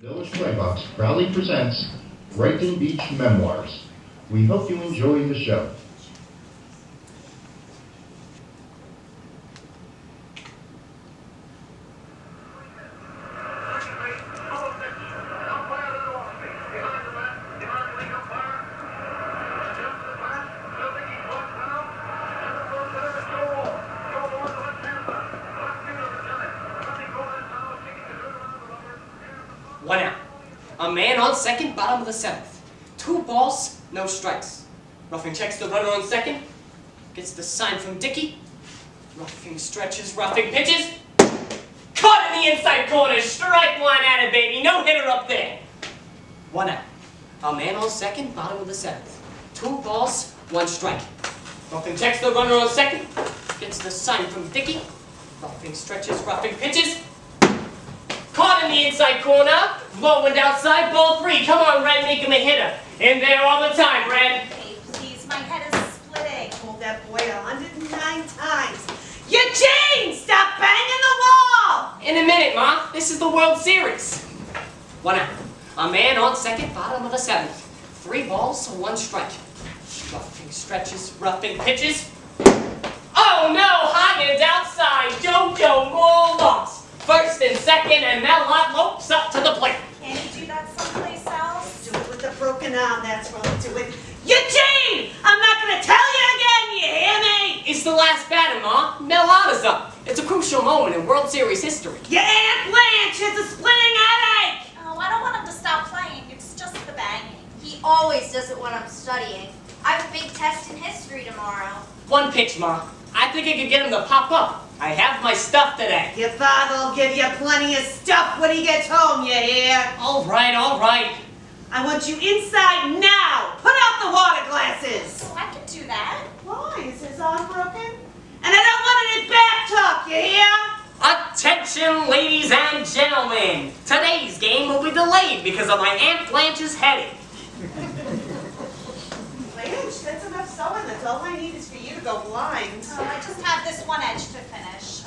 Village Playbox proudly presents Brighton Beach Memoirs. We hope you enjoy the show. One out. A man on second, bottom of the seventh. 2 balls, no strikes. Roughing checks the runner on second. Gets the sign from Dickey. Roughing stretches, roughing pitches. Caught in the inside corner. Strike one at it, baby. No hitter up there. 1 out. A man on second, bottom of the seventh. 2 balls, 1 strike. Roughing checks the runner on second. Gets the sign from Dickey. Roughing stretches, roughing pitches. Caught in the inside corner, low and outside, ball 3. Come on, Red, make him a hitter. In there all the time, Red. Hey, please, my head is splitting. Hold that boy 109 times. Eugene, stop banging the wall! In a minute, Ma. This is the World Series. 1 out. A man on second, bottom of the seventh. 3 balls, 1 strike. Roughing stretches, roughing pitches. Oh no, high and outside, JoJo more lost. First and second, and Melot lopes up to the plate. Can you do that someplace else? Do it with a broken arm, that's wrong. Do it. Eugene! I'm not going to tell you again, you hear me? It's the last batter, Ma. Melot is up. It's a crucial moment in World Series history. Your Aunt Blanche has a splitting headache! Oh, I don't want him to stop playing. It's just the banging. He always does it when I'm studying. I have a big test in history tomorrow. 1 pitch, Ma. I think I could get him to pop up. I have my stuff today. Your father will give you plenty of stuff when he gets home, you hear? All right, all right. I want you inside now! Put out the water glasses! Oh, I can do that. Why? Is his arm broken? And I don't want any back talk, you hear? Attention, ladies and gentlemen. Today's game will be delayed because of my Aunt Blanche's headache. Blanche, that's enough sewing. That's all I need is for you to go blind. Oh, I just have this one edge to finish.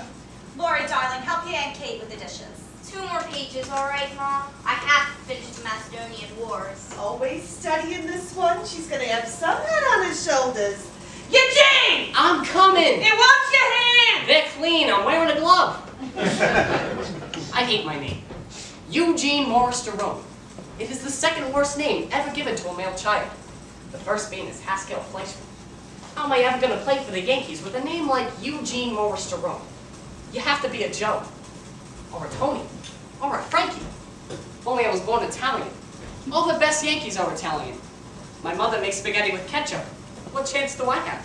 Lori, darling, help your Aunt Kate with the dishes. 2 more pages, all right, Mom? I have to finish the Macedonian Wars. Always studying this one. She's going to have some head on her shoulders. Eugene! I'm coming. Hey, wash your hands! They're clean. I'm wearing a glove. I hate my name. Eugene Morris Jerome. It is the 2nd worst name ever given to a male child. The first being is Haskell Fleischman. How am I ever going to play for the Yankees with a name like Eugene Morris Jerome? You have to be a Joe, or a Tony, or a Frankie. If only I was born Italian. All the best Yankees are Italian. My mother makes spaghetti with ketchup. What chance do I have?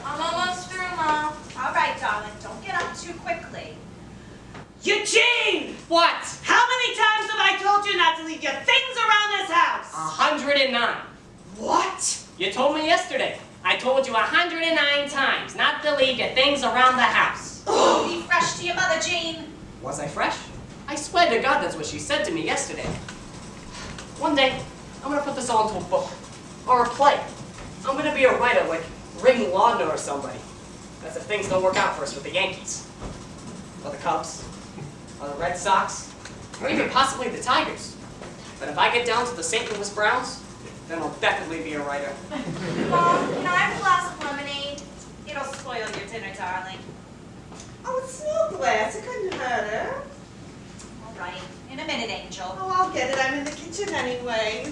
I'm almost through, Mom. All right, darling, don't get up too quickly. Eugene! What? How many times have I told you not to leave your things around this house? 109. What? You told me yesterday. I told you 109 times not to leave your things around the house. Be fresh to your mother, Jean. Was I fresh? I swear to God that's what she said to me yesterday. One day, I'm going to put this all into a book. Or a play. I'm going to be a writer like Ring Lardner or somebody. That's if things don't work out for us with the Yankees. Or the Cubs. Or the Red Sox. Or even possibly the Tigers. But if I get down to the St. Louis Browns, then I'll definitely be a writer. Mom, can I have a glass of lemonade? It'll spoil your dinner, darling. Oh, it's no glass. It couldn't hurt her. All right. In a minute, Angel. Oh, I'll get it. I'm in the kitchen anyway.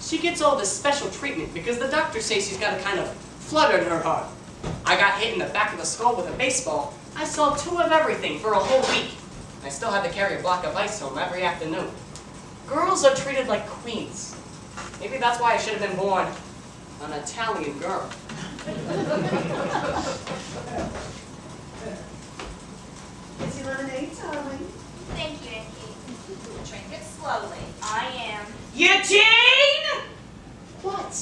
She gets all this special treatment because the doctor says she's got a kind of flutter in her heart. I got hit in the back of the skull with a baseball. I saw 2 of everything for a whole week. I still had to carry a block of ice home every afternoon. Girls are treated like queens. Maybe that's why I should have been born an Italian girl. Is your lemonade, darling? Thank you, Aunt Kate. Drink it slowly. I am. Eugene! What?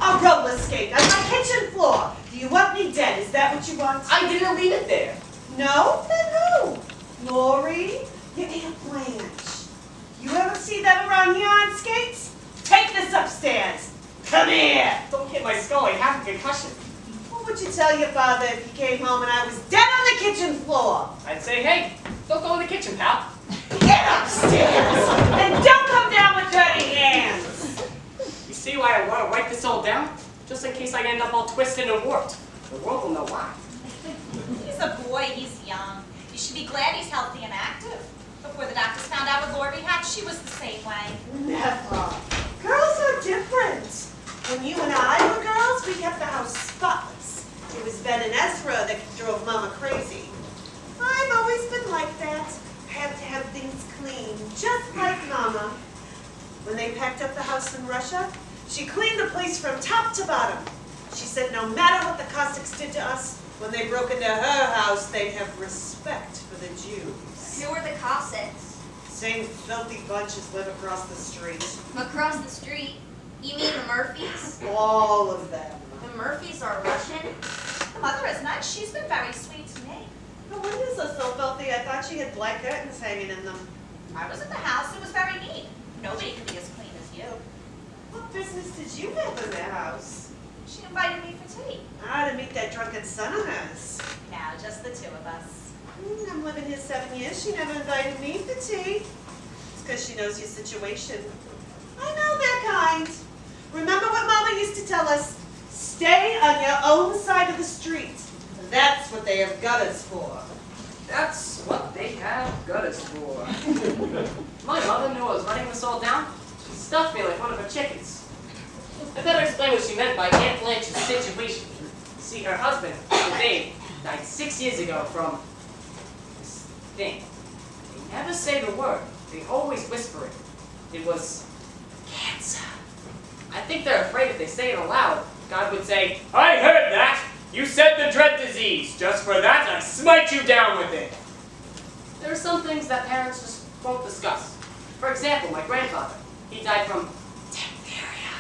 A roller skate on my kitchen floor. Do you want me dead? Is that what you want? I didn't leave it there. No? Then who? Lori? Your Aunt Blanche. You ever see them around here on skates? Take this upstairs. Come here. Don't hit my skull. I have a concussion. What would you tell your father if he came home and I was dead on the kitchen floor? I'd say, hey, Don't go in the kitchen, pal. Get upstairs! And don't come down with dirty hands! You see why I want to write this all down? Just in case I end up all twisted and warped. The world will know why. He's a boy, he's young. You should be glad he's healthy and active. Before the doctors found out what Lori had, she was the same way. Never. Girls are different. When you and I were girls, we kept the house spotless. It was Ben and Ezra that drove Mama crazy. I've always been like that. I have to have things clean, just like Mama. When they packed up the house in Russia, she cleaned the place from top to bottom. She said no matter what the Cossacks did to us, when they broke into her house, they'd have respect for the Jews. Who were the Cossacks? Same filthy bunches live across the street. Across the street? You mean the Murphys? All of them. The Murphys are Russian? The mother is nice. She's been very sweet to me. No windows are so filthy, I thought she had black curtains hanging in them. I was at the house. It was very neat. Nobody could be as clean as you. What business did you have in their house? She invited me for tea. To meet that drunken son of hers. Now, just the two of us. I'm living here 7 years. She never invited me for tea. It's because she knows your situation. I know that kind. Remember what Mama used to tell us? Stay on your own side of the street. That's what they have gutters for. That's what they have gutters for. My mother knew I was writing this all down. She stuffed me like one of her chickens. I better explain what she meant by Aunt Blanche's situation. See, her husband, Dave, died 6 years ago from this thing. They never say the word. They always whisper it. It was cancer. I think they're afraid if they say it aloud, God would say, I heard that! You said the dread disease. Just for that, I smite you down with it. There are some things that parents just won't discuss. For example, my grandfather. He died from diphtheria.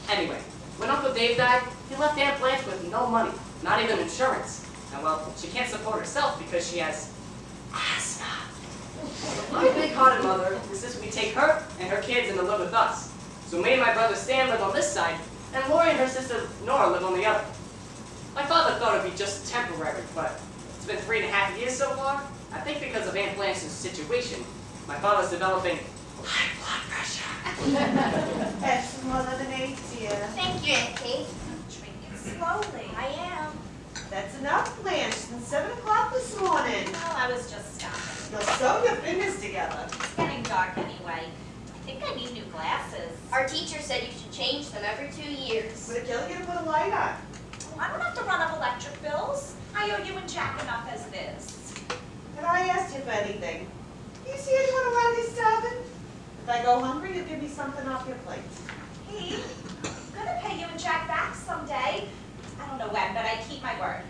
Anyway, when Uncle Dave died, he left Aunt Blanche with no money, not even insurance. And well, she can't support herself because she has asthma. My big-hearted mother insists we take her and her kids in to live with us. So me and my brother Stan live on this side, and Lori and her sister Nora live on the other. My father thought it'd be just temporary, but it's been 3.5 years so far. I think because of Aunt Blanche's situation, my father's developing high blood pressure. Have some more lemonade, dear. Thank you, Aunt Kate. Drink it slowly. I am. That's enough, Blanche. Since 7 o'clock this morning. Well, I was just stopping. You'll sew your fingers together. It's getting dark anyway. I think I need new glasses. Our teacher said you should change them every 2 years. Would it kill you to put a light on? I don't have to run up electric bills. I owe you and Jack enough as it is. Have I asked you for anything? Do you see anyone around here starving? If I go hungry, you'll give me something off your plate. Pete, I'm gonna pay you and Jack back someday. I don't know when, but I keep my word.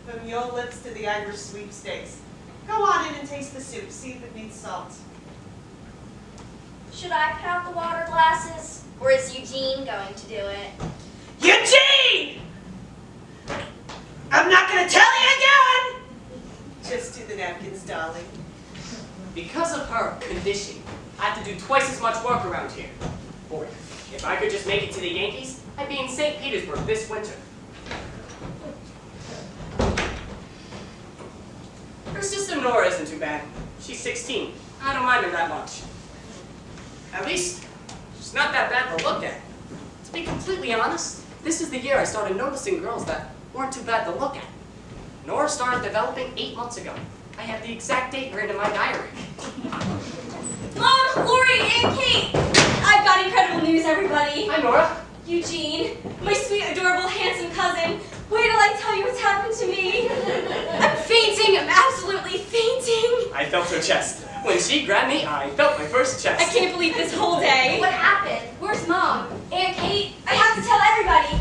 From your lips to the Irish sweepstakes. Go on in and taste the soup. See if it needs salt. Should I put out the water glasses? Or is Eugene going to do it? Eugene! I'm not going to tell you again! Just do the napkins, darling. Because of her condition, I have to do twice as much work around here. Boy, if I could just make it to the Yankees, I'd be in St. Petersburg this winter. Her sister Nora isn't too bad. She's 16. I don't mind her that much. At least, she's not that bad to look at. To be completely honest, this is the year I started noticing girls that weren't too bad to look at. Nora started developing 8 months ago. I have the exact date written in my diary. Mom, Lori, and Kate! I've got incredible news, everybody. Hi, Nora. Eugene, my sweet, adorable, handsome cousin. Wait till I tell you what's happened to me. I'm fainting. I'm absolutely fainting. I felt her chest. When she grabbed me, I felt my first chest. I can't believe this whole day. What happened? Where's Mom? Aunt Kate? I have to tell everybody.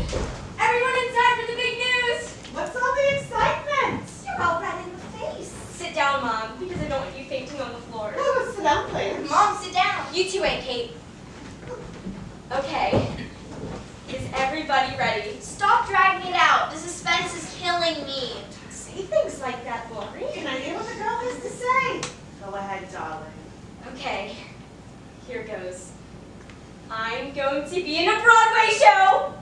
Everyone inside for the big news. What's all the excitement? You're all red in the face. Sit down, Mom, because I don't want you fainting on the floor. Oh, sit down, Blanche. Mom, sit down. You too, Aunt Kate. Okay. Is everybody ready? Stop dragging it out. The suspense is killing me. Say things like that, Lori. Can I hear what the girl has to say? Go ahead, darling. Okay, here goes. I'm going to be in a Broadway show!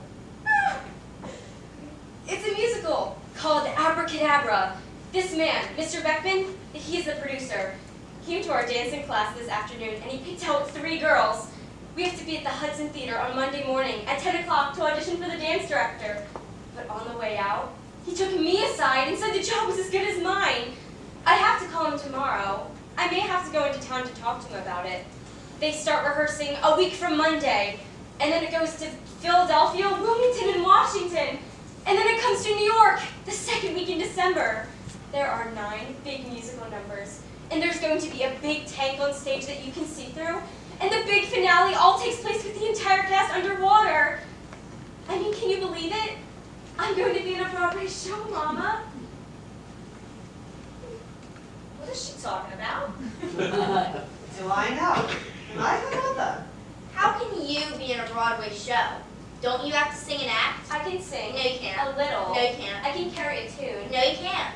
It's a musical called Abracadabra. This man, Mr. Beckman, he's the producer. He came to our dancing class this afternoon and he picked out 3 girls. We have to be at the Hudson Theater on Monday morning at 10 o'clock to audition for the dance director. But on the way out, he took me aside and said the job was as good as mine. I have to call him tomorrow. I may have to go into town to talk to him about it. They start rehearsing a week from Monday, and then it goes to Philadelphia, Wilmington, and Washington. And then it comes to New York, the 2nd week in December. There are 9 big musical numbers, and there's going to be a big tank on stage that you can see through, and the big finale all takes place with the entire cast underwater. I mean, can you believe it? I'm going to be in a Broadway show, Mama. What is she talking about? Do I know? Am I the mother? How can you be in a Broadway show? Don't you have to sing and act? I can sing. No, you can't. A little. No, you can't. I can carry a tune. No, you can't.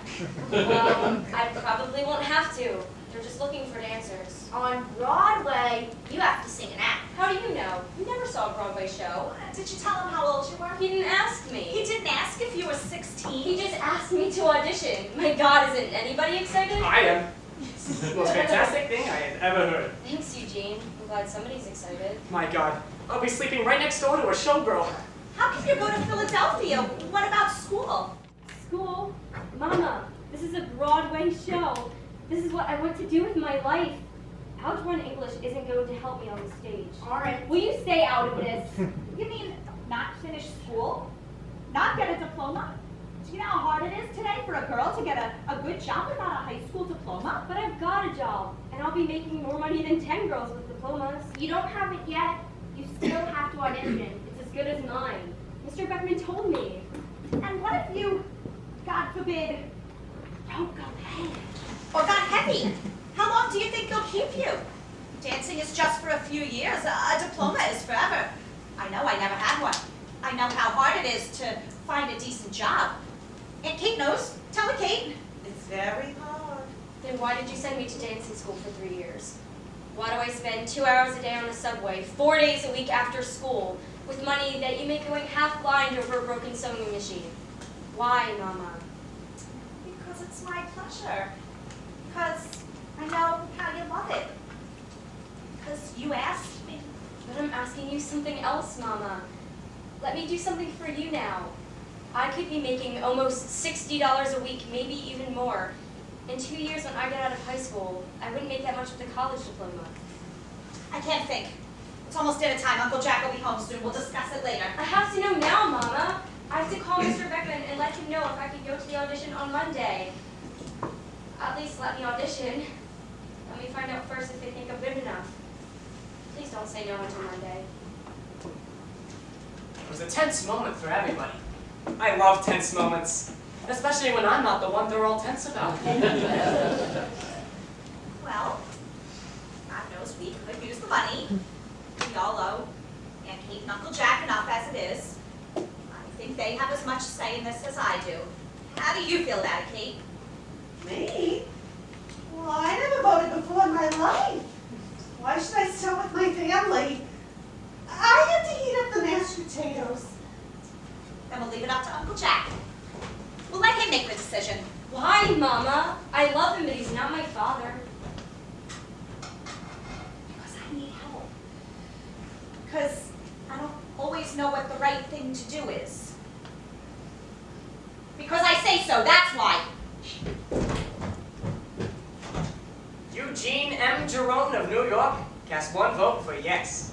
Well, I probably won't have to. They're just looking for dancers. On Broadway, you have to sing and act. How do you know? You never saw a Broadway show. Did you tell him how old you were? He didn't ask He me. didn't ask if you were 16. He just asked me to audition. My God, isn't anybody excited? I am. This is the most fantastic thing I have ever heard. Thanks, Eugene. I'm glad somebody's excited. My God, I'll be sleeping right next door to a showgirl. How can you go to Philadelphia? What about school? School? Mama, this is a Broadway show. This is what I want to do with my life. Algebra and English isn't going to help me on the stage. All right. Will you stay out of this? You mean not finish school? Not get a diploma? Do you know how hard it is today for a girl to get a good job without a high school diploma? But I've got a job, and I'll be making more money than 10 girls with diplomas. You don't have it yet. You still have to audition. It's as good as mine. Mr. Beckman told me. And what if you, God forbid, don't go ahead? Or got heavy? How long do you think they'll keep you? Dancing is just for a few years. A diploma is forever. I know I never had one. I know how hard it is to find a decent job. Aunt Kate knows. Tell her, Kate. It's very hard. Then why did you send me to dancing school for 3 years? Why do I spend 2 hours a day on the subway, 4 days a week after school, with money that you make going half blind over a broken sewing machine? Why, Mama? Because it's my pleasure. Because I know how you love it. Because you asked me. But I'm asking you something else, Mama. Let me do something for you now. I could be making almost $60 a week, maybe even more. In 2 years when I get out of high school, I wouldn't make that much with a college diploma. I can't think. It's almost dinner time. Uncle Jack will be home soon. We'll discuss it later. I have to know now, Mama. I have to call Mr. Beckman and let him know if I could go to the audition on Monday. At least let me audition. Let me find out first if they think I'm good enough. Please don't say no until Monday. It was a tense moment for everybody. I love tense moments, especially when I'm not the one they're all tense about. Well, God knows we could use the money. We all owe Aunt Kate and Uncle Jack enough as it is. I think they have as much say in this as I do. How do you feel about it, Kate? Me? Well, I never voted before in my life. Why should I start with my family? I had to heat up the mashed potatoes. Then we'll leave it up to Uncle Jack. We'll let him make the decision. Why, Mama? I love him, but he's not my father. Because I need help. Because I don't always know what the right thing to do is. Because I say so, that's why. Eugene M. Jerome of New York cast 1 vote for yes.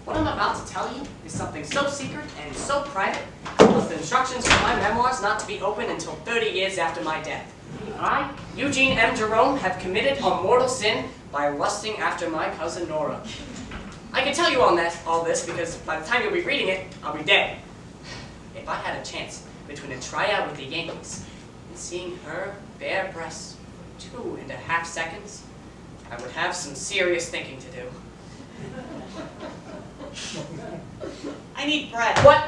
What I'm about to tell you is something so secret and so private, with instructions for my memoirs not to be open until 30 years after my death. I, Eugene M. Jerome, have committed a mortal sin by lusting after my cousin Nora. I can tell you all this because by the time you'll be reading it, I'll be dead. If I had a chance between a tryout with the Yankees and seeing her bare breasts for 2.5 seconds, I would have some serious thinking to do. I need bread. What?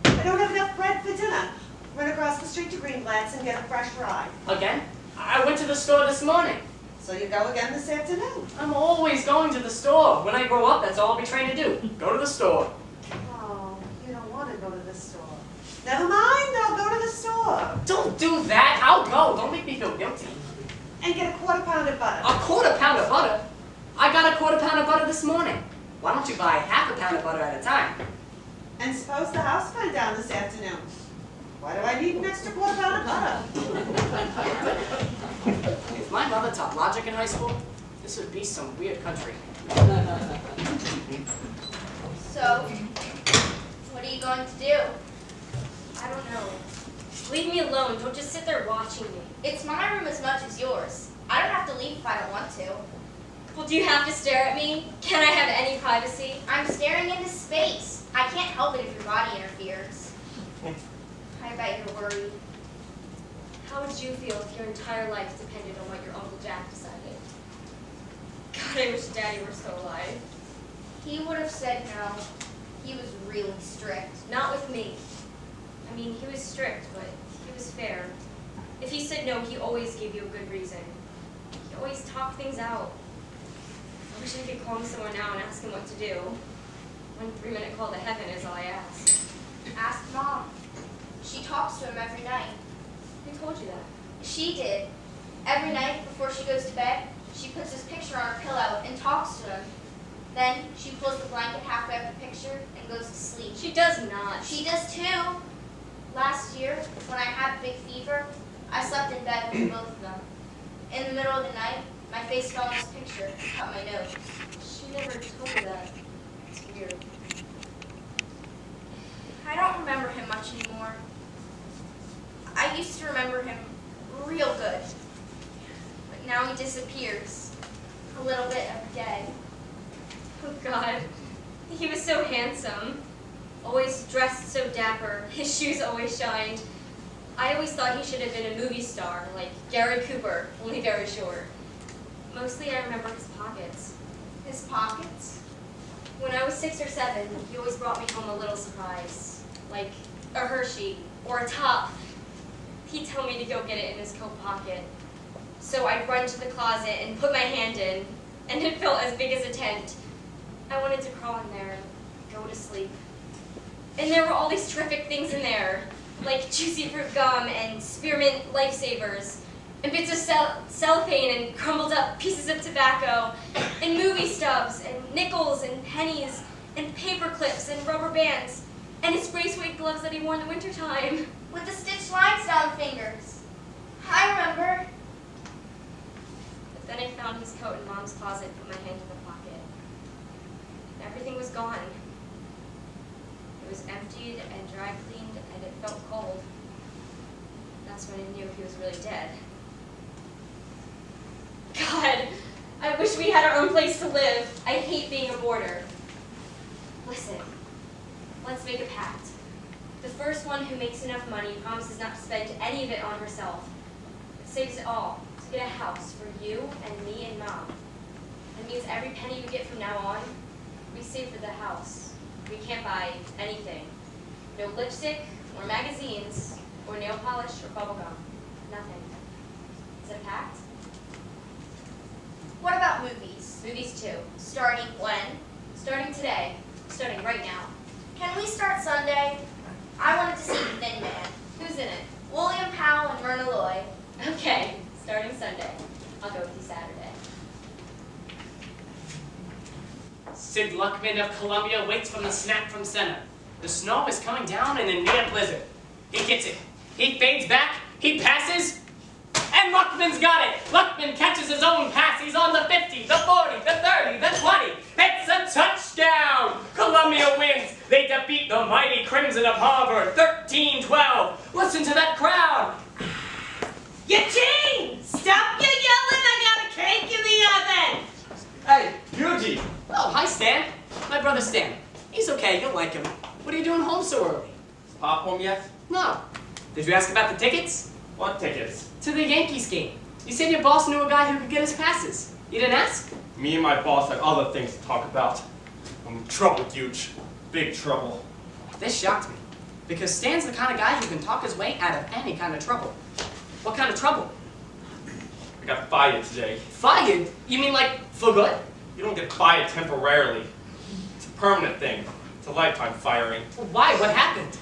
I don't have enough bread for dinner. Run across the street to Greenblatt's and get a fresh fry. Again? I went to the store this morning. So you go again this afternoon. I'm always going to the store. When I grow up, that's all I'll be trying to do. Go to the store. Oh, you don't want to go to the store. Never mind, I'll go to the store Don't do that. I'll go. Don't make me feel guilty. and get a quarter pound of butter. A quarter pound of butter? I got a quarter pound of butter this morning. Why don't you buy half a pound of butter at a time? And suppose the house burned down this afternoon. Why do I need an extra quarter pound of butter? If my mother taught logic in high school, this would be some weird country. So, what are you going to do? I don't know. Leave me alone. Don't just sit there watching me. It's my room as much as yours. I don't have to leave if I don't want to. Well, do you have to stare at me? Can I have any privacy? I'm staring into space. I can't help it if your body interferes. I bet you're worried. How would you feel if your entire life depended on what your Uncle Jack decided? God, I wish Daddy were still alive. He would have said no. He was really strict. Not with me. I mean, he was strict, but he was fair. If he said no, he always gave you a good reason. He always talked things out. I wish I could call him somewhere now and ask him what to do. 1 3-minute call to heaven is all I ask. Ask Mom. She talks to him every night. Who told you that? She did. Every night before she goes to bed, she puts his picture on her pillow and talks to him. Then she pulls the blanket halfway up the picture and goes to sleep. She does not. She does too. Last year, when I had big fever, I slept in bed with both of them. In the middle of the night, my face fell on his picture and cut my nose. She never told me that. It's weird. I don't remember him much anymore. I used to remember him real good. But now he disappears. A little bit every day. Oh, God. He was so handsome. Always dressed so dapper. His shoes always shined. I always thought he should have been a movie star, like Gary Cooper, only very short. Mostly I remember his pockets. His pockets? When I was 6 or 7, he always brought me home a little surprise, like a Hershey or a top. He'd tell me to go get it in his coat pocket. So I'd run to the closet and put my hand in, and it felt as big as a tent. I wanted to crawl in there and go to sleep. And there were all these terrific things in there, like juicy fruit gum and spearmint lifesavers, and bits of cellophane and crumbled up pieces of tobacco, and movie stubs, and nickels and pennies, and paper clips and rubber bands, and his gray suede gloves that he wore in the wintertime. With the stitched lines down the fingers. I remember. But then I found his coat in Mom's closet and put my hand in the pocket. Everything was gone. It was emptied and dry cleaned, and it felt cold. That's when I knew he was really dead. God, I wish we had our own place to live. I hate being a boarder. Listen, let's make a pact. The first one who makes enough money promises not to spend any of it on herself. It saves it all to get a house for you and me and Mom. It means every penny we get from now on, we save for the house. We can't buy anything. No lipstick, or magazines, or nail polish, or bubblegum. Nothing. Is it a pact? What about movies? Movies too. Starting when? Starting today. Starting right now. Can we start Sunday? I wanted to see The Thin Man. Who's in it? William Powell and Myrna Loy. Okay, starting Sunday. I'll go with you Saturday. Sid Luckman of Columbia waits from the snap from center. The snow is coming down in a near blizzard. He gets it. He fades back. He passes. And Luckman's got it. Luckman catches his own pass. He's on the 50, the 40, the 30, the 20. It's a touchdown. Columbia wins. They defeat the mighty Crimson of Harvard 13-12. Listen to that crowd. Eugene! Stop your yelling! I got a cake in the oven! Hey, Eugene! Oh, hi, Stan. My brother Stan. He's okay. You'll like him. What are you doing home so early? Pop home yet? No. Did you ask about the tickets? What tickets? To the Yankees game. You said your boss knew a guy who could get us passes. You didn't ask? Me and my boss had other things to talk about. I'm in trouble, Huge. Big trouble. This shocked me. Because Stan's the kind of guy who can talk his way out of any kind of trouble. What kind of trouble? I got fired today. Fired? You mean like for good? You don't get fired temporarily. It's a permanent thing. It's a lifetime firing. Why? What happened?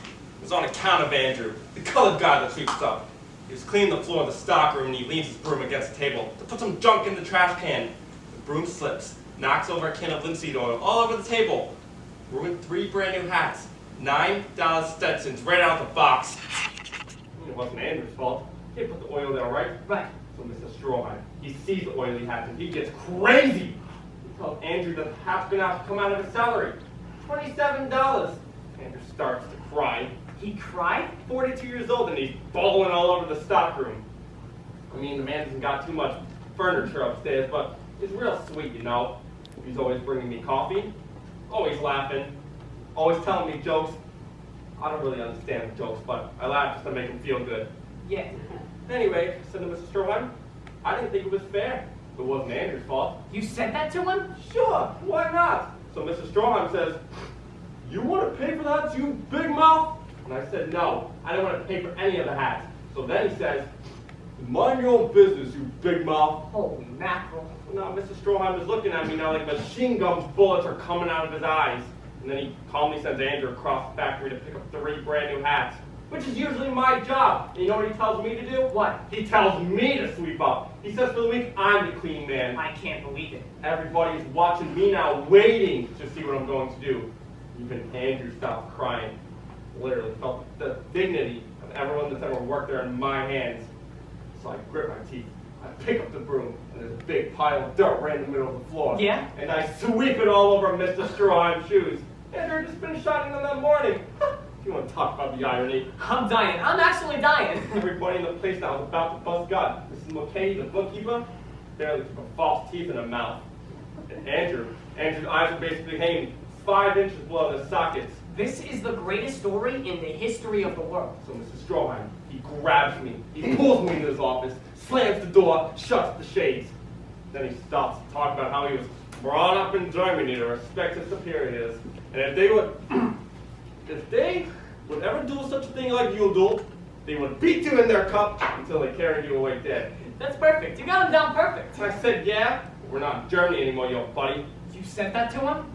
was on account of Andrew, the colored guy that sweeps up. He was cleaning the floor of the stockroom and he leans his broom against the table to put some junk in the trash can. The broom slips, knocks over a can of linseed oil all over the table, ruined 3 brand new hats, $9 Stetsons right out of the box. It wasn't Andrew's fault. He put the oil there, right? Right. So Mr. Strawheim, he sees the oily hats and he gets crazy. He tells Andrew that the hat's gonna have to come out of his salary. $27. Andrew starts to cry. He cried? 42 years old and he's bawling all over the stockroom. I mean, the man hasn't got too much furniture upstairs, but it's real sweet, you know. He's always bringing me coffee, always laughing, always telling me jokes. I don't really understand the jokes, but I laugh just to make him feel good. Yeah. Anyway, I said to Mr. Stroheim, I didn't think it was fair. It wasn't Andrew's fault. You said that to him? Sure, why not? So Mr. Stroheim says, you want to pay for that, you big mouth? And I said, no, I don't want to pay for any of the hats. So then he says, mind your own business, you big mouth. Holy mackerel. Now, Mr. Stroheim is looking at me now like machine gun bullets are coming out of his eyes. And then he calmly sends Andrew across the factory to pick up 3 brand new hats, which is usually my job. And you know what he tells me to do? What? He tells me to sweep up. He says for the week, I'm the clean man. I can't believe it. Everybody's watching me now, waiting to see what I'm going to do. Even Andrew stopped crying. Literally felt the dignity of everyone that's ever worked there in my hands. So I grit my teeth. I pick up the broom, and there's a big pile of dirt right in the middle of the floor. Yeah? And I sweep it all over Mr. Stroheim's shoes. Andrew had just been shining them that morning. If you want to talk about the irony. I'm dying. I'm actually dying. Everybody in the place now is about to bust gut. Mrs. Mulcahy, the bookkeeper, barely keep her false teeth in her mouth. And Andrew's eyes are basically hanging 5 inches below the sockets. This is the greatest story in the history of the world. So Mr. Stroheim, he grabs me, he pulls me into his office, slams the door, shuts the shades. Then he stops to talk about how he was brought up in Germany to respect his superiors. And if they would ever do such a thing like you do, they would beat you in their cup until they carried you away dead. That's perfect. You got him down perfect. I said, yeah, but we're not in Germany anymore, you buddy. You said that to him?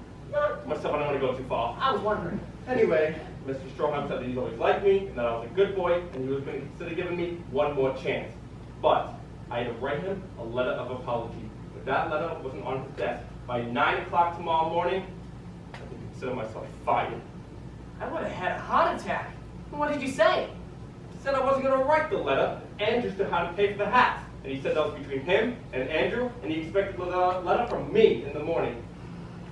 Myself, I don't want to go too far. I was wondering. Anyway, Mr. Stroheim said that he's always liked me, and that I was a good boy, and he was going to consider giving me one more chance. But I had to write him a letter of apology. If that letter wasn't on his desk by 9 o'clock tomorrow morning, I could consider myself fired. I would have had a heart attack. What did you say? He said I wasn't going to write the letter. Andrew said how to pay for the hats. And he said that was between him and Andrew, and he expected a letter from me in the morning.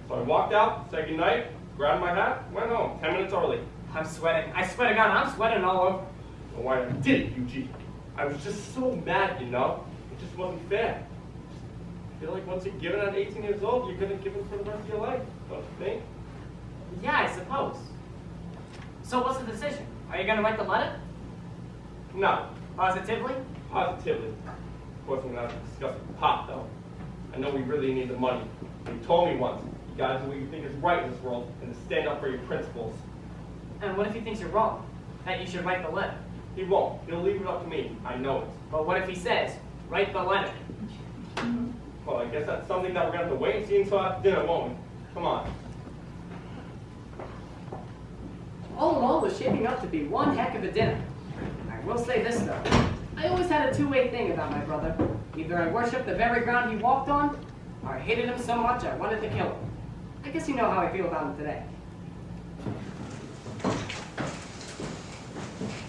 So I walked out, said goodnight, grabbed my hat, went home, 10 minutes early. I'm sweating. I swear to God, I'm sweating all over. Well, why I did it, Eugene? I was just so mad, you know? It just wasn't fair. I feel like once you're given at 18 years old, you're going to give it for the rest of your life, don't you think? Yeah, I suppose. So what's the decision? Are you going to write the letter? No. Positively? Positively. Of course, I'm going to have to discuss it with Pop, though. I know we really need the money. He told me once, you gotta do what you think is right in this world and to stand up for your principles. And what if he thinks you're wrong? That you should write the letter? He won't. He'll leave it up to me. I know it. But what if he says, write the letter? Well, I guess that's something that we're gonna have to wait and see until after dinner, won't we? Come on. All in all, it was shaping up to be one heck of a dinner. I will say this, though. I always had a two-way thing about my brother. Either I worshipped the very ground he walked on, or I hated him so much I wanted to kill him. I guess you know how I feel about him today.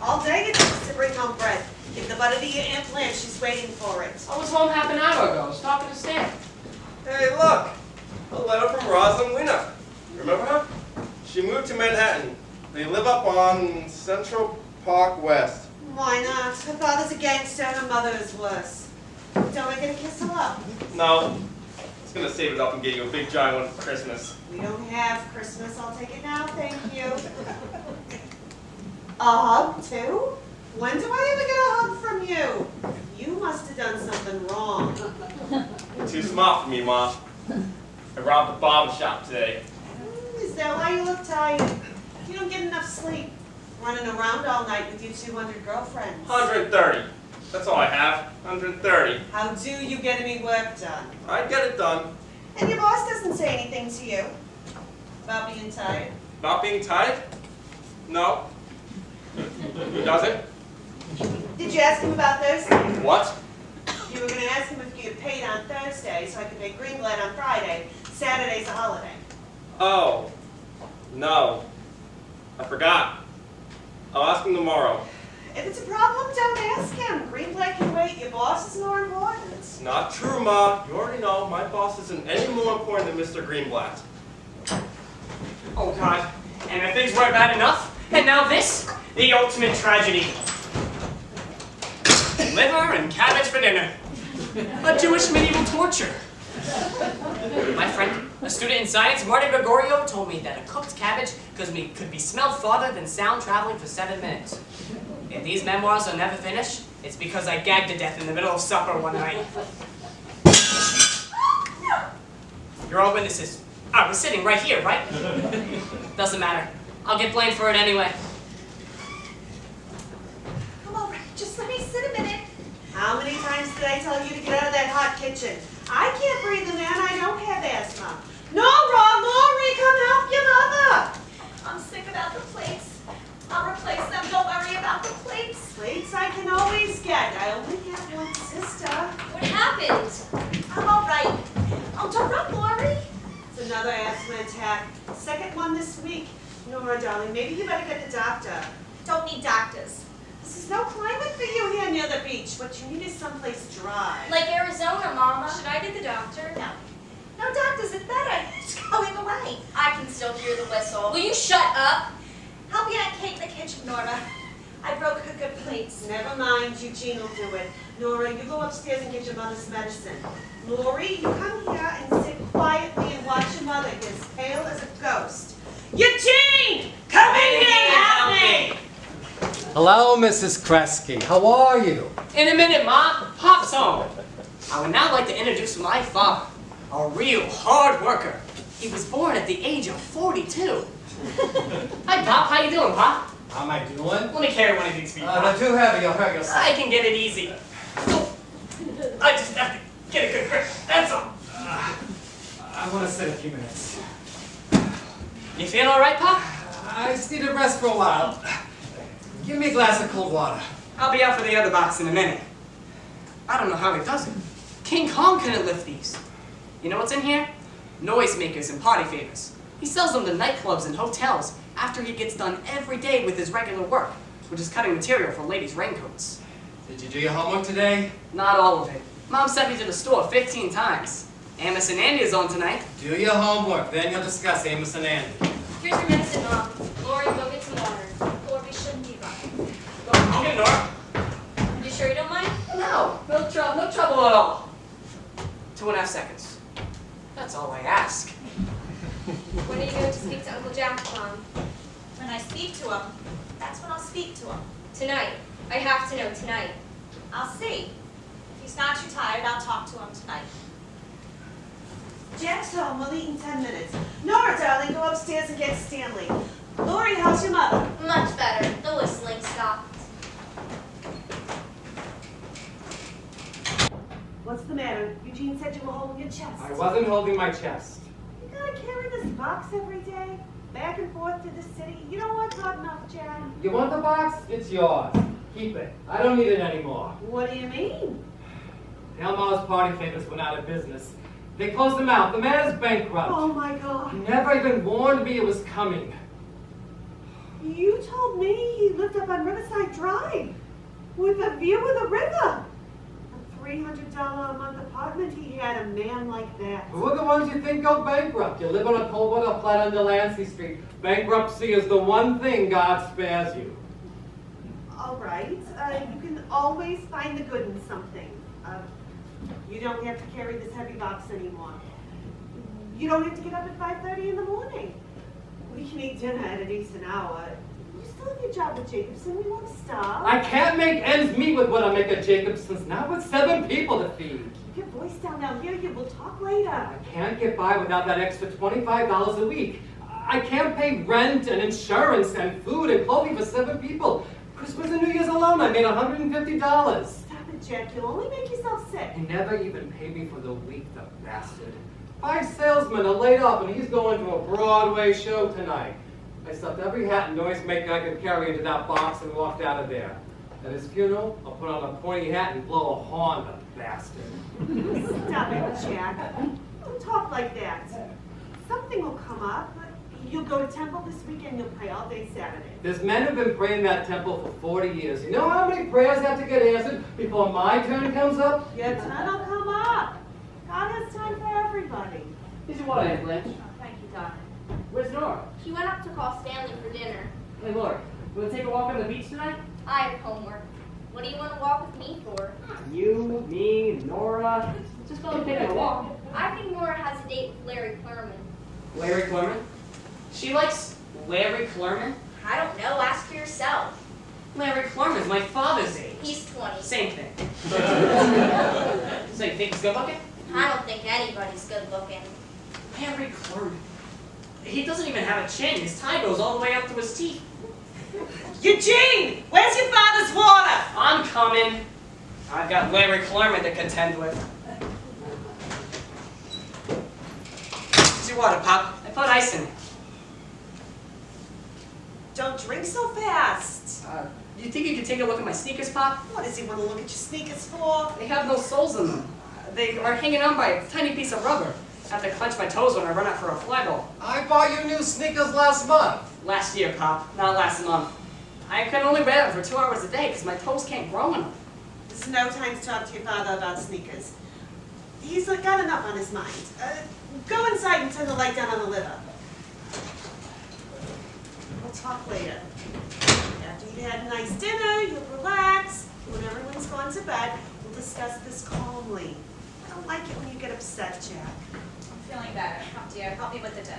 All day it takes to bring home bread. Give the butter to your Aunt Blanche, she's waiting for it. I was home half an hour ago. I was talking to Stan. Hey, look! A letter from Rosalind Wiener. Remember her? She moved to Manhattan. They live up on Central Park West. Why not? Her father's a gangster, her mother is worse. Don't I get a kiss her up? No. I was gonna save it up and get you a big giant one for Christmas. We don't have Christmas, I'll take it now, thank you. A hug, too? When do I ever get a hug from you? You must have done something wrong. You're too smart for me, Ma. I robbed the barber shop today. Is that why you look tired? You don't get enough sleep. Running around all night with your 200 girlfriends. 130. That's all I have. 130. How do you get any work done? I get it done. And your boss doesn't say anything to you about being tired? About being tired? No. Who doesn't? Did you ask him about Thursday? What? You were going to ask him if you get paid on Thursday so I could pay Greenblatt on Friday. Saturday's a holiday. Oh. No. I forgot. I'll ask him tomorrow. If it's a problem, don't ask him. Greenblatt can wait. Your boss is more important. It's not true, Ma. You already know my boss isn't any more important than Mr. Greenblatt. Oh God, and if things weren't bad enough, and now this, the ultimate tragedy. Liver and cabbage for dinner. A Jewish medieval torture. My friend, a student in science, Marty Gregorio, told me that a cooked cabbage could be smelled farther than sound traveling for 7 minutes. If these memoirs are never finished, it's because I gagged to death in the middle of supper one night. You're all witnesses. I was sitting right here, right? Doesn't matter. I'll get blamed for it anyway. Come over, just let me sit a minute. How many times did I tell you to get out of that hot kitchen? I can't breathe in there and I don't have asthma. Nora, Lori, come help your mother. I'm sick about the plates. I'll replace them, don't worry about the plates. Plates I can always get. I only have one sister. What happened? I'm all right. Oh, don't run, Lori. It's another asthma attack. Second one this week. Nora, darling, maybe you better get the doctor. Don't need doctors. This is no climate for you here near the beach. What you need is someplace dry. Like Arizona, Mama. Should I get the doctor? No. No doctors, it's better. It's going away. I can still hear the whistle. Will you shut up? Help me Aunt Kate in the kitchen, Nora. I broke her good plates. Never mind, Eugene will do it. Nora, you go upstairs and get your mother's medicine. Lori, you come here and sit quietly and watch your mother. Get as pale as a ghost. Eugene! Come in here and help me! Hello, Mrs. Kresge. How are you? In a minute, Ma. Pop's home. I would now like to introduce my father, a real hard worker. He was born at the age of 42. Hi, Pop. How you doing, Pop? How am I doing? Let me carry one of these for you, Pop. Not too heavy. You'll hurt yourself. I can get it easy. I just have to get a good grip. That's all. I want to sit a few minutes. You feel all right, Pop? I just need to rest for a while. Give me a glass of cold water. I'll be out for the other box in a minute. I don't know how he does it. King Kong couldn't lift these. You know what's in here? Noisemakers and party favors. He sells them to nightclubs and hotels after he gets done every day with his regular work, which is cutting material for ladies' raincoats. Did you do your homework today? Not all of it. Mom sent me to the store 15 times. Amos and Andy is on tonight. Do your homework, then you'll discuss Amos and Andy. Here's your medicine, Mom. Lori, go get some water. Lori shouldn't be running. I'll get Nora. You sure you don't mind? No trouble at all. 2.5 seconds. That's all I ask. When are you going to speak to Uncle Jack, Mom? When I speak to him, that's when I'll speak to him. Tonight. I have to know tonight. I'll see. If he's not too tired, I'll talk to him tonight. Jack's home. We'll eat in 10 minutes. Nora, darling, go upstairs and get Stanley. Lori, how's your mother? Much better. The whistling stopped. What's the matter? Eugene said you were holding your chest. I wasn't holding my chest. You gotta carry this box every day, back and forth to the city. You don't want hot enough, Jack. You want the box? It's yours. Keep it. I don't need it anymore. What do you mean? Elmo's party favors went out of business. They closed them out. The man is bankrupt. Oh my God. He never even warned me it was coming. You told me he lived up on Riverside Drive with a view of the river. A $300 a month apartment, he had a man like that. Who are the ones you think go bankrupt? You live on a cold water flat on Delancey Street. Bankruptcy is the one thing God spares you. All right, you can always find the good in something. You don't have to carry this heavy box anymore. You don't have to get up at 5:30 in the morning. We can eat dinner at a decent hour. You still have your job at Jacobson. We won't stop. I can't make ends meet with what I make at Jacobson's now with 7 people to feed. Keep your voice down. I'll hear you. We'll talk later. I can't get by without that extra $25 a week. I can't pay rent and insurance and food and clothing for 7 people. Christmas and New Year's alone, I made $150. Stop it, Jack. You'll only make yourself sick. He never even paid me for the week, the bastard. 5 salesmen are laid off and he's going to a Broadway show tonight. I stuffed every hat and noisemaker I could carry into that box and walked out of there. At his funeral, I'll put on a pointy hat and blow a horn, the bastard. Stop it, Jack. Don't talk like that. Something will come up. You'll go to temple this weekend, you'll pray all day Saturday. There's men who've been praying that temple for 40 years. You know how many prayers have to get answered before my turn comes up? Your turn will come up. God has time for everybody. This is what I have, Blanche. Thank you, Doc. Where's Nora? He went up to call Stanley for dinner. Hey, Laura, you want to take a walk on the beach tonight? I have homework. What do you want to walk with me for? You, me, Nora. Just go and take a walk. I think Nora has a date with Larry Clerman. Larry Clerman? She likes Larry Clerman? I don't know. Ask for yourself. Larry Clerman's my father's age. He's 20. Same thing. So you think he's good looking? I don't think anybody's good looking. Larry Clerman. He doesn't even have a chin. His tie goes all the way up to his teeth. Eugene, where's your father's water? I'm coming. I've got Larry Clerman to contend with. Here's your water, Pop. I put ice in it. Don't drink so fast. You think you could take a look at my sneakers, Pop? What does he want to look at your sneakers for? They have no soles in them. They are hanging on by a tiny piece of rubber. I have to clench my toes when I run out for a fly ball. I bought you new sneakers last month. Last year, Pop, not last month. I can only wear them for 2 hours a day because my toes can't grow in them. There's no time to talk to your father about sneakers. He's got enough on his mind. Go inside and turn the light down on the liver. We'll talk later. After you've had a nice dinner, you'll relax. When everyone's gone to bed, we'll discuss this calmly. I don't like it when you get upset, Jack. I'm feeling better. Come, dear, help me with the dinner.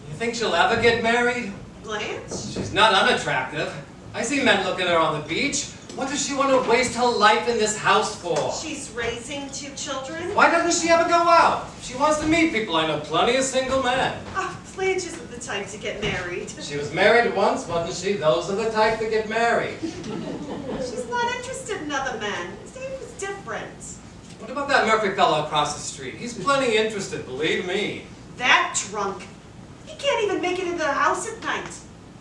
You think she'll ever get married? Blanche? She's not unattractive. I see men looking at her on the beach. What does she want to waste her life in this house for? She's raising 2 children. Why doesn't she ever go out? She wants to meet people. I know plenty of single men. Oh, Blanche isn't the type to get married. She was married once, wasn't she? Those are the type that get married. She's not interested in other men. Dave was different. What about that Murphy fellow across the street? He's plenty interested, believe me. That drunk. He can't even make it into the house at night.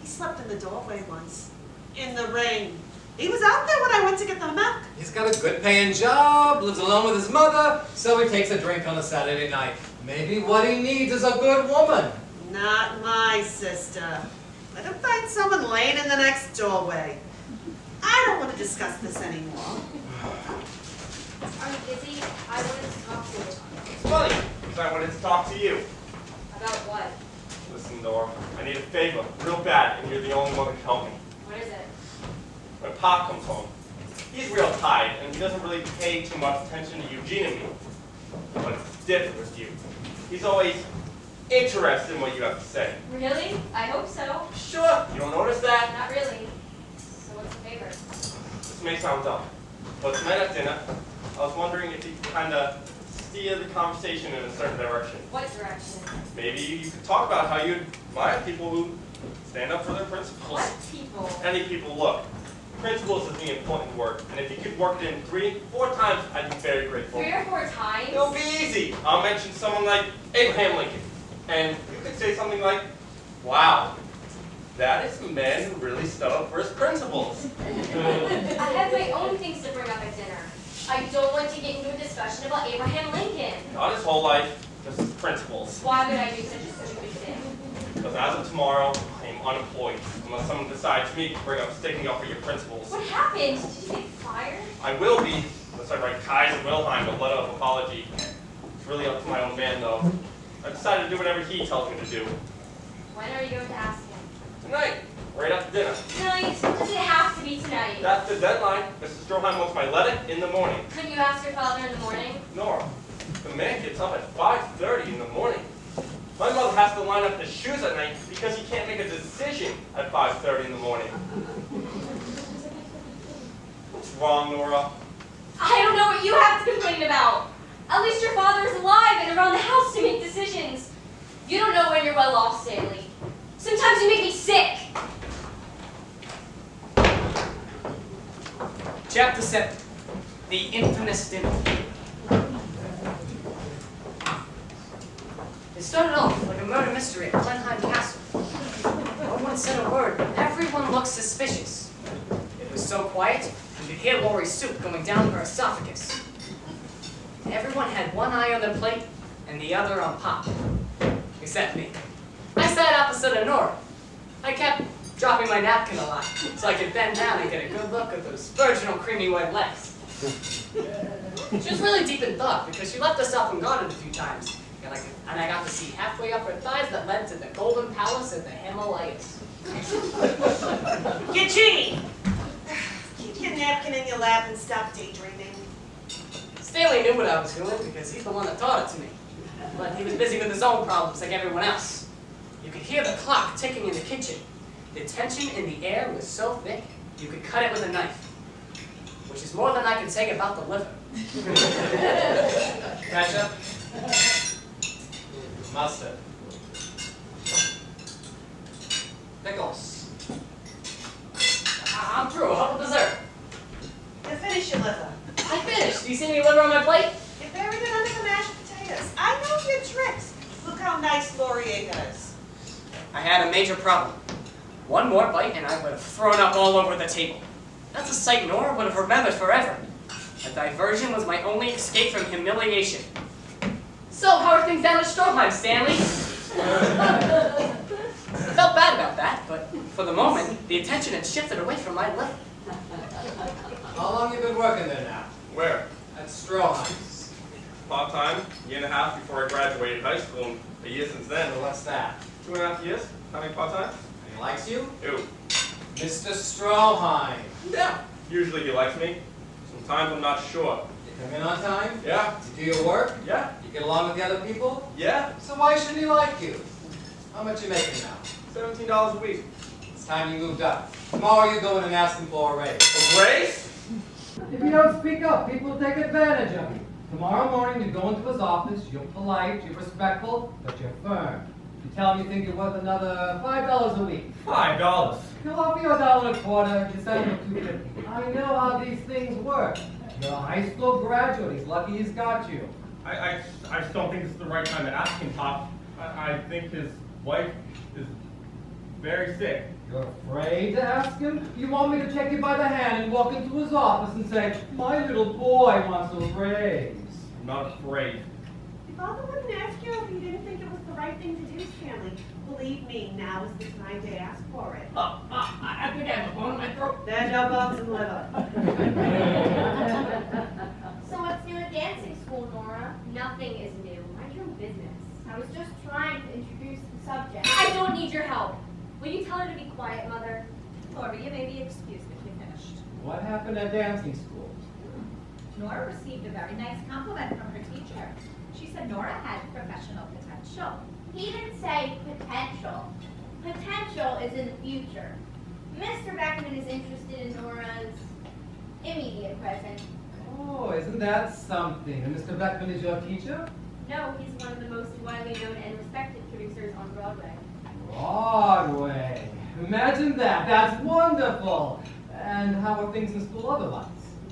He slept in the doorway once. In the rain. He was out there when I went to get the milk. He's got a good paying job, lives alone with his mother, so he takes a drink on a Saturday night. Maybe what he needs is a good woman. Not my sister. Let him find someone laying in the next doorway. I don't want to discuss this anymore. Are you busy? I wanted to talk to you. It's funny, because I wanted to talk to you. About what? Listen, Nora, I need a favor, real bad, and you're the only one who can help me. What is it? When Pop comes home, he's real tight, and he doesn't really pay too much attention to Eugene and me. But it's different with you. He's always interested in what you have to say. Really? I hope so. Sure, you don't notice that? Not really. So what's the favor? This may sound dumb, but tonight at dinner, I was wondering if you could kind of steer the conversation in a certain direction. What direction? Maybe you could talk about how you admire people who stand up for their principles. What people? Any people, look. Principles is the important word, and if you could work it in 3, 4 times, I'd be very grateful. 3 or 4 times? It'll be easy. I'll mention someone like Abraham Lincoln, and you could say something like, wow, that is a man who really stood up for his principles. I have my own things to bring up at dinner. I don't want to get into a discussion about Abraham Lincoln. Not his whole life, just his principles. Why would I do such a stupid thing? Because as of tomorrow, I am unemployed, unless someone decides for me to bring up sticking up for your principles. What happened? Did you get fired? I will be, unless I write Kaiser Wilhelm a letter of apology. It's really up to my own man, though. I've decided to do whatever he tells me to do. When are you going to ask him? Tonight, right after dinner. Tonight? Does it have to be tonight? That's the deadline. Mrs. Stroheim wants my letter in the morning. Couldn't you ask your father in the morning? Nora, the man gets up at 5:30 in the morning. My mother has to line up his shoes at night because he can't make a decision at 5:30 in the morning. What's wrong, Nora? I don't know what you have to complain about. At least your father is alive and around the house to make decisions. You don't know when you're well off, Stanley. Sometimes you make me sick. Chapter 7. The infamous dinner. It started off like a murder mystery at Blenheim Castle. one said a word, everyone looked suspicious. It was so quiet, you could hear Lori's soup going down her esophagus. Everyone had one eye on their plate and the other on Pop, except me. I sat opposite of Nora. I kept dropping my napkin a lot, so I could bend down and get a good look at those virginal creamy white legs. She was really deep in thought because she left herself unguarded a few times, and I got to see halfway up her thighs that led to the Golden Palace of the Himalayas. Eugene! Keep your napkin in your lap and stop daydreaming. Stanley knew what I was doing because he's the one that taught it to me. But he was busy with his own problems like everyone else. You could hear the clock ticking in the kitchen. The tension in the air was so thick, you could cut it with a knife. Which is more than I can say about the liver. Ketchup? Mustard? Pickles? I'm through. How about dessert? You finish your liver. I finished. Do you see any liver on my plate? You buried it under the mashed potatoes. I know your tricks. Look how nice Laurier does. I had a major problem. One more bite and I would have thrown up all over the table. That's a sight Nora would have remembered forever. A diversion was my only escape from humiliation. So, how are things down at Stroheim, Stanley? I felt bad about that, but for the moment, the attention had shifted away from my liver. How long you been working there now? Where? At Stroheim's. Part-time, year and a half before I graduated high school, and a year since then. So what's that? 2.5 years, having part-time. He likes you? Ew. Mr. Stroheim. Yeah. Usually he likes me. Sometimes I'm not sure. You come in on time? Yeah. You do your work? Yeah. You get along with the other people? Yeah. So why shouldn't he like you? How much you making now? $17 a week. It's time you moved up. Tomorrow you go in and ask him for a raise. A raise? If you don't speak up, people will take advantage of you. Tomorrow morning you go into his office, you're polite, you're respectful, but you're firm. You tell him you think you're worth another $5 a week. $5. He'll offer you $1.25, you send him $2.50. I know how these things work. You're a high school graduate, he's lucky he's got you. I just don't think this is the right time to ask him, Pop. I think his wife is very sick. You're afraid to ask him? You want me to take you by the hand and walk into his office and say, my little boy wants a raise? I'm not afraid. Your father wouldn't ask you if he didn't think it was the right thing to do, Stanley. Believe me, now is the time to ask for it. I think I have a bone in my throat. There's no bones in liver. So what's new at dancing school, Nora? Nothing is new. Mind your own business. I was just trying to introduce the subject. I don't need your help. Will you tell her to be quiet, Mother? Lori, you may be excused if you're finished. What happened at dancing school? Nora received a very nice compliment from her teacher. She said Nora had professional potential. He didn't say potential. Potential is in the future. Mr. Beckman is interested in Nora's immediate present. Oh, isn't that something? And Mr. Beckman is your teacher? No, he's one of the most widely known and respected producers on Broadway. Broadway. Imagine that. That's wonderful. And how are things in school otherwise?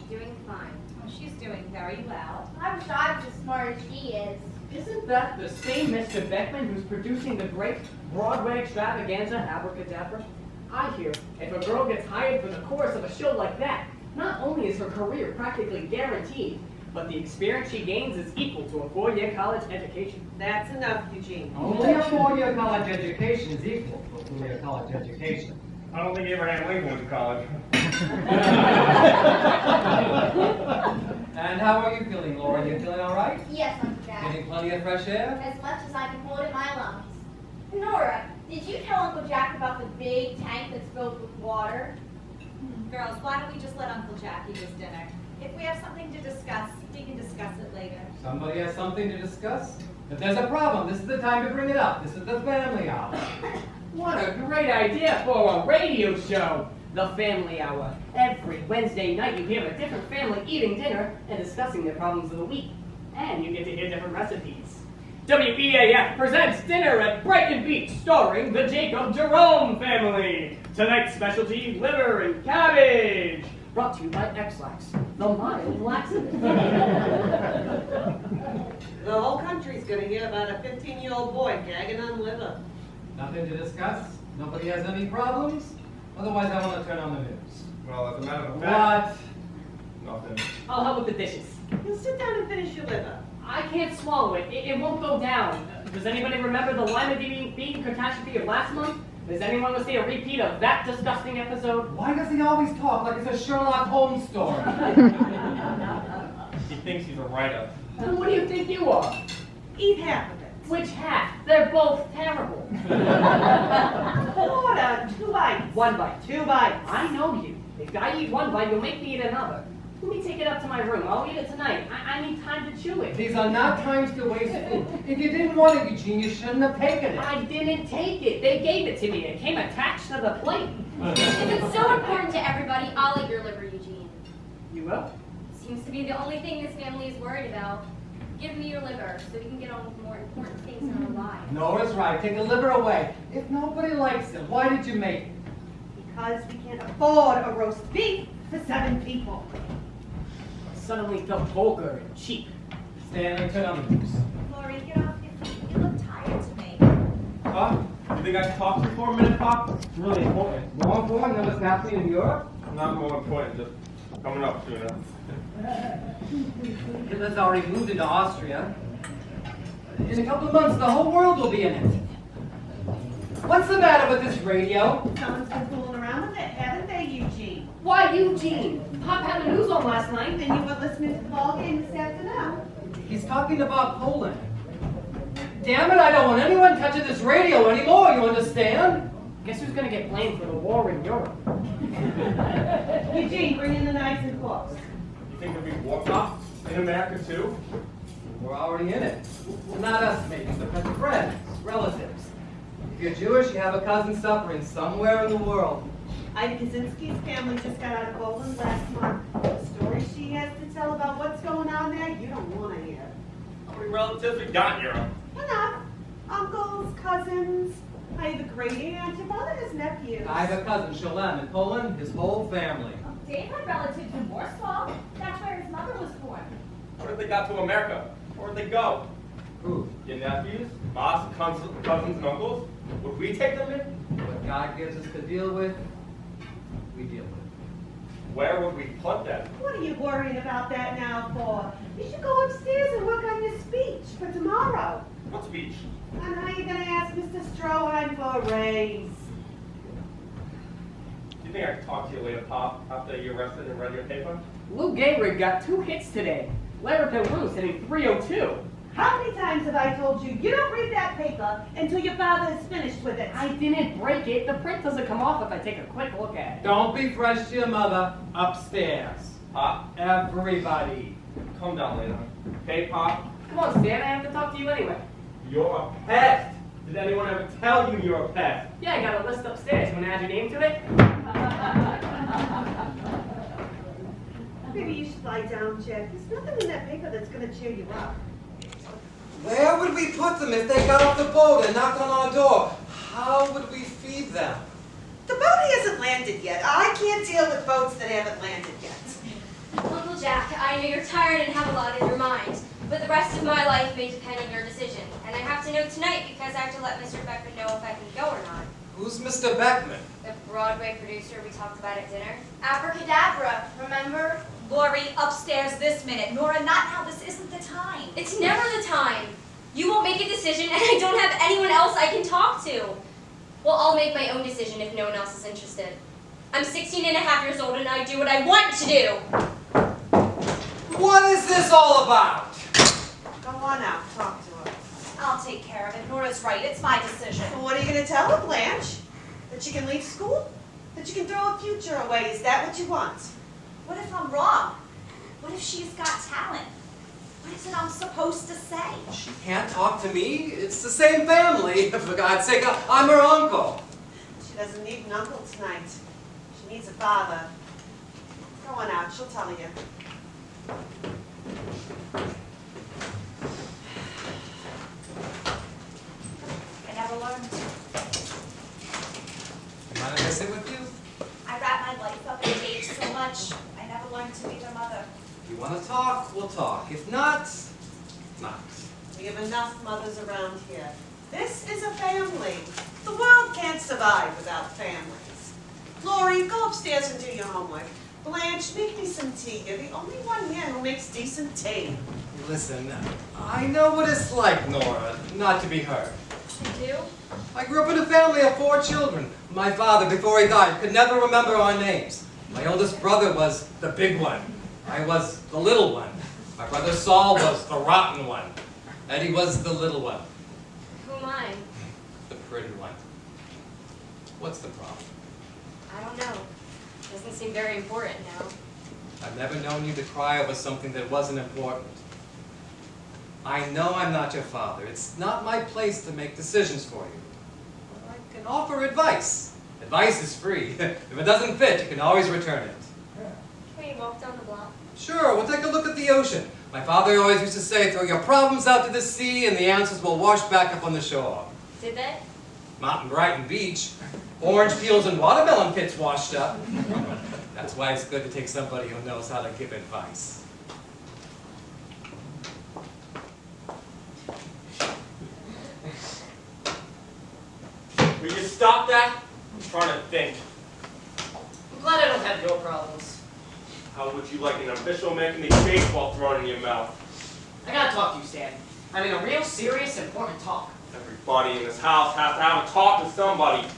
Doing fine. Well, she's doing very well. I wish I was as smart as she is. Isn't that the same Mr. Beckman who's producing the great Broadway extravaganza, Abracadabra? I hear if a girl gets hired for the chorus of a show like that, not only is her career practically guaranteed, but the experience she gains is equal to a 4-year college education. That's enough, Eugene. Only a 4-year college education is equal to a 4-year college education. I don't think Abraham Lincoln went to college. And how are you feeling, Laura? You feeling all right? Yes, Uncle Jack. Getting plenty of fresh air? As much as I can hold in my lungs. Nora, did you tell Uncle Jack about the big tank that's filled with water? Girls, why don't we just let Uncle Jack eat his dinner? If we have something to discuss, we can discuss it later. Somebody has something to discuss? If there's a problem, this is the time to bring it up. This is the family hour. What a great idea for a radio show! The Family Hour. Every Wednesday night you hear a different family eating dinner and discussing their problems of the week. And you get to hear different recipes. WEAF presents Dinner at Brighton Beach, starring the Jacob Jerome family. Tonight's specialty, liver and cabbage. Brought to you by X-Lax, the mild laxative. The whole country's gonna hear about a 15-year-old boy gagging on liver. Nothing to discuss? Nobody has any problems? Otherwise, I want to turn on the news. Well, as a matter of fact, nothing. I'll help with the dishes. You sit down and finish your liver. I can't swallow it. It won't go down. Does anybody remember the lima bean catastrophe of last month? Does anyone want to see a repeat of that disgusting episode? Why does he always talk like it's a Sherlock Holmes story? He thinks he's a writer. And what do you think you are? Eat half of it. Which half? They're both terrible. Order 2 bites. 1 bite. 2 bites. I know you. If I eat 1 bite, you'll make me eat another. Let me take it up to my room. I'll eat it tonight. I need time to chew it. These are not times to waste food. If you didn't want it, Eugene, you shouldn't have taken it. I didn't take it. They gave it to me. It came attached to the plate. If it's so important to everybody, I'll eat your liver, Eugene. You will? Seems to be the only thing this family is worried about. Give me your liver so we can get on with more important things in our lives. Nora's right. Take the liver away. If nobody likes it, why did you make it? Because we can't afford a roast beef for 7 people. I suddenly felt vulgar and cheap. Stanley, turn on the news. Lori, get off your feet. You look tired to me. Pop, you think I can talk to you for a minute, Pop? It's really important. More important than what's happening in Europe? Not more important, just coming up soon enough. Hitler's already moved into Austria. In a couple of months, the whole world will be in it. What's the matter with this radio? Someone's been fooling around with it, haven't they, Eugene? Why, Eugene? Pop had the news on last night. And you were listening to the ball game this afternoon. He's talking about Poland. Damn it, I don't want anyone touching this radio anymore, you understand? Guess who's gonna get blamed for the war in Europe? Eugene, bring in the knives and forks. You think there'll be war, Pop? In America, too? We're already in it. Not us, maybe, but friends, relatives. If you're Jewish, you have a cousin suffering somewhere in the world. Ida Kaczynski's family just got out of Poland last month. The story she has to tell about what's going on there, you don't want to hear. How many relatives we got in Europe? Enough. Uncles, cousins. I have a great aunt. Your brother has nephews. I have a cousin, Shalem, in Poland, his whole family. Dave had relatives in Warsaw. That's where his mother was born. What if they got to America? Where'd they go? Who? Your nephews, aunts, cousins, and uncles? Would we take them in? What God gives us to deal with, we deal with. Where would we put them? What are you worrying about that now for? You should go upstairs and work on your speech for tomorrow. What speech? And how are you going to ask Mr. Stroheim for a raise? Do you think I could talk to you later, Pop, after you're arrested and read your paper? Lou Gehrig got 2 hits today. Larry Pellegrino's hitting 302. How many times have I told you, you don't read that paper until your father is finished with it? I didn't break it. The print doesn't come off if I take a quick look at it. Don't be fresh to your mother. Upstairs. Pop, Everybody. come down later. Okay, Pop? Come on, Stan. I have to talk to you anyway. You're a pest. Did anyone ever tell you you're a pest? Yeah, I got a list upstairs. You want to add your name to it? Maybe you should lie down, Jack. There's nothing in that paper that's going to cheer you up. Where would we put them if they got off the boat and knocked on our door? How would we feed them? The boat hasn't landed yet. I can't deal with boats that haven't landed yet. Uncle Jack, I know you're tired and have a lot in your mind, but the rest of my life may depend on your decision. And I have to know tonight because I have to let Mr. Beckman know if I can go or not. Who's Mr. Beckman? The Broadway producer we talked about at dinner. Abracadabra, remember? Lori, upstairs this minute. Nora, not now. This isn't the time. It's never the time. You won't make a decision and I don't have anyone else I can talk to. Well, I'll make my own decision if no one else is interested. I'm 16 and a half years old and I do what I want to do. What is this all about? Go on out. Talk to her. I'll take care of it. Nora's right. It's my decision. Well, what are you going to tell her, Blanche? That you can leave school? That you can throw a future away? Is that what you want? What if I'm wrong? What if she's got talent? What is it I'm supposed to say? She can't talk to me. It's the same family. For God's sake, I'm her uncle. She doesn't need an uncle tonight. She needs a father. Go on out. She'll tell you. I never learned. Mind if I sit with you? I wrap my life up in dates so much. I never learned to be their mother. If you want to talk, we'll talk. If not, not. We have enough mothers around here. This is a family. The world can't survive without families. Lori, go upstairs and do your homework. Blanche, make me some tea. You're the only one here who makes decent tea. Listen, I know what it's like, Nora, not to be heard. You do? I grew up in a family of 4 children. My father, before he died, could never remember our names. My oldest brother was the big one. I was the little one. My brother Saul was the rotten one. Eddie was the little one. Who am I? The pretty one. What's the problem? I don't know. Doesn't seem very important now. I've never known you to cry over something that wasn't important. I know I'm not your father. It's not my place to make decisions for you. But I can offer advice. Advice is free. If it doesn't fit, you can always return it. Can we walk down the block? Sure, we'll take a look at the ocean. My father always used to say, throw your problems out to the sea and the answers will wash back up on the shore. Did they? Not in Brighton Beach. Orange peels and watermelon pits washed up. That's why it's good to take somebody who knows how to give advice. Will you stop that? I'm trying to think. I'm glad I don't have your problems. How would you like an official making the baseball thrown in your mouth? I gotta talk to you, Stan. I mean, a real serious, important talk. Everybody in this house has to have a talk with somebody.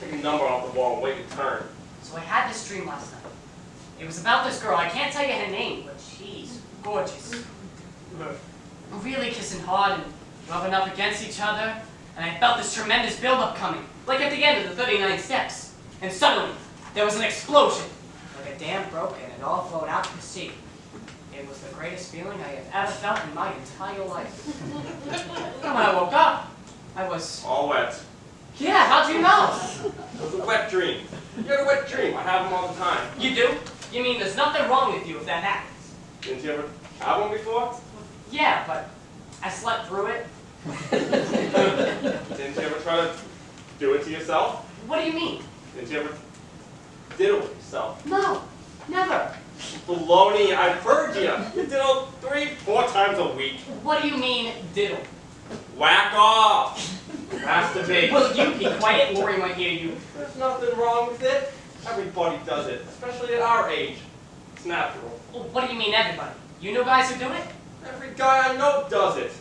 Take a number off the wall and wait your turn. So I had this dream last night. It was about this girl. I can't tell you her name, but she's gorgeous. We're really kissing hard and rubbing up against each other, and I felt this tremendous buildup coming, like at the end of the 39 steps. And suddenly, there was an explosion. Like a dam broke and it all flowed out to the sea. It was the greatest feeling I have ever felt in my entire life. And when I woke up, I was... All wet. Yeah, how'd you know? It was a wet dream. You had a wet dream. I have them all the time. You do? You mean there's nothing wrong with you if that happens? Didn't you ever have one before? Yeah, but I slept through it. Didn't you ever try to do it to yourself? What do you mean? Didn't you ever diddle with yourself? No, never. Baloney, I've heard you. You diddle 3-4 times a week. What do you mean, diddle? Whack off. Masturbate. Will you be quiet? Lori might hear you. There's nothing wrong with it. Everybody does it, especially at our age. It's natural. Well, what do you mean, everybody? You know guys who do it? Every guy I know does it.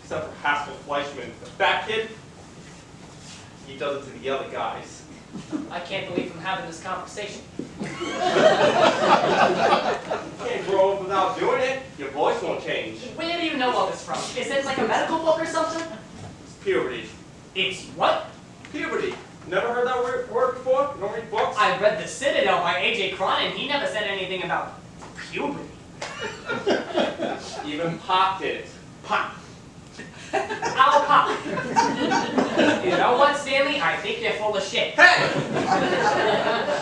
Except for Haskell Fleischman, the fat kid. He does it to the other guys. I can't believe I'm having this conversation. You can't grow up without doing it. Your voice won't change. Where do you know all this from? Is it like a medical book or something? It's puberty. It's what? Puberty. Never heard that word before? You don't read books? I read The Citadel by A.J. Cronin. He never said anything about puberty. Even Pop did it. Pop. Ow, Pop. You know what, Stanley? I think you're full of shit. Hey!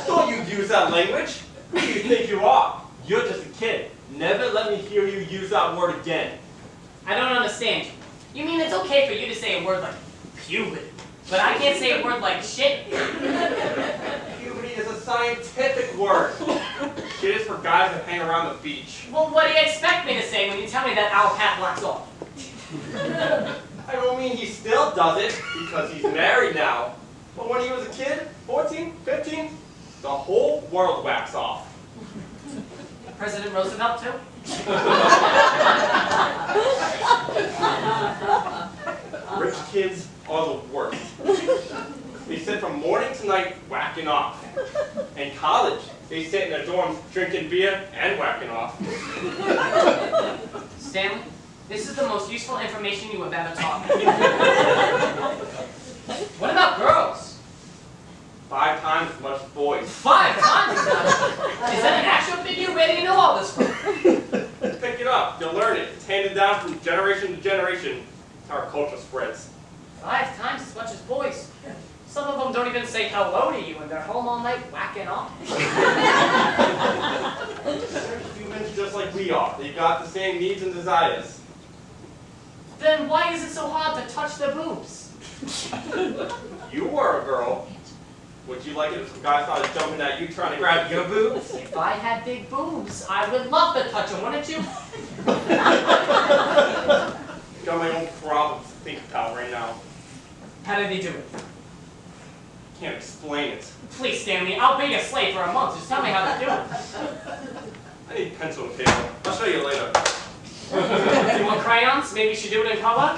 Don't you use that language? Who do you think you are? You're just a kid. Never let me hear you use that word again. I don't understand you. You mean it's okay for you to say a word like puberty, but I can't say a word like shit? Puberty is a scientific word. Shit is for guys that hang around the beach. Well, what do you expect me to say when you tell me that our Pat blacks off? I don't mean he still does it, because he's married now. But when he was a kid, 14, 15, the whole world whacks off. President Roosevelt, too? Rich kids are the worst. They sit from morning to night whacking off. In college, they sit in their dorms drinking beer and whacking off. Stanley, this is the most useful information you have ever taught me. What about girls? 5 times as much as boys. 5 times? Is that an actual figure? Where do you know all this from? Pick it up. You'll learn it. It's handed down from generation to generation. It's how our culture spreads. 5 times as much as boys. Some of them don't even say hello to you, and they're home all night whacking off. They're humans just like we are. They've got the same needs and desires. Then why is it so hard to touch the boobs? You were a girl. Would you like it if some guy started jumping at you trying to grab your boobs? If I had big boobs, I would love to touch them, wouldn't you? Got my own problems to think about right now. How did he do it? can't explain it. Please, Stanley, I'll be a slave for a month. Just tell me how to do it. I need pencil and paper. I'll show you later. You want crayons? Maybe you should do it in color?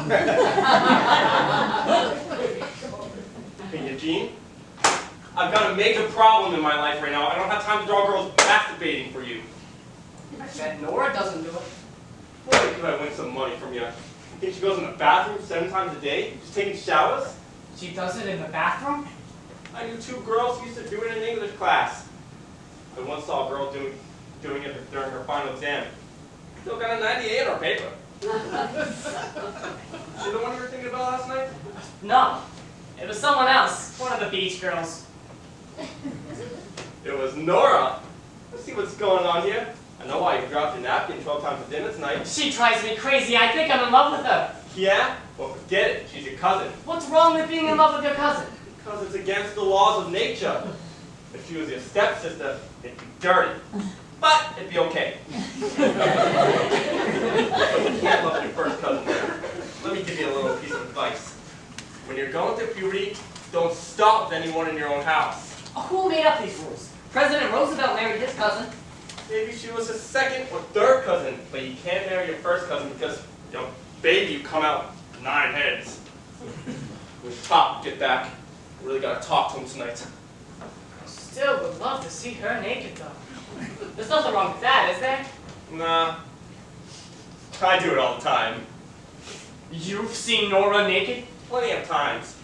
Hey, Eugene, I've got a major problem in my life right now. I don't have time to draw girls masturbating for you. I bet Nora doesn't do it. Boy, could I win some money from you. You think she goes in the bathroom 7 times a day, just taking showers? She does it in the bathroom? I knew 2 girls who used to do it in English class. I once saw a girl doing it during her final exam. Still got a 98 on her paper. See the one you were thinking about last night? No. It was someone else. One of the beach girls. It was Nora. Let's see what's going on here. I know why you dropped your napkin 12 times at dinner tonight. She drives me crazy. I think I'm in love with her. Yeah? Well, forget it. She's your cousin. What's wrong with being in love with your cousin? Because it's against the laws of nature. If she was your stepsister, it'd be dirty. But it'd be okay. You can't love your first cousin. Let me give you a little piece of advice. When you're going through puberty, don't stop with anyone in your own house. Who made up these rules? President Roosevelt married his cousin. Maybe she was his 2nd or 3rd cousin, but you can't marry your first cousin because, baby, you come out 9 heads. When Pop get back, we really gotta talk to him tonight. I still would love to see her naked, though. There's nothing wrong with that, is there? Nah. I do it all the time. You've seen Nora naked? Plenty of times.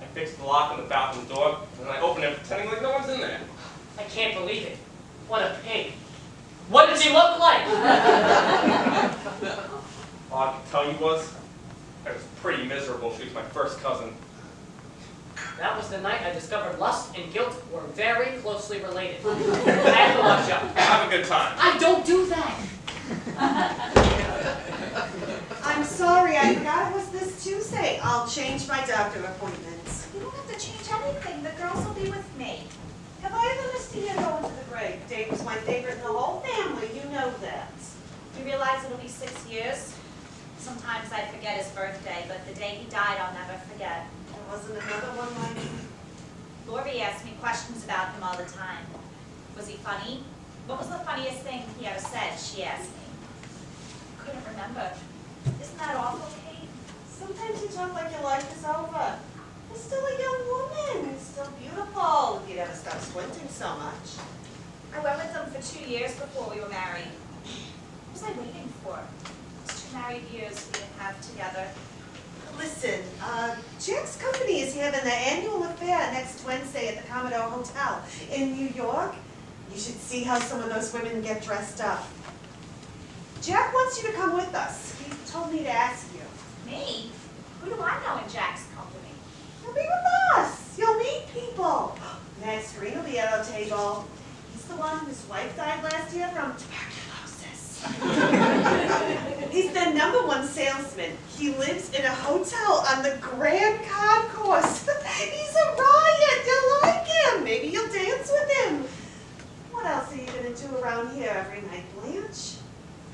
I fix the lock on the bathroom door, and then I open it pretending like no one's in there. I can't believe it. What a pig. What did she look like? All I can tell you was, I was pretty miserable. She was my first cousin. That was the night I discovered lust and guilt were very closely related. I have to watch out. Have a good time. I don't do that. I'm sorry, I forgot it was this Tuesday. I'll change my doctor appointments. You don't have to change anything. The girls will be with me. Have I ever missed a year going to the grave? Dave was my favorite in the whole family, you know that. You realize it'll be 6 years? Sometimes I forget his birthday, but the day he died, I'll never forget. There wasn't another one like him. Lori asks me questions about him all the time. Was he funny? What was the funniest thing he ever said, she asked me. I couldn't remember. Isn't that awful, Kate? Sometimes you talk like your life is over. You're still a young woman. You're still beautiful. If you'd ever stop squinting so much. I went with him for 2 years before we were married. What was I waiting for? Those 2 married years we didn't have together. Listen, Jack's company is having the annual affair next Wednesday at the Commodore Hotel in New York. You should see how some of those women get dressed up. Jack wants you to come with us. He told me to ask you. Me? Who do I know in Jack's company? You'll be with us. You'll meet people. Max Green will be at our table. He's the one whose wife died last year from tuberculosis. He's the #1 salesman. He lives in a hotel on the Grand Concourse. He's a riot. You'll like him. Maybe you'll dance with him. What else are you going to do around here every night, Blanche?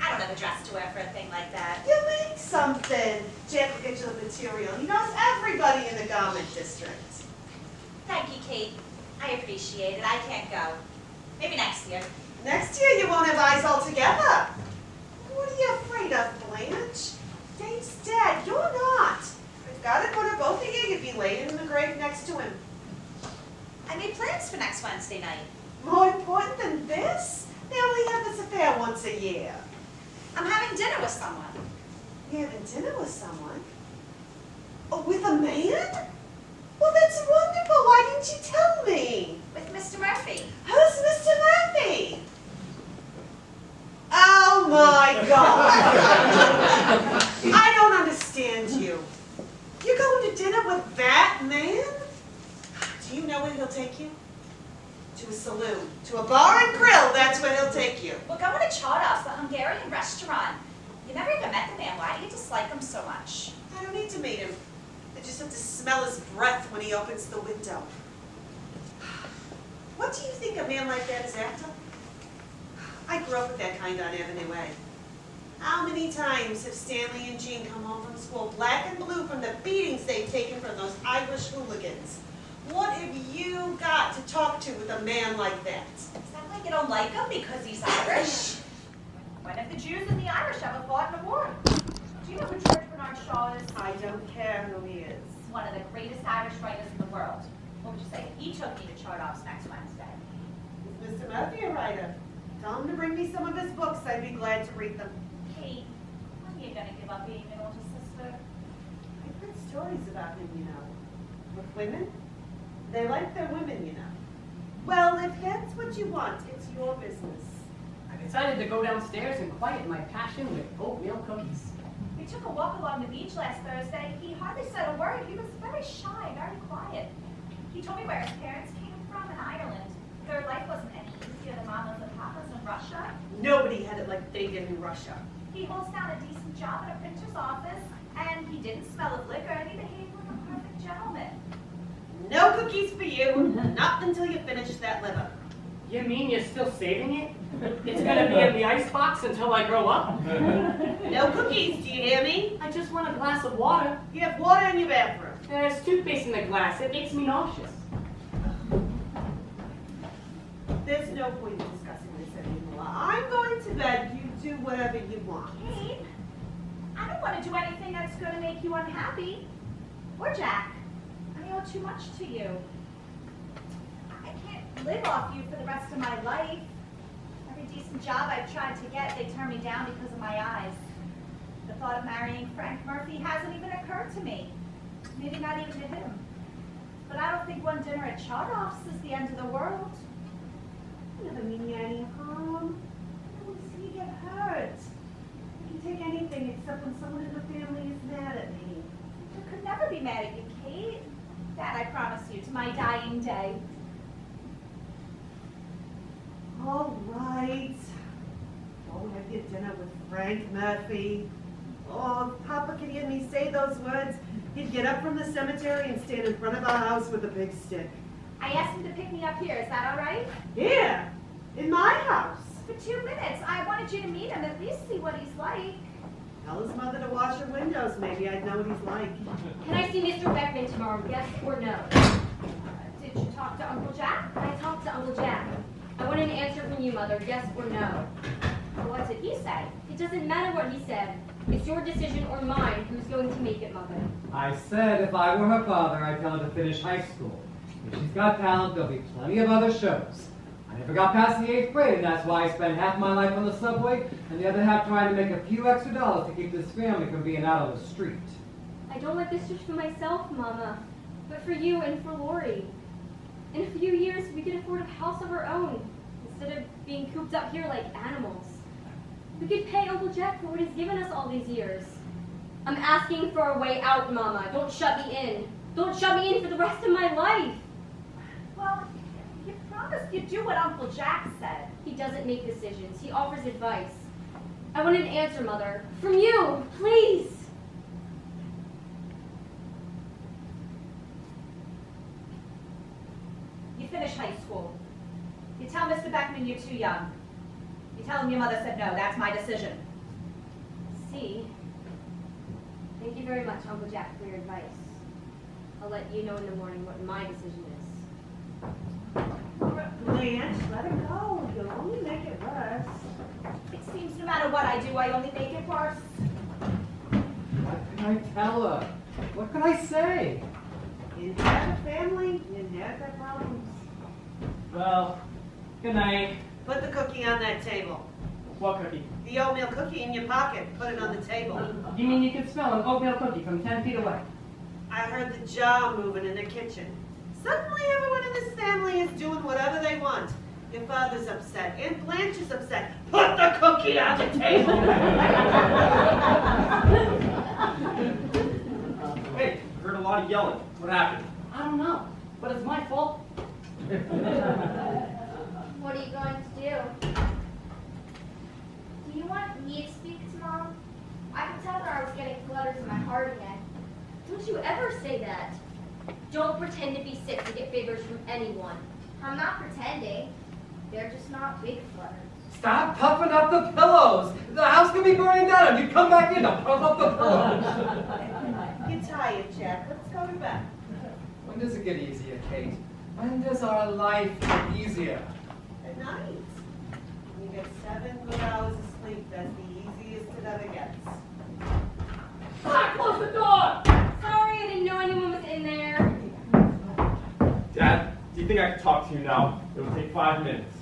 I don't have a dress to wear for a thing like that. You make something. Jack will get you the material. He knows everybody in the garment district. Thank you, Kate. I appreciate it. I can't go. Maybe next year. Next year you won't have eyes altogether. What are you afraid of, Blanche? Dave's dead. You're not. If God had put her both of you, you'd be laying in the grave next to him. I made plans for next Wednesday night. More important than this? They only have this affair once a year. I'm having dinner with someone. You're having dinner with someone? Oh, with a man? Well, that's wonderful. Why didn't you tell me? With Mr. Murphy. Who's Mr. Murphy? Oh my God! I don't understand you. You're going to dinner with that man? Do you know where he'll take you? To a saloon. To a bar and grill, that's where he'll take you. We're going to Chardos, the Hungarian restaurant. You never even met the man. Why do you dislike him so much? I don't need to meet him. I just have to smell his breath when he opens the window. What do you think a man like that is after? I grew up with that kind on Avenue A. How many times have Stanley and Jean come home from school black and blue from the beatings they've taken from those Irish hooligans? What have you got to talk to with a man like that? Is that like you don't like him because he's Irish? When have the Jews and the Irish ever fought in a war? Do you know who George Bernard Shaw is? I don't care who he is. He's one of the greatest Irish writers in the world. What would you say if he took me to Chardoff's next Wednesday? Is Mr. Murphy a writer? Tell him to bring me some of his books. I'd be glad to read them. Kate, when are you gonna give up being an older sister? I've heard stories about him, you know. With women? They like their women, you know. Well, if that's what you want, it's your business. I decided to go downstairs and quiet my passion with oatmeal cookies. We took a walk along the beach last Thursday. He hardly said a word. He was very shy, very quiet. He told me where his parents came from in Ireland. Their life wasn't any easier than Mama's and Papa's in Russia. Nobody had it like they did in Russia. He holds down a decent job at a printer's office, and he didn't smell of liquor, and he behaved like a perfect gentleman. No cookies for you, not until you finish that liver. You mean you're still saving it? It's gonna be in the icebox until I grow up? No cookies, do you hear me? I just want a glass of water. You have water in your bathroom. There's toothpaste in the glass. It makes me nauseous. There's no point in discussing this anymore. I'm going to bed. You do whatever you want. Kate, I don't want to do anything that's going to make you unhappy. Or Jack. I owe too much to you. I can't live off you for the rest of my life. Every decent job I've tried to get, they turn me down because of my eyes. The thought of marrying Frank Murphy hasn't even occurred to me. Maybe not even to him. But I don't think one dinner at Chardoff's is the end of the world. I never mean you any harm. I don't see you get hurt. I can take anything except when someone in the family is mad at me. I could never be mad at you, Kate. That I promise you, to my dying day. All right. Go have your dinner with Frank Murphy. Oh, if Papa could hear me say those words, he'd get up from the cemetery and stand in front of our house with a big stick. I asked him to pick me up here. Is that all right? Here, in my house. For 2 minutes. I wanted you to meet him, at least see what he's like. Tell his mother to wash her windows. Maybe I'd know what he's like. Can I see Mr. Beckman tomorrow, yes or no? Did you talk to Uncle Jack? I talked to Uncle Jack. I want an answer from you, Mother, yes or no. What did he say? It doesn't matter what he said. It's your decision or mine who's going to make it, Mother. I said if I were her father, I'd tell her to finish high school. If she's got talent, there'll be plenty of other shows. I never got past the 8th grade, and that's why I spent half my life on the subway, and the other half trying to make a few extra dollars to keep this family from being out on the street. I don't want this just for myself, Mama, but for you and for Lori. In a few years, we could afford a house of our own, instead of being cooped up here like animals. We could pay Uncle Jack for what he's given us all these years. I'm asking for a way out, Mama. Don't shut me in. Don't shut me in for the rest of my life. Well, you promised you'd do what Uncle Jack said. He doesn't make decisions. He offers advice. I want an answer, Mother. From you, please. You finish high school. You tell Mr. Beckman you're too young. You tell him your mother said no. That's my decision. See? Thank you very much, Uncle Jack, for your advice. I'll let you know in the morning what my decision is. Blanche, let her go. You'll only make it worse. It seems no matter what I do, I only make it worse. What can I tell her? What can I say? You have a family, you have their problems. Well, good night. Put the cookie on that table. What cookie? The oatmeal cookie in your pocket. Put it on the table. You mean you can smell an oatmeal cookie from 10 feet away? I heard the jar moving in the kitchen. Suddenly everyone in this family is doing whatever they want. Your father's upset. Aunt Blanche is upset. Put the cookie on the table! Hey, I heard a lot of yelling. What happened? I don't know, but it's my fault. What are you going to do? Do you want me to speak to Mom? I can tell her I was getting flutters in my heart again. Don't you ever say that. Don't pretend to be sick to get favors from anyone. I'm not pretending. They're just not big flutters. Stop puffing up the pillows! The house could be burning down. You come back in to puff up the pillows. You're tired, Jack. Let's go to bed. When does it get easier, Kate? When does our life get easier? At night. When you get 7 good hours of sleep, that's the easiest it ever gets. Ah, close the door! Sorry, I didn't know anyone was in there. Dad, do you think I can talk to you now? It will take 5 minutes.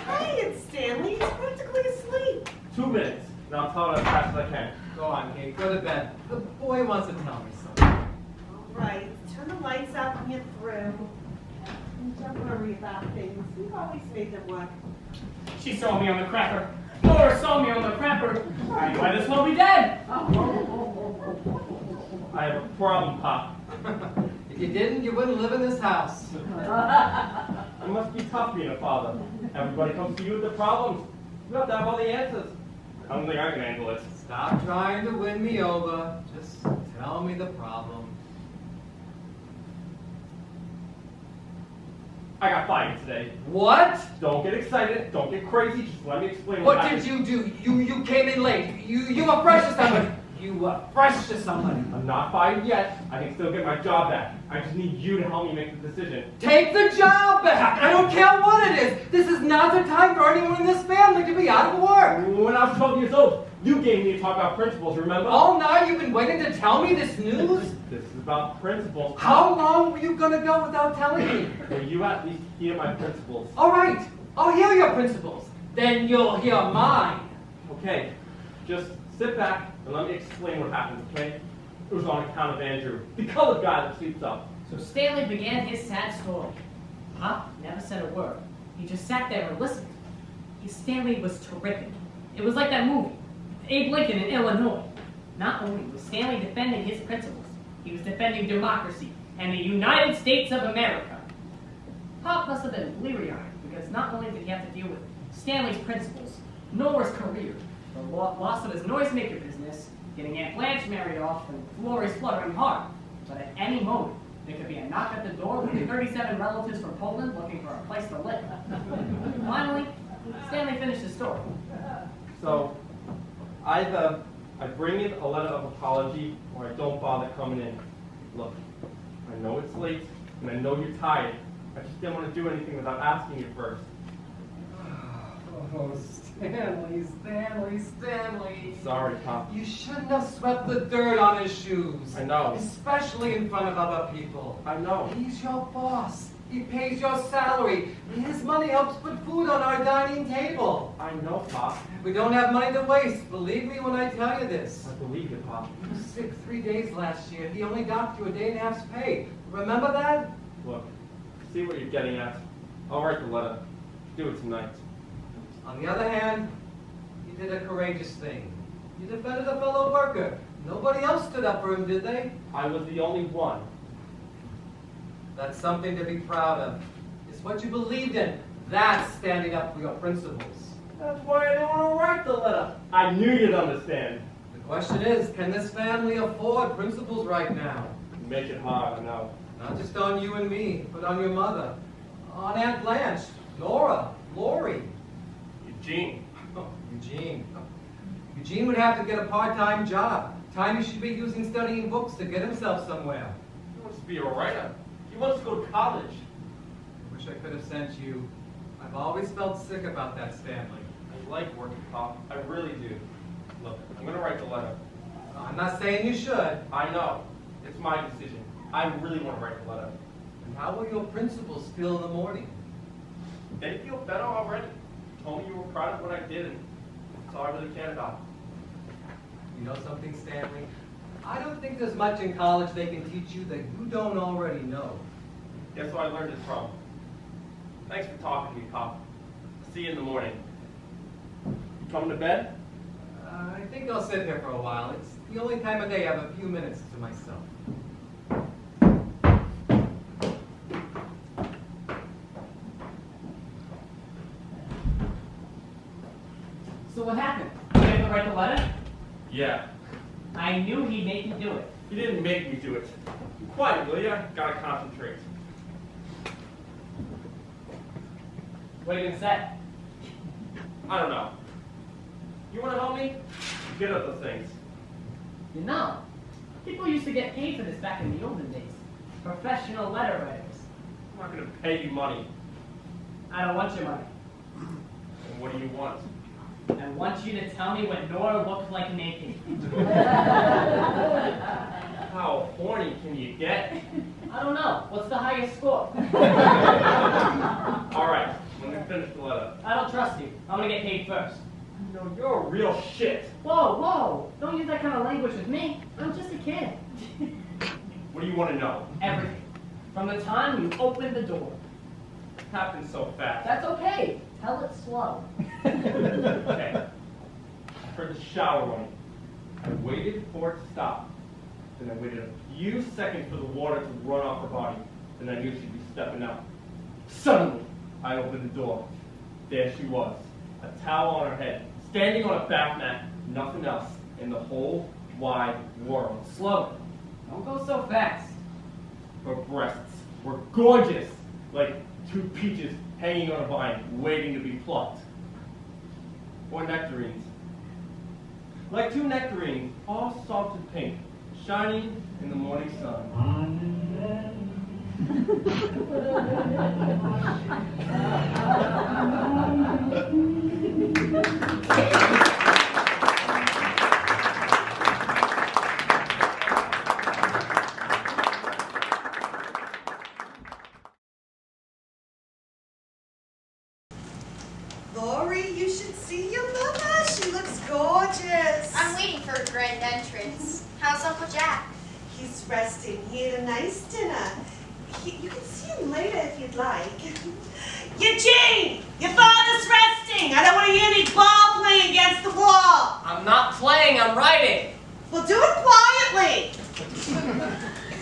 Hey, it's Stanley. He's practically asleep. 2 minutes, and I'll tell it as fast as I can. Go on, Kate, go to bed. The boy wants to tell me something. All right, turn the lights out when you're through. And don't worry about things. We've always made them work. She saw me on the crapper. Laura saw me on the crapper. I might as well be dead. I have a problem, Pop. If you didn't, you wouldn't live in this house. You must be tough being a father. Everybody comes to you with their problems. You have to have all the answers. I don't think I can handle it. Stop trying to win me over. Just tell me the problem. I got fired today. What? Don't get excited. Don't get crazy. Just let me explain What happened. did you do? You came in late. You were fresh to somebody. You were fresh to somebody. I'm not fired yet. I can still get my job back. I just need you to help me make the decision. Take the job back. I don't care what it is. This is not the time for anyone in this family to be out of work. When I was 12 years old, you gave me to talk about principles, remember? All night you've been waiting to tell me this news? This is about principles. How long were you going to go without telling me? Will you at least hear my principles? All right. I'll hear your principles. Then you'll hear mine. Okay, just sit back and let me explain what happened, okay? It was on account of Andrew, the colored guy that sleeps up. So Stanley began his sad story. Pop never said a word. He just sat there and listened. Stanley was terrific. It was like that movie, Abe Lincoln in Illinois. Not only was Stanley defending his principles, he was defending democracy and the United States of America. Pop must have been bleary-eyed because not only did he have to deal with Stanley's principles, Nora's career, the loss of his noisemaker business, getting Aunt Blanche married off, and Florrie's fluttering heart. But at any moment, there could be a knock at the door with 37 relatives from Poland looking for a place to live. Finally, Stanley finished his story. So, either I bring in a letter of apology or I don't bother coming in. Look, I know it's late and I know you're tired. I just didn't want to do anything without asking you first. Oh, Stanley. Sorry, Pop. You shouldn't have swept the dirt on his shoes. I know. Especially in front of other people. I know. He's your boss. He pays your salary. His money helps put food on our dining table. I know, Pop. We don't have money to waste. Believe me when I tell you this. I believe you, Pop. You were sick 3 days last year. He only docked you a day and a half's pay. Remember that? Look, see what you're getting at. I'll write the letter. Do it tonight. On the other hand, you did a courageous thing. You defended a fellow worker. Nobody else stood up for him, did they? I was the only one. That's something to be proud of. It's what you believed in. That's standing up for your principles. That's why I didn't want to write the letter. I knew you'd understand. The question is, can this family afford principles right now? Make it hard, I know. Not just on you and me, but on your mother, on Aunt Blanche, Nora, Lori. Eugene. Eugene would have to get a part-time job. Time he should be using studying books to get himself somewhere. He wants to be a writer. He wants to go to college. I wish I could have sent you. I've always felt sick about that, Stanley. I like working, Pop. I really do. Look, I'm going to write the letter. I'm not saying you should. I know. It's my decision. I really want to write the letter. And how will your principals feel in the morning? They feel better already. Told me you were proud of what I did, and that's all I really cared about. You know something, Stanley? I don't think there's much in college they can teach you that you don't already know. Guess who I learned it from? Thanks for talking to me, Pop. See you in the morning. You coming to bed? I think I'll sit here for a while. It's the only time of day I have a few minutes to myself. So what happened? You had to write the letter? Yeah. I knew he'd make you do it. You didn't make me do it. Be quiet, will ya? Gotta concentrate. What are you gonna say? I don't know. You wanna help me? Get up the things. You know, people used to get paid for this back in the olden days. Professional letter writers. I'm not going to pay you money. I don't want your money. And what do you want? I want you to tell me what Nora looked like naked. How horny can you get? I don't know. What's the highest score? All right, when we finish the letter. I don't trust you. I'm gonna get paid first. No, you're a real shit. Whoa, whoa! Don't use that kind of language with me. I'm just a kid. What do you want to know? Everything. From the time you opened the door. It happened so fast. That's okay. Tell it slow. Okay. I heard the shower running. I waited for it to stop. Then I waited a few seconds for the water to run off her body. Then I knew she'd be stepping out. Suddenly, I opened the door. There she was, a towel on her head, standing on a bath mat, nothing else in the whole wide world. Slow. Don't go so fast. Her breasts were gorgeous, like two peaches hanging on a vine, waiting to be plucked. Or nectarines. Like two nectarines, all salted pink, shining in the morning sun. Lori, you should see your mother. She looks gorgeous. I'm waiting for a grand entrance. How's Uncle Jack? He's resting. He had a nice dinner. You can see him later if you'd like. Eugene! Your father's resting! I don't want to hear any ball playing against the wall! I'm not playing, I'm writing. Well, do it quietly!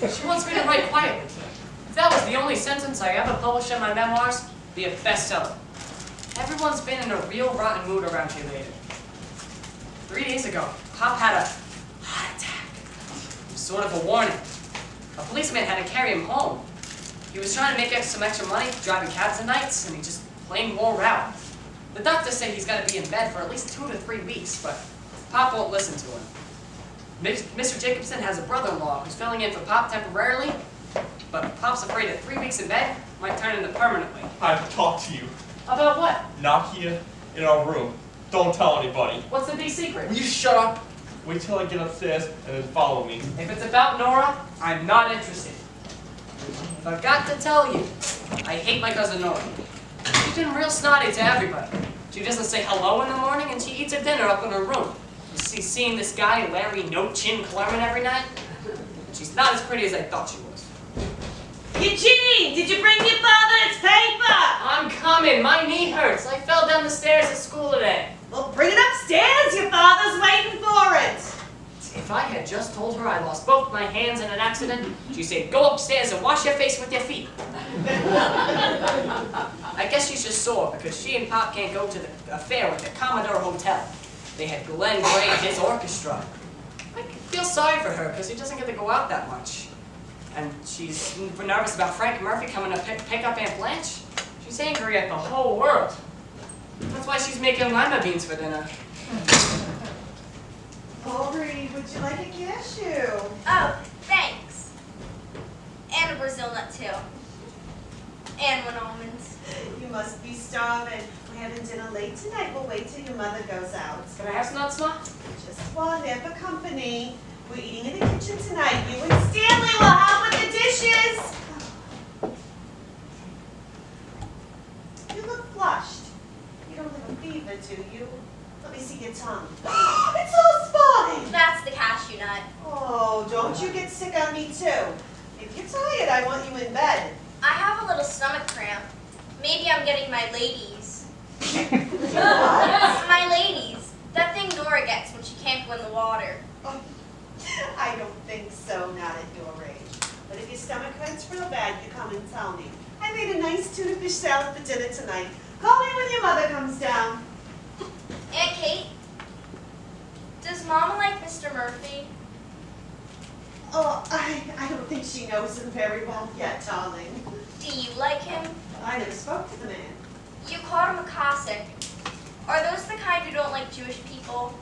She wants me to write quietly. If that was the only sentence I ever published in my memoirs, it'd be a bestseller. Everyone's been in a real rotten mood around here lately. 3 days ago, Pop had a heart attack. It was sort of a warning. A policeman had to carry him home. He was trying to make some extra money driving cabs at nights, and he just plain wore out. The doctors say he's got to be in bed for at least 2 to 3 weeks, but Pop won't listen to him. Mr. Jacobson has a brother-in-law who's filling in for Pop temporarily, but Pop's afraid that 3 weeks in bed might turn into permanently. I've talked to you. About what? Not here, in our room. Don't tell anybody. What's the big secret? Will you shut up? Wait till I get upstairs and then follow me. If it's about Nora, I'm not interested. I've got to tell you, I hate my cousin Nora. She's been real snotty to everybody. She doesn't say hello in the morning, and she eats her dinner up in her room. You see, seeing this guy, Larry No Chin Clerman, every night, she's not as pretty as I thought she was. Eugene! Did you bring your father his paper? I'm coming. My knee hurts. I fell down the stairs at school today. Well, bring it upstairs. Your father's waiting for it. If I had just told her I lost both my hands in an accident, she'd say, go upstairs and wash your face with your feet. I guess she's just sore because she and Pop can't go to the affair at the Commodore Hotel. They had Glenn Gray and his orchestra. I feel sorry for her because he doesn't get to go out that much. And she's nervous about Frank Murphy coming to pick up Aunt Blanche. She's angry at the whole world. That's why she's making lima beans for dinner. Lori, would you like a cashew? Oh, thanks. And a Brazil nut too. And 1 almond. You must be starving. We're having dinner late tonight. We'll wait till your mother goes out. Can I have some nuts, Ma? Just one, there for company. We're eating in the kitchen tonight. You and Stanley will help with the dishes. You look flushed. You don't have a fever, do you? Let me see your tongue. It's all spotted. That's the cashew nut. Oh, don't you get sick on me too. If you're tired, I want you in bed. I have a little stomach cramp. Maybe I'm getting my ladies. What? My ladies. That thing Nora gets when she can't go in the water. Oh, I don't think so, not at your age. But if your stomach hurts real bad, you come and tell me. I made a nice tuna fish salad for dinner tonight. Call me when your mother comes down. Aunt Kate, does Mama like Mr. Murphy? Oh, I don't think she knows him very well yet, darling. Do you like him? I never spoke to the man. You called him a Cossack. Are those the kind who don't like Jewish people?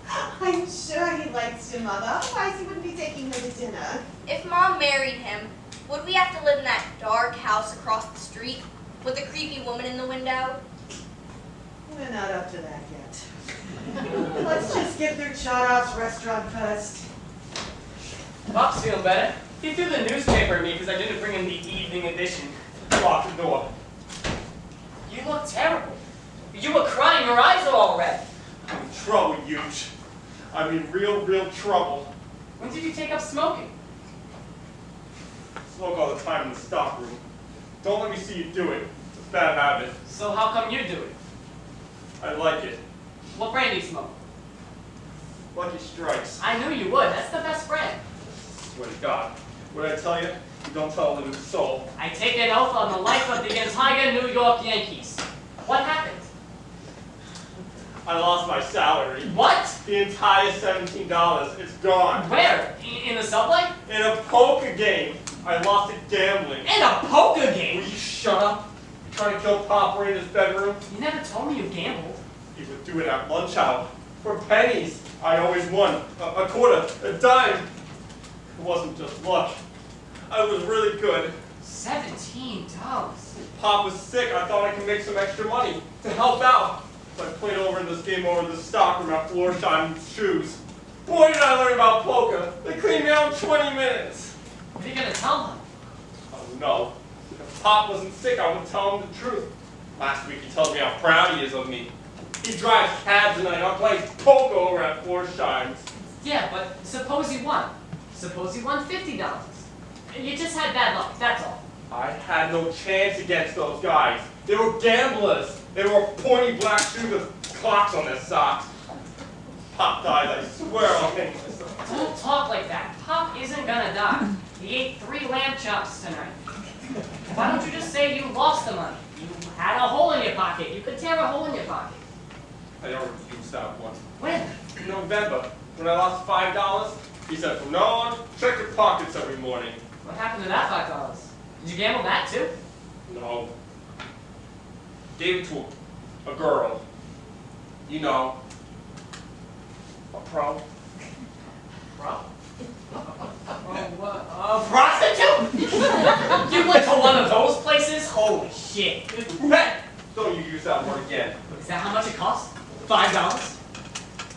I'm sure he likes your mother, otherwise he wouldn't be taking her to dinner. If Mom married him, Would we have to live in that dark house across the street with the creepy woman in the window? We're not up to that yet. Let's just get through Chadoff's restaurant first. Pop's feeling better. He threw the newspaper at me because I didn't bring him the evening edition. Lock the door. You look terrible. You were crying. Your eyes are all red. I'm in trouble, huge. I'm in real trouble. When did you take up smoking? Smoke all the time in the stock room. Don't let me see you do it. It's a bad habit. So how come you do it? I like it. What brand do you smoke? Lucky Strikes. I knew you would. That's the best brand. Swear to God. What did I tell you? You don't tell a living soul. I take an oath on the life of the entire New York Yankees. What happened? I lost my salary. What? The entire $17. It's gone. Where? In the subway? In a poker game. I lost it gambling. In a poker Will game? you shut up? You're trying to kill Pop right in his bedroom? You never told me you gambled. He would do it at lunch hour. For pennies. I always won. A quarter. A dime. It wasn't just luck. I was really good. $17. Pop was sick. I thought I could make some extra money to help out. So I played over in this game over in the stockroom at Florsheim's shoes. Boy, did I learn about poker. They cleaned me out in 20 minutes. What are you going to tell them? Oh, no. If Pop wasn't sick, I would tell him the truth. Last week he told me how proud he is of me. He drives cabs and I play poker over at Florsheim's. Yeah, but suppose you won. Suppose you won $50. You just had bad luck, that's all. I had no chance against those guys. They were gamblers. They wore pointy black shoes with clocks on their socks. Pop died, I swear I'll hang myself. Don't talk like that. Pop isn't gonna die. He ate 3 lamb chops tonight. Why don't you just say you lost the money? You had a hole in your pocket. You could tear a hole in your pocket. I already used that one. When? In November, when I lost $5, he said, from now on, check your pockets every morning. What happened to that $5? Did you gamble that too? No. Gave it to a girl. You know, a pro. Bro? A prostitute? You went to one of those places? Holy shit. Hey! Don't you use that word again. Is that how much it cost? $5?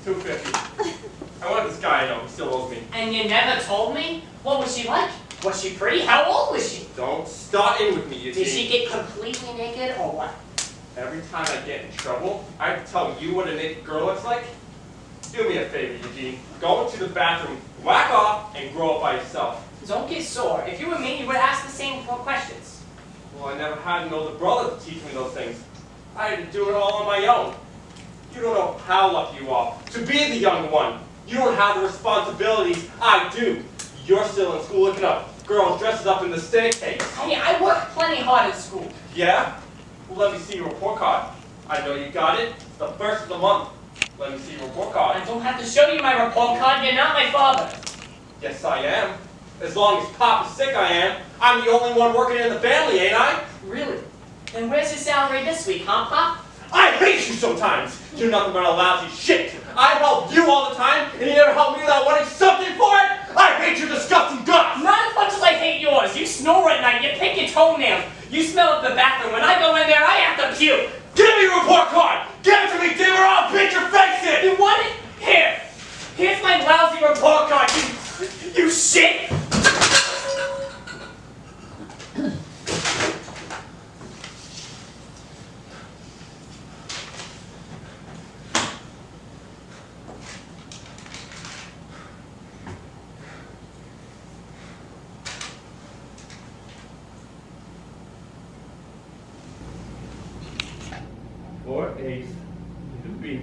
$2.50. I want this guy I know. He still owes me. And you never told me? What was she like? Was she pretty? How old was she? Don't start in with me, you Did see. she get completely naked or what? Every time I get in trouble, I tell you what a naked girl looks like. Do me a favor, Eugene. Go into the bathroom, whack off, and grow up by yourself. Don't get sore. If you were me, you would ask the same questions. Well, I never had an older brother to teach me those things. I had to do it all on my own. You don't know how lucky you are to be the younger one. You don't have the responsibilities I do. You're still in school looking up girls dresses up in the staircase. Hey, I worked plenty hard at school. Yeah? Well, let me see your report card. I know you got it. It's the first of the month. Let me see your report card. I don't have to show you my report card. You're not my father. Yes, I am. As long as Pop is sick, I am. I'm the only one working in the family, ain't I? Really? Then where's your salary this week, huh, Pop? I hate you sometimes. You're nothing but a lousy shit. I help you all the time, and you never help me without wanting something for it. I hate your disgusting guts. Not as much as I hate yours. You snore at night. You pick your toenails. You smell up the bathroom. When I go in there, I have to puke. Give me your report card. Give it to me, Tim, or I'll beat your face in. You want it? Here. Here's my lousy report card. You shit. Four A's, two B.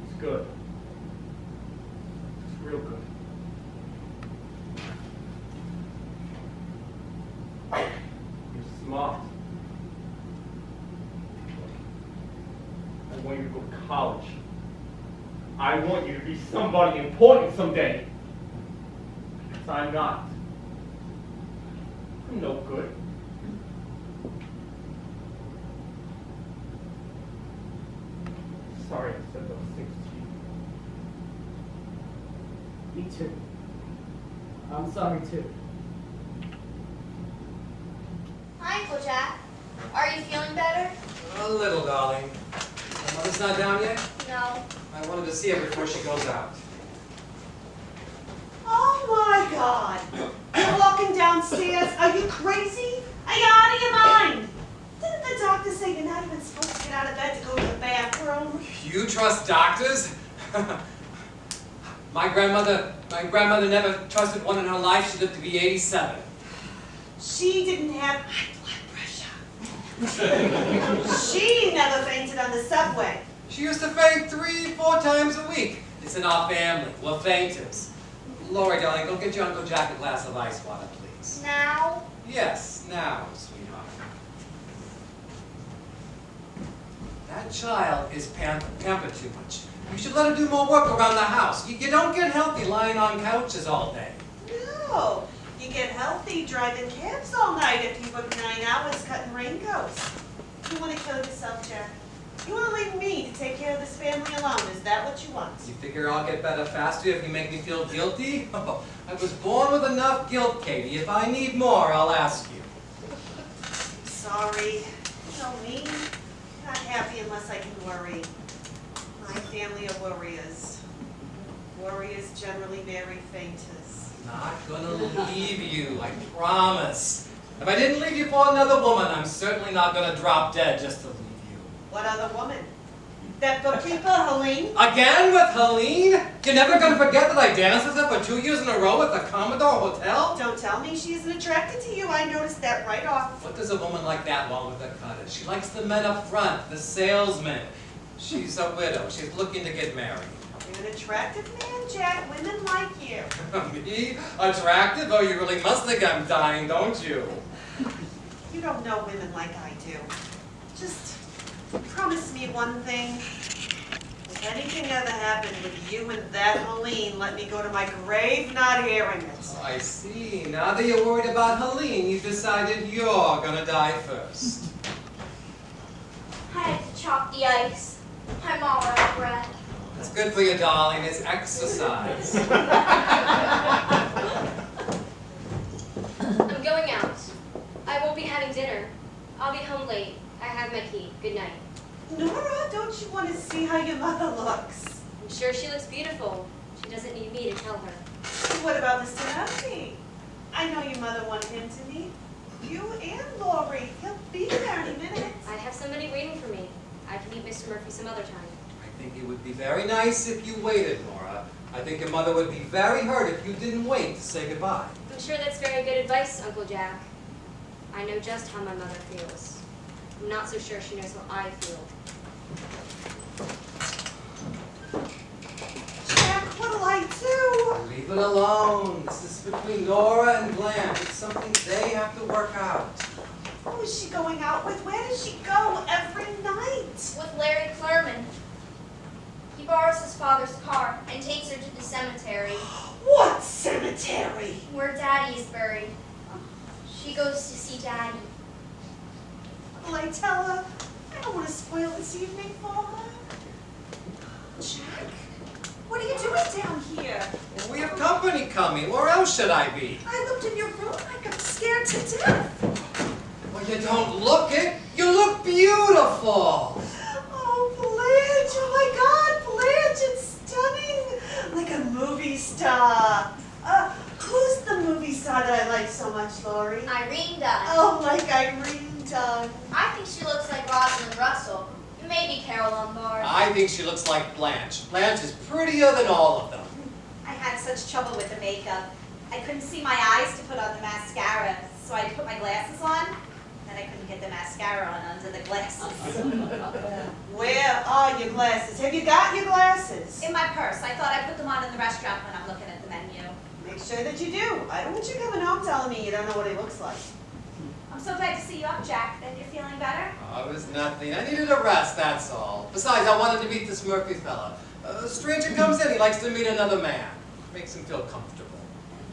It's good. It's real good. You're smart. I want you to go to college. I want you to be somebody important someday. Because I'm not. I'm no good. Sorry I said those things to you. Me too. I'm sorry too. Hi, Uncle Jack. Are you feeling better? A little, darling. My mother's not down yet? No. I wanted to see her before she goes out. Oh my God! You're walking downstairs. Are you crazy? Are you out of your mind? Didn't the doctor say you're not even supposed to get out of bed to go to the bathroom? You trust doctors? My grandmother never trusted one in her life. She lived to be 87. She didn't have high blood pressure. She never fainted on the subway. She used to faint 3-4 times a week. It's in our family. We're fainters. Lori, darling, go get your Uncle Jack a glass of ice water, please. Now? Yes, now, sweetheart. That child is pampered too much. You should let her do more work around the house. You don't get healthy lying on couches all day. No. You get healthy driving cabs all night if you work 9 hours cutting raincoats. You want to kill yourself, Jack? You want to leave me to take care of this family alone? Is that what you want? You figure I'll get better faster if you make me feel guilty? Oh, I was born with enough guilt, Katie. If I need more, I'll ask you. Sorry. You know me. Not happy unless I can worry. My family are worriers. Warriors generally marry fainters. Not gonna leave you, I promise. If I didn't leave you for another woman, I'm certainly not gonna drop dead just to leave you. What other woman? That bookkeeper, Helene? Again with Helene? You're never gonna forget that I danced with her for 2 years in a row at the Commodore Hotel? Don't tell me she isn't attracted to you. I noticed that right off. What does a woman like that want with a cutter? She likes the men up front, the salesmen. She's a widow. She's looking to get married. You're an attractive man, Jack. Women like you. Me? Attractive? Oh, you really must think I'm dying, don't you? You don't know women like I do. Just promise me one thing. If anything ever happened with you and that Helene, let me go to my grave not hearing it. Oh, I see. Now that you're worried about Helene, you've decided you're gonna die first. I had to chalk the ice. I'm all out of breath. It's good for you, darling. It's exercise. I'm going out. I won't be having dinner. I'll be home late. I have my key. Good night. Nora, don't you want to see how your mother looks? I'm sure she looks beautiful. She doesn't need me to tell her. What about Mr. Murphy? I know your mother wanted him to meet you and Lori. He'll be there in a minute. I have somebody waiting for me. I can meet Mr. Murphy some other time. I think it would be very nice if you waited, Nora. I think your mother would be very hurt if you didn't wait to say goodbye. I'm sure that's very good advice, Uncle Jack. I know just how my mother feels. I'm not so sure she knows how I feel. Jack, what'll I do? Leave it alone. This is between Nora and Blanche. It's something they have to work out. Who is she going out with? Where does she go every night? With Larry Clerman. He borrows his father's car and takes her to the cemetery What cemetery? where Daddy is buried. She goes to see Daddy. Will I tell her? I don't want to spoil this evening for her. Jack, what are you doing down here? Well, we have company coming. Where else should I be? I looked in your room like I'm scared to death. Well, you don't look it. You look beautiful. Oh, Blanche, oh my God, Blanche, it's stunning. Like a movie star. Who's the movie star that I like so much, Lori? Irene Dunn. Oh, like Irene Dunn. I think she looks like Rosalind Russell. Maybe Carol Lombard. I think she looks like Blanche. Blanche is prettier than all of them. I had such trouble with the makeup. I couldn't see my eyes to put on the mascara, so I put my glasses on, and I couldn't get the mascara on under the glasses. Where are your glasses? Have you got your glasses? In my purse. I thought I put them on in the restaurant when I'm looking at the menu. Make sure that you do. I don't want you coming home telling me you don't know what he looks like. I'm so glad to see you up, Jack. That you're feeling better? Oh, it was nothing. I needed a rest, that's all. Besides, I wanted to meet this Murphy fella. A stranger comes in, he likes to meet another man. Makes him feel comfortable.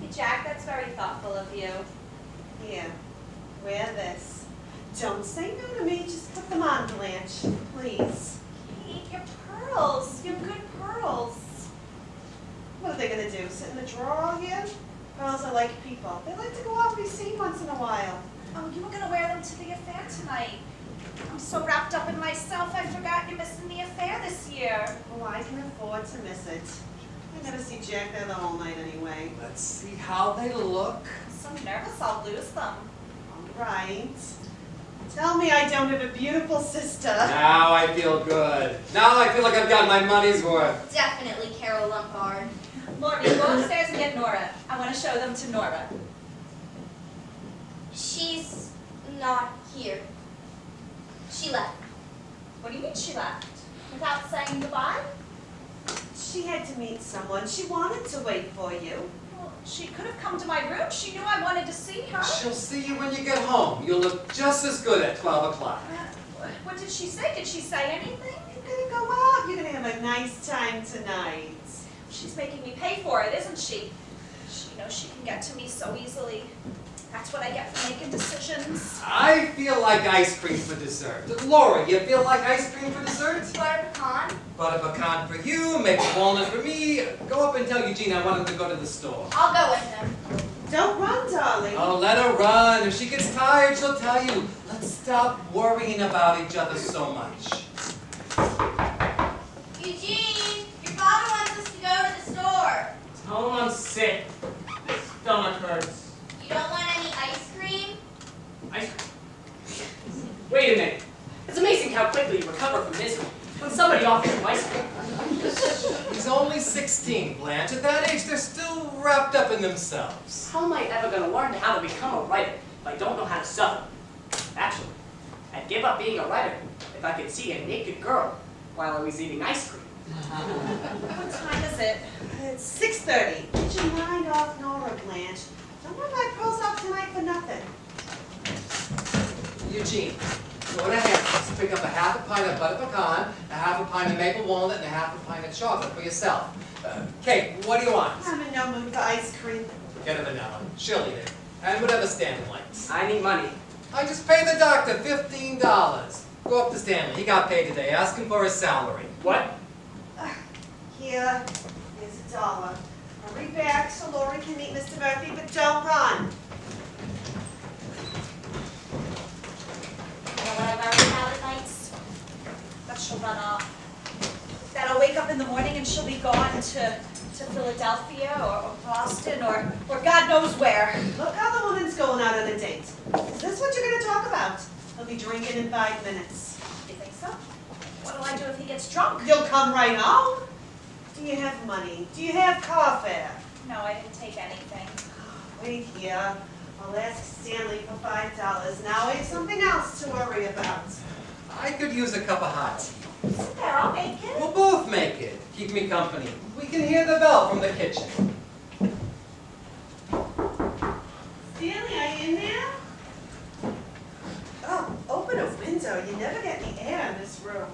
Hey, Jack, that's very thoughtful of you. Here, wear this. Don't say no to me. Just put them on, Blanche. Please. Kate, your pearls. Your good pearls. What are they going to do? Sit in the drawer all year? Girls are like people. They like to go out and be seen once in a while. Oh, you were gonna wear them to the affair tonight. I'm so wrapped up in myself, I forgot you're missing the affair this year. Oh, I can afford to miss it. I never see Jack there the whole night anyway. Let's see how they look. I'm so nervous I'll lose them. All right. Tell me I don't have a beautiful sister. Now I feel good. Now I feel like I've got my money's worth. Definitely Carol Lombard. Lori, go upstairs and get Nora. I want to show them to Nora. She's not here. She left. What do you mean she left? Without saying goodbye? She had to meet someone. She wanted to wait for you. Well, she could have come to my room. She knew I wanted to see her. She'll see you when you get home. You'll look just as good at 12 o'clock. What did she say? Did she say anything? You're gonna go out. You're gonna have a nice time tonight. She's making me pay for it, isn't she? She knows she can get to me so easily. That's what I get for making decisions. I feel like ice cream for dessert. Laura, you feel like ice cream for dessert? Butter pecan. Butter pecan for you, maple walnut for me. Go up and tell Eugene I want him to go to the store. I'll go with him. Don't run, darling. Oh, let her run. If she gets tired, she'll tell you. Let's stop worrying about each other so much. Eugene, your father wants us to go to the store. Tell him I'm sick. My stomach hurts. You don't want any ice cream? Ice cream? Wait a minute. It's amazing how quickly you recover from misery when somebody offers you ice cream. He's only 16, Blanche. At that age, they're still wrapped up in themselves. How am I ever going to learn how to become a writer if I don't know how to suffer? Actually, I'd give up being a writer if I could see a naked girl while I was eating ice cream. What time is it? It's 6:30. Get your mind off Nora, Blanche. Don't have my pearls off tonight for nothing. Eugene, go to Hampton's, pick up a half a pint of butter pecan, a half a pint of maple walnut, and a half a pint of chocolate for yourself. Kate, what do you want? I'm in no mood for ice cream. Get a vanilla. She'll eat it. And whatever Stanley likes. I need money. I just paid the doctor $15. Go up to Stanley. He got paid today. Ask him for his salary. What? Here's $1. Hurry back so Lori can meet Mr. Murphy, but don't run. You know what I worry about at nights? That she'll run off. That I'll wake up in the morning and she'll be gone to Philadelphia or Boston or God knows where. Look how the woman's going out on a date. Is this what you're going to talk about? He'll be drinking in 5 minutes. You think so? What do I do if he gets drunk? You'll come right home. Do you have money? Do you have car fare? No, I didn't take anything. Wait here. I'll ask Stanley for $5. Now I have something else to worry about. I could use a cup of hot tea. Sit there, I'll make it. We'll both make it. Keep me company. We can hear the bell from the kitchen. Stanley, are you in there? Oh, open a window. You never get any air in this room.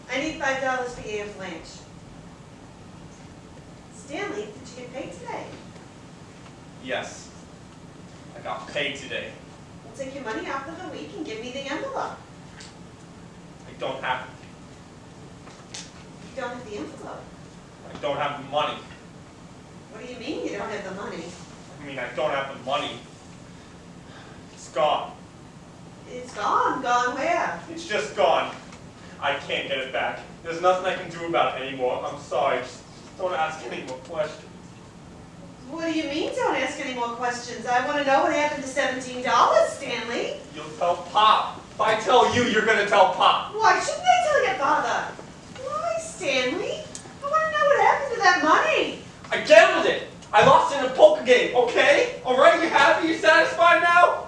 I need $5 for you and Blanche. Stanley, did you get paid today? Yes. I got paid today. Well, take your money out for the week and give me the envelope. I don't have You don't have the envelope. I don't have the money. What do you mean you don't have the money? I mean, I don't have the money. It's gone. It's gone. Gone where? It's just gone. I can't get it back. There's nothing I can do about it anymore. I'm sorry. Just don't ask any more questions. What do you mean don't ask any more questions? I want to know what happened to $17, Stanley. You'll tell Pop. If I tell you, you're going to tell Pop. Why shouldn't I tell your father? Why, Stanley? I want to know what happened to that money. I gambled it. I lost in a poker game, okay? All right, you happy? You satisfied now?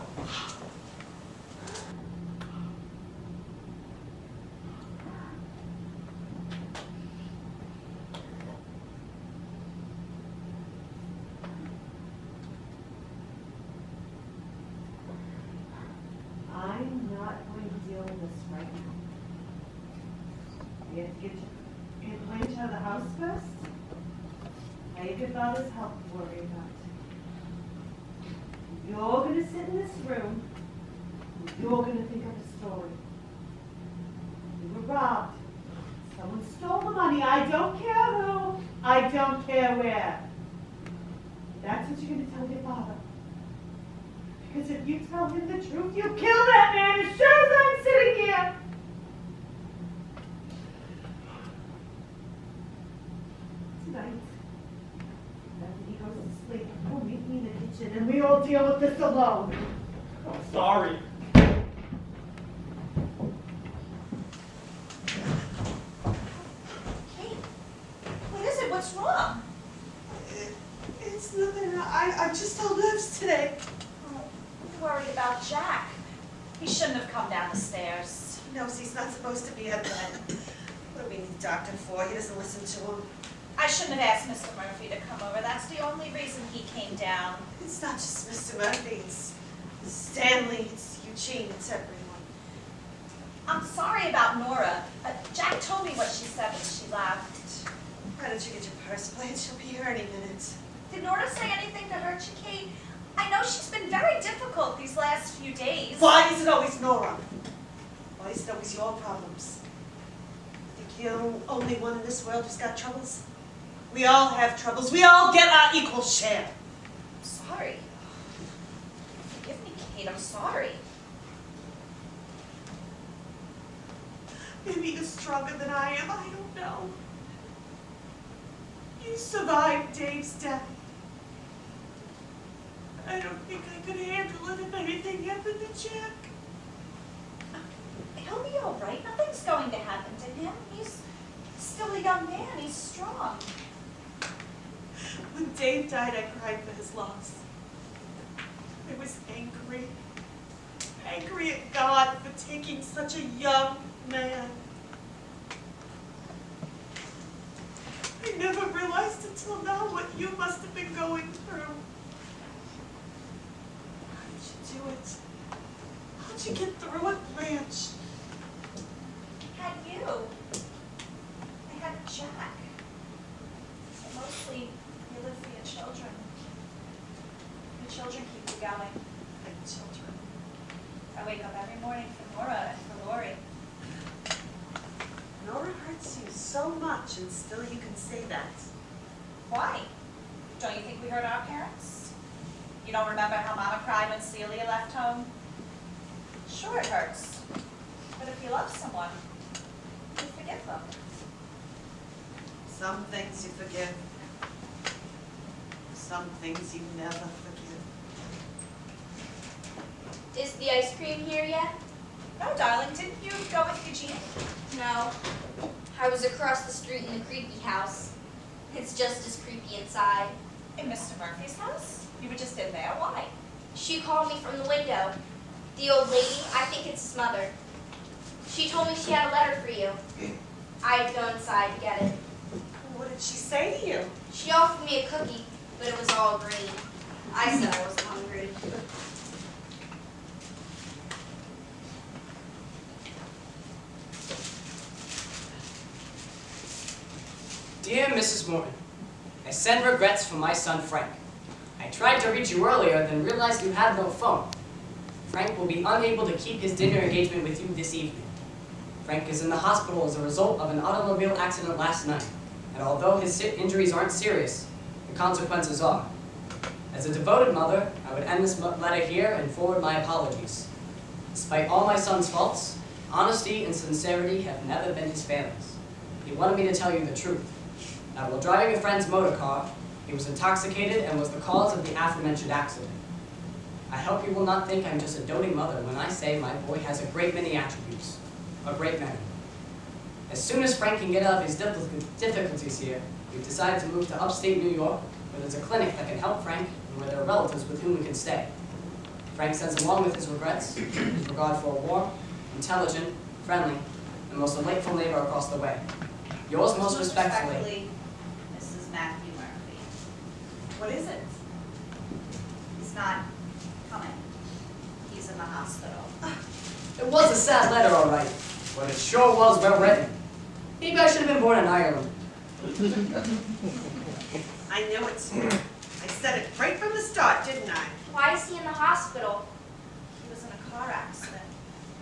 I'm not going to deal with this right now. We have to get Blanche out of the house first. I have your father's help to worry about. You're going to sit in this room, and you're going to think of a story. You were robbed. Someone stole the money. I don't care who. I don't care where. That's what you're going to tell your father. Because if you tell him the truth, you'll kill that man as sure as I'm sitting here. Tonight, after he goes to sleep, we'll meet me in the kitchen and we all deal with this alone. I'm sorry. Hey, what is it? What's wrong? It's nothing. I'm just all nerves today. Oh, I'm worried about Jack. He shouldn't have come down the stairs. He knows he's not supposed to be at bed. What do we need the doctor for? He doesn't listen to him. I shouldn't have asked Mr. Murphy to come over. That's the only reason he came down. It's not just Mr. Murphy. It's Stanley. It's Eugene. It's everyone. I'm sorry about Nora. Jack told me what she said when she left. Why don't you get your purse, Blanche? She'll be here any minute. Did Nora say anything to hurt you, Kate? I know she's been very difficult these last few days. Why is it always Nora? Why is it always your problems? Think you're the only one in this world who's got troubles? We all have troubles. We all get our equal share. I'm sorry. Forgive me, Kate. I'm sorry. Maybe you're stronger than I am. I don't know. You survived Dave's death. I don't think I could handle it if anything happened to Jack. He'll be all right. Nothing's going to happen to him. He's still a young man. He's strong. When Dave died, I cried for his loss. I was angry. Angry at God for taking such a young man. I never realized until now what you must have been going through. How did you do it? How'd you get through it, Blanche? I had you. I had Jack. And mostly, you live for your children. Your children keep you going. My children. I wake up every morning for Nora and for Lori. Nora hurts you so much, and still you can say that. Why? Don't you think we hurt our parents? You don't remember how Mama cried when Celia left home? Sure, it hurts. But if you love someone, you forgive them. Some things you forgive. Some things you never forgive. Is the ice cream here yet? No, darling, didn't you go with Eugene? No. I was across the street in the creepy house. It's just as creepy inside. In Mr. Murphy's house? You were just in there. Why? She called me from the window. The old lady, I think it's his mother. She told me she had a letter for you. I had to go inside to get it. What did she say to you? She offered me a cookie, but it was all green. I said I was hungry. Dear Mrs. Morton, I send regrets for my son Frank. I tried to reach you earlier, then realized you had no phone. Frank will be unable to keep his dinner engagement with you this evening. Frank is in the hospital as a result of an automobile accident last night, and although his injuries aren't serious, the consequences are. As a devoted mother, I would end this letter here and forward my apologies. Despite all my son's faults, honesty and sincerity have never been his failings. He wanted me to tell you the truth. That while driving a friend's motor car, he was intoxicated and was the cause of the aforementioned accident. I hope you will not think I'm just a doting mother when I say my boy has a great many attributes. A great many. As soon as Frank can get out of his difficulties here, we've decided to move to upstate New York, where there's a clinic that can help Frank and where there are relatives with whom we can stay. Frank sends along with his regrets his regard for a warm, intelligent, friendly, and most delightful neighbor across the way. Yours most respectfully, Mrs. Matthew Murphy. What is it? He's not coming. He's in the hospital. it was a sad letter, all right, but it sure was well written. Maybe I should have been born in Ireland. I knew it, sweetie. I said it right from the start, didn't I? Why is he in the hospital? He was in a car accident.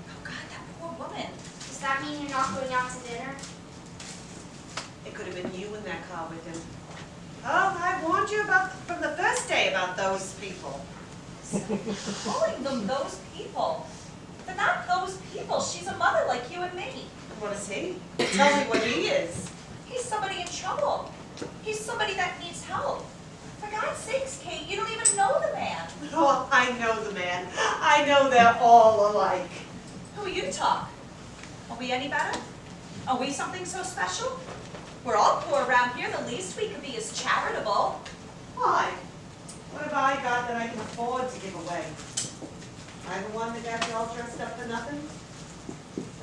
Oh God, that poor woman. Does that mean you're not going out to dinner? It could have been you in that car with him. Oh, I warned you from the first day about those people. Calling them those people. They're not those people. She's a mother like you and me. What is he? Tell me what he is. He's somebody in trouble. He's somebody that needs help. For God's sakes, Kate, you don't even know the man. Oh, I know the man. I know they're all alike. Who are you to talk? Are we any better? Are we something so special? We're all poor around here. The least we could be is charitable. Why? What have I got that I can afford to give away? Am I the one that got you all dressed up for nothing?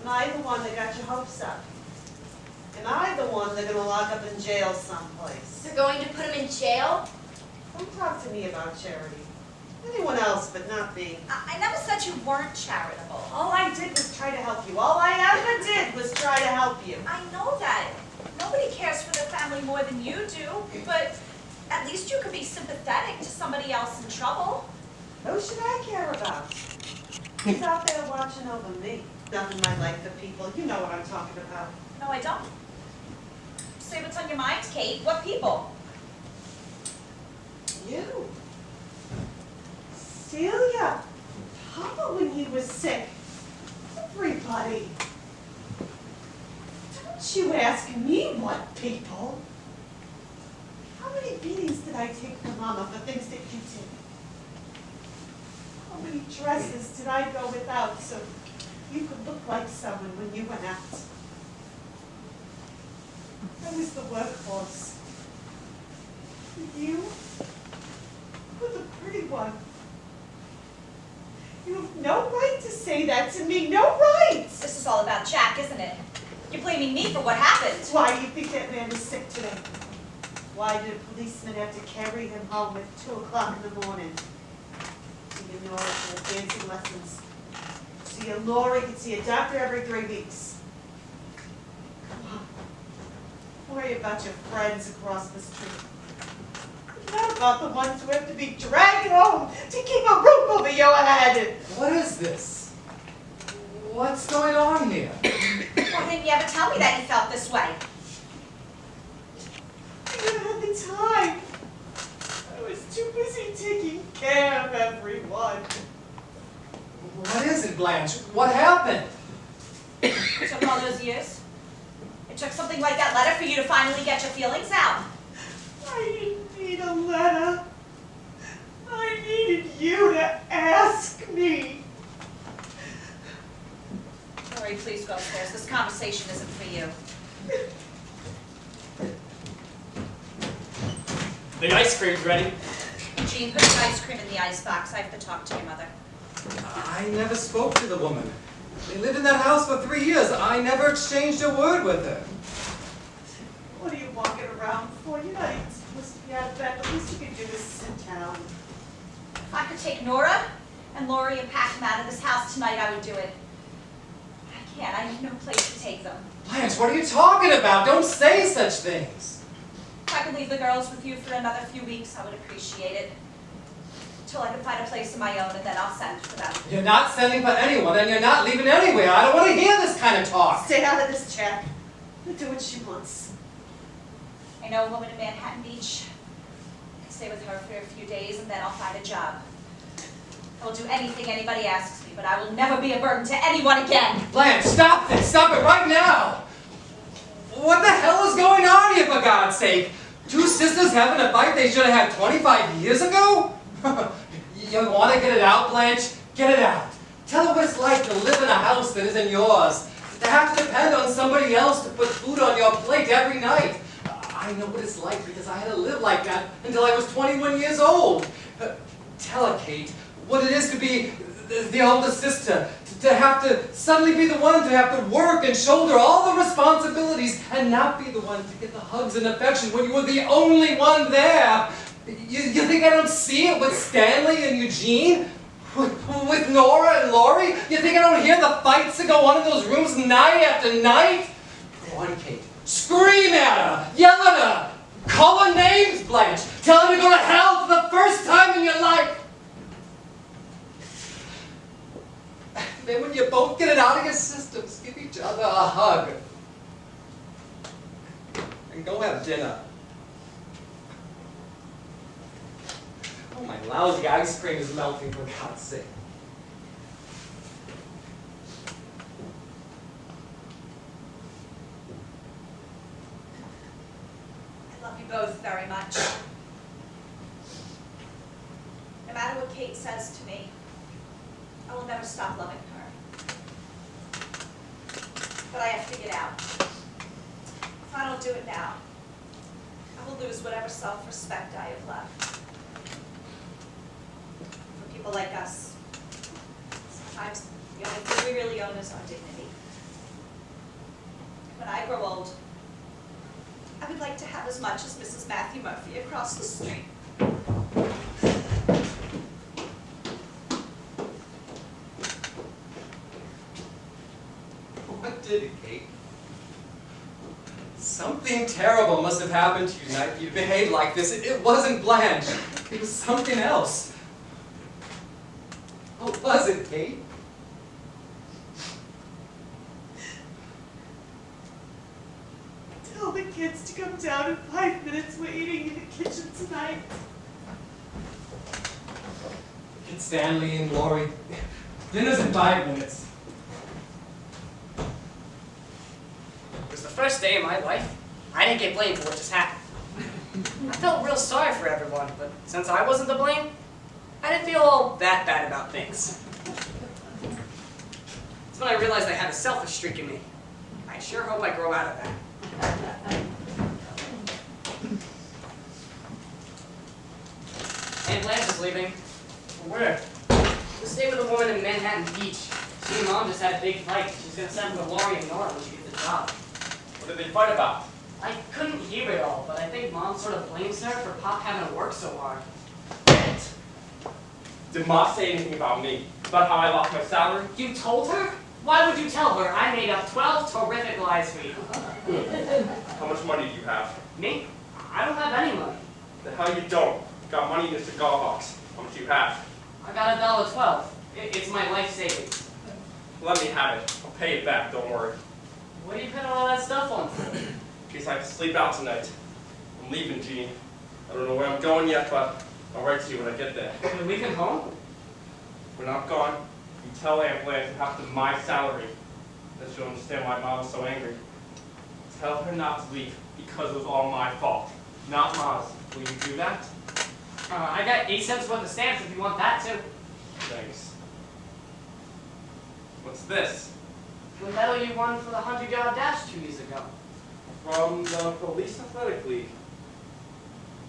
Am I the one that got your hopes up? Am I the one they're gonna lock up in jail someplace? They're going to put him in jail? Don't talk to me about charity. Anyone else, but not me. I never said you weren't charitable. All I did was try to help you. All I ever did was try to help you. I know that. Nobody cares for their family more than you do, but at least you could be sympathetic to somebody else in trouble. Who should I care about? Who's out there watching over me? Nothing my life for people. You know what I'm talking about. No, I don't. Say what's on your mind, Kate. What people? You. Celia. Papa when he was sick. Everybody. Don't you ask me what people. How many beatings did I take from Mama for things that you did? How many dresses did I go without so you could look like someone when you went out? I was the workhorse. You were the pretty one. You have no right to say that to me. No right! This is all about Jack, isn't it? You're blaming me for what happened. Why do you think that man is sick today? Why did a policeman have to carry him home at 2 o'clock in the morning? So you know for dancing lessons. So your Lori could see a doctor every 3 weeks. Come on. Worry about your friends across the street. Not about the ones who have to be dragged home to keep a roof over your head. What is this? What's going on here? Why didn't you ever tell me that you felt this way? I never had the time. I was too busy taking care of everyone. What is it, Blanche? What happened? It took all those years. It took something like that letter for you to finally get your feelings out. I didn't need a letter. I needed you to ask me. Lori, please go upstairs. This conversation isn't for you. The ice cream's ready. Jean, put the ice cream in the icebox. I have to talk to your mother. I never spoke to the woman. They lived in that house for 3 years. I never exchanged a word with her. What are you walking around for? You're not even supposed to be out of bed. The least you can do is sit down. If I could take Nora and Lori and pack them out of this house tonight, I would do it. I can't. I have no place to take them. Blanche, what are you talking about? Don't say such things. If I could leave the girls with you for another few weeks, I would appreciate it. Until I can find a place of my own, and then I'll send for them. You're not sending for anyone, and you're not leaving anywhere. I don't want to hear this kind of talk. Stay out of this, Jack. Let her do what she wants. I know a woman in Manhattan Beach. I can stay with her for a few days, and then I'll find a job. I will do anything anybody asks me, but I will never be a burden to anyone again. Blanche, stop this. Stop it right now. What the hell is going on here, for God's sake? Two sisters having a fight they should have had 25 years ago? You want to get it out, Blanche? Get it out. Tell her what it's like to live in a house that isn't yours. To have to depend on somebody else to put food on your plate every night. I know what it's like because I had to live like that until I was 21 years old. Tell her, Kate, what it is to be the older sister. To have to suddenly be the one to have to work and shoulder all the responsibilities and not be the one to get the hugs and affection when you were the only one there. You think I don't see it with Stanley and Eugene? With Nora and Lori? You think I don't hear the fights that go on in those rooms night after night? Go on, Kate. Scream at her! Yell at her! Call her names, Blanche! Tell her to go to hell for the first time in your life! Then when you both get it out of your systems, give each other a hug. And go have dinner. Oh, my lousy ice cream is melting, for God's sake. I love you both very much. No matter what Kate says to me, I will never stop loving her. But I have to get out. If I don't do it now, I will lose whatever self-respect I have left. For people like us, sometimes the only thing we really own is our dignity. When I grow old, I would like to have as much as Mrs. Matthew Murphy across the street. What did it, Kate? Something terrible must have happened to you tonight. You behaved like this. It wasn't Blanche. It was something else. What was it, Kate? Tell the kids to come down in 5 minutes. We're eating in the kitchen tonight. It's Stanley and Lori. Dinner's in 5 minutes. It was the first day of my life. I didn't get blamed for what just happened. I felt real sorry for everyone, but since I wasn't to blame, I didn't feel all that bad about things. It's when I realized I had a selfish streak in me. I sure hope I grow out of that. Aunt Blanche is leaving. Where? To stay with a woman in Manhattan Beach. She and Mom just had a big fight. She's gonna send them to Lori and Nora when she gets a job. What did they fight about? I couldn't hear it all, but I think Mom sort of blames her for Pop having to work so hard. Did Ma say anything about me? About how I lost my salary? You told her? Why would you tell her? I made up 12 terrific lies for you. How much money do you have? Me? I don't have any money. The hell you don't. You got money in your cigar box. How much do you have? I got $1.12. It's my life savings. Let me have it. I'll pay it back, don't worry. What are you putting all that stuff on for? In case I have to sleep out tonight. I'm leaving, Gene. I don't know where I'm going yet, but I'll write to you when I get there. You're leaving home? We're not gone. You tell Aunt Blanche it has to be my salary. Then she'll understand why Mom was so angry. Tell her not to leave because it was all my fault, not Ma's. Will you do that? I got 8 cents worth of stamps if you want that too. Thanks. What's this? The medal you won for the 100-yard dash 2 years ago. From the Police Athletic League.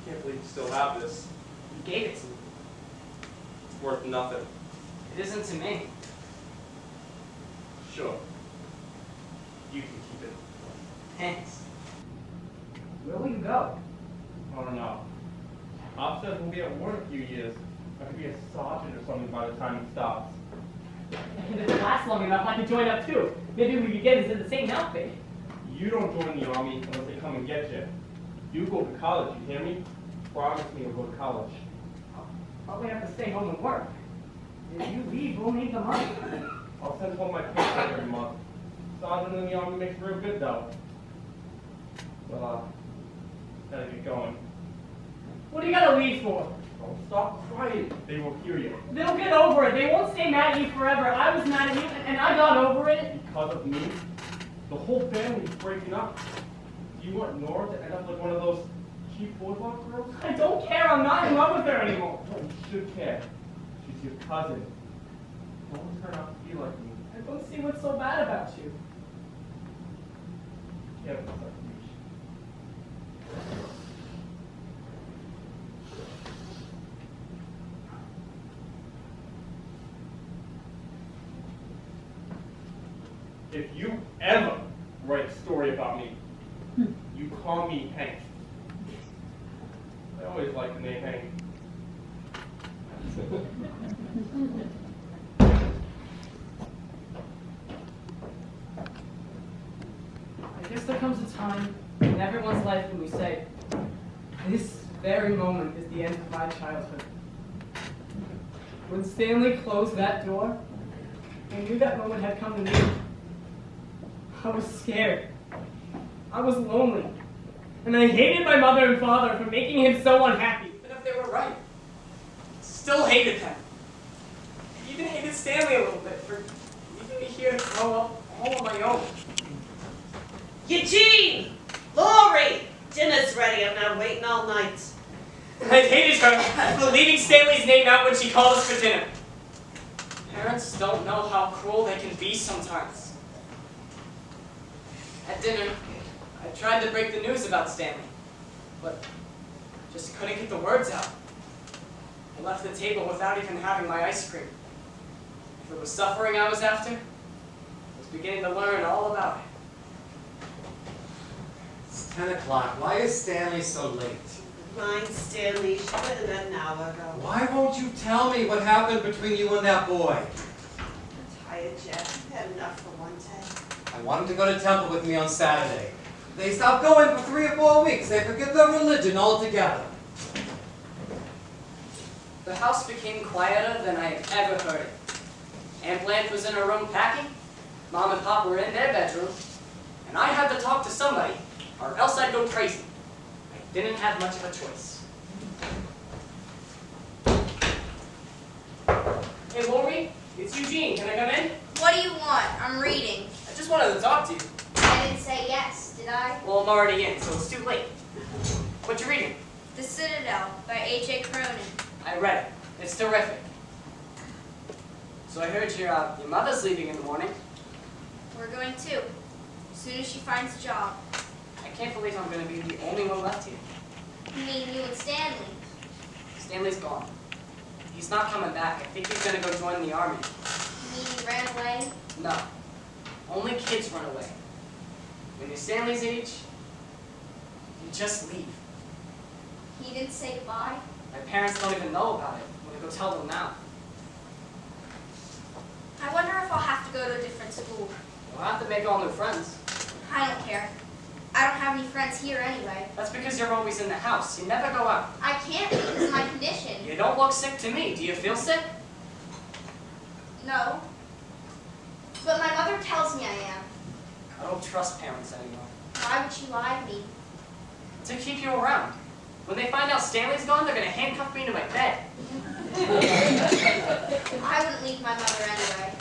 Can't believe you still have this. You gave it to me. It's worth nothing. It isn't to me. Sure. You can keep it. Thanks. Where will you go? I don't know. Pop says we'll be at war in a few years. I could be a sergeant or something by the time it stops. If it lasts long enough, I could join up too. Maybe we could get into the same outfit. You don't join the army unless they come and get you. You go to college, you hear me? Promise me you'll go to college. But we have to stay home and work. If you leave, we'll need the money. I'll send home my paycheck every month. Sergeant in the army makes real good though. Well, gotta get going. What do you gotta leave for? Don't stop crying. They will hear you. They'll get over it. They won't stay mad at you forever. I was mad at you, and I got over it. Because of me? The whole family's breaking up. Do you want Nora to end up like one of those cheap boardwalk girls? I don't care. I'm not in love with her anymore. No, you should care. She's your cousin. Don't turn out to be like me. I don't see what's so bad about you. Yeah, but it's like me. If you ever write a story about me, you call me Hank. I always liked the name Hank. I guess there comes a time in everyone's life when we say, this very moment is the end of my childhood. When Stanley closed that door, I knew that moment had come to me. I was scared. I was lonely. And I hated my mother and father for making him so unhappy. But if they were right, still hated them. I even hated Stanley a little bit for leaving me here to grow up all on my own. Eugene! Lori! Dinner's ready. I'm not waiting all night. I hated her for leaving Stanley's name out when she called us for dinner. Parents don't know how cruel they can be sometimes. At dinner, I tried to break the news about Stanley, but just couldn't get the words out. I left the table without even having my ice cream. If it was suffering I was after, I was beginning to learn all about it. It's 10 o'clock. Why is Stanley so late? Mind Stanley, she went in an hour ago. Why won't you tell me what happened between you and that boy? I'm tired, Jeff. I've had enough for one day. I want him to go to temple with me on Saturday. They stop going for 3 or 4 weeks. They forget their religion altogether. The house became quieter than I had ever heard it. Aunt Blanche was in her room packing, Mom and Pop were in their bedroom, and I had to talk to somebody, or else I'd go crazy. I didn't have much of a choice. Hey, Lori, it's Eugene. Can I come in? What do you want? I'm reading. I just wanted to talk to you. I didn't say yes, did I? Well, I'm already in, so it's too late. What you reading? The Citadel by A.J. Cronin. I read it. It's terrific. So I heard your mother's leaving in the morning. We're going too, as soon as she finds a job. I can't believe I'm going to be the only one left here. You mean you and Stanley? Stanley's gone. He's not coming back. I think he's going to go join the army. You mean he ran away? No. Only kids run away. When you're Stanley's age, you just leave. He didn't say goodbye? My parents don't even know about it. I'm going to go tell them now. I wonder if I'll have to go to a different school. We'll have to make all new friends. I don't care. I don't have any friends here anyway. That's because you're always in the house. You never go out. I can't because of my condition. You don't look sick to me. Do you feel sick? No. But my mother tells me I am. I don't trust parents anymore. Why would she lie to me? To keep you around. When they find out Stanley's gone, they're going to handcuff me to my bed. I wouldn't leave my mother anyway.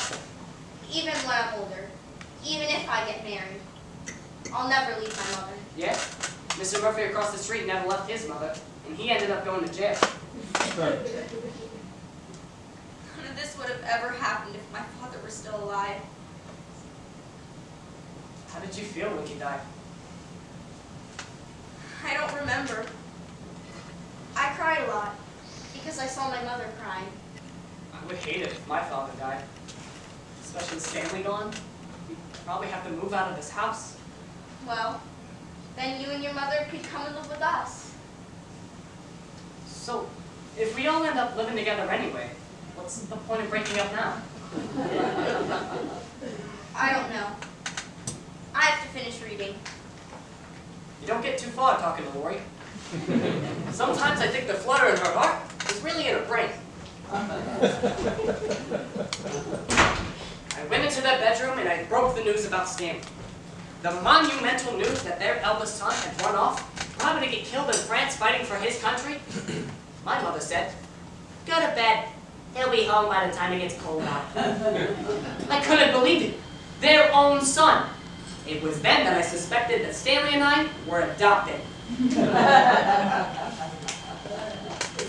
Even when I'm older. Even if I get married. I'll never leave my mother. Yeah? Mr. Murphy across the street never left his mother, and he ended up going to jail. None of this would have ever happened if my father were still alive. How did you feel when he died? I don't remember. I cried a lot because I saw my mother crying. I would hate it if my father died. Especially with Stanley gone. We'd probably have to move out of this house. Well, then you and your mother could come and live with us. So, if we all end up living together anyway, what's the point of breaking up now? I don't know. I have to finish reading. You don't get too far talking to Lori. Sometimes I think the flutter in her heart is really in her brain. I went into their bedroom and I broke the news about Stanley. The monumental news that their eldest son had run off, probably to get killed in France fighting for his country. My mother said, "Go to bed. He'll be home by the time it gets cold out." I couldn't believe it. Their own son. It was then that I suspected that Stanley and I were adopted. We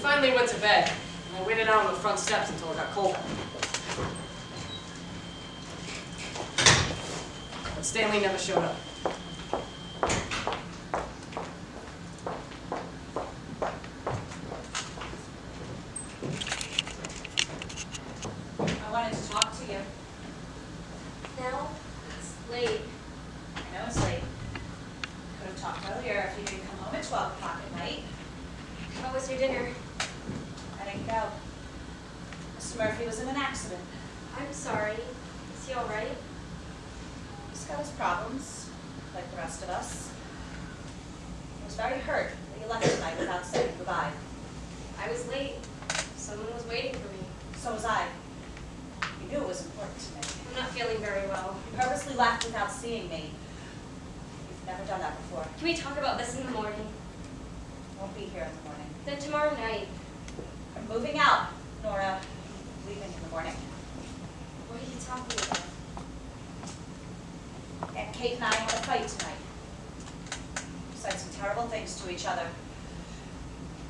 finally went to bed, and I waited out on the front steps until it got colder. But Stanley never showed up. I wanted to talk to you. Now, it's late. I know it's late. Could have talked earlier if you didn't come home at 12 o'clock at night. How was your dinner? I didn't go. Mr. Murphy was in an accident. I'm sorry. Is he all right? He's got his problems, like the rest of us. He was very hurt that you left tonight without saying goodbye. I was late. Someone was waiting for me. So was I. You knew it was important to me. I'm not feeling very well. You purposely left without seeing me. You've never done that before. Can we talk about this in the morning? Won't be here in the morning. Then tomorrow night. I'm moving out. Nora, leaving in the morning. What are you talking about? Aunt Kate and I had a fight tonight. We said some terrible things to each other.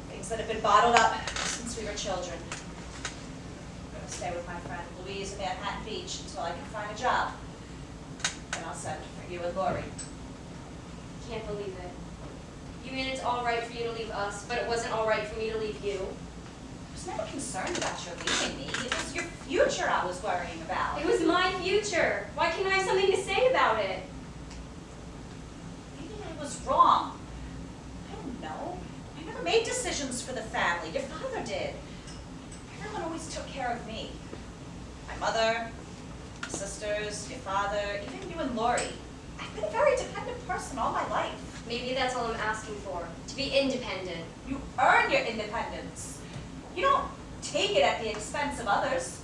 Things that have been bottled up since we were children. I'm going to stay with my friend Louise in Manhattan Beach until I can find a job. Then I'll send for you and Lori. Can't believe it. You mean it's all right for you to leave us, but it wasn't all right for me to leave you? I was never concerned about your leaving me. It was your future I was worrying about. It was my future. Why can't I have something to say about it? Maybe I was wrong. I don't know. I never made decisions for the family. Your father did. Everyone always took care of me. My mother, my sisters, your father, even you and Lori. I've been a very dependent person all my life. Maybe that's all I'm asking for, to be independent. You earn your independence. You don't take it at the expense of others.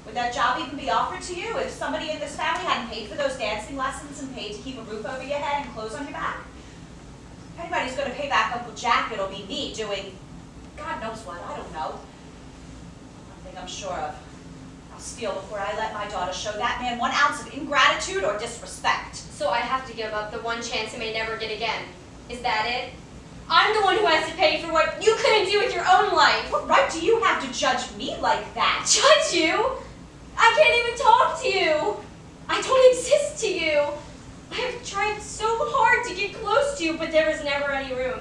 Would that job even be offered to you if somebody in this family hadn't paid for those dancing lessons and paid to keep a roof over your head and clothes on your back? If anybody's going to pay back Uncle Jack, it'll be me doing God knows what, I don't know. One thing I'm sure of. I'll steal before I let my daughter show that man 1 ounce of ingratitude or disrespect. So I have to give up the one chance I may never get again. Is that it? I'm the one who has to pay for what you couldn't do with your own life. What right do you have to judge me like that? Judge you? I can't even talk to you. I don't exist to you. I have tried so hard to get close to you, but there was never any room.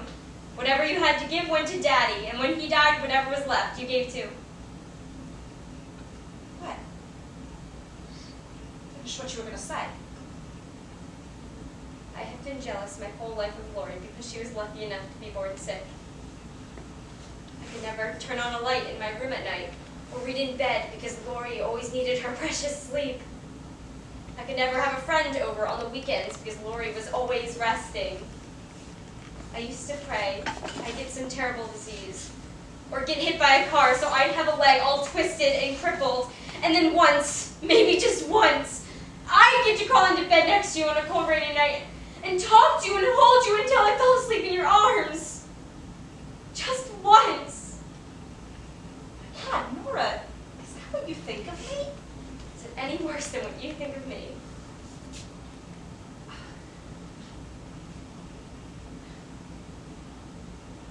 Whatever you had to give went to Daddy, and when he died, whatever was left, you gave too. What? Finish what you were going to say. I have been jealous my whole life of Lori because she was lucky enough to be born sick. I could never turn on a light in my room at night or read in bed because Lori always needed her precious sleep. I could never have a friend over on the weekends because Lori was always resting. I used to pray I'd get some terrible disease or get hit by a car so I'd have a leg all twisted and crippled, and then once, maybe just once, I'd get to crawl into bed next to you on a cold rainy night and talk to you and hold you until I fell asleep in your arms. Just once. God, Nora, is that what you think of me? Is it any worse than what you think of me?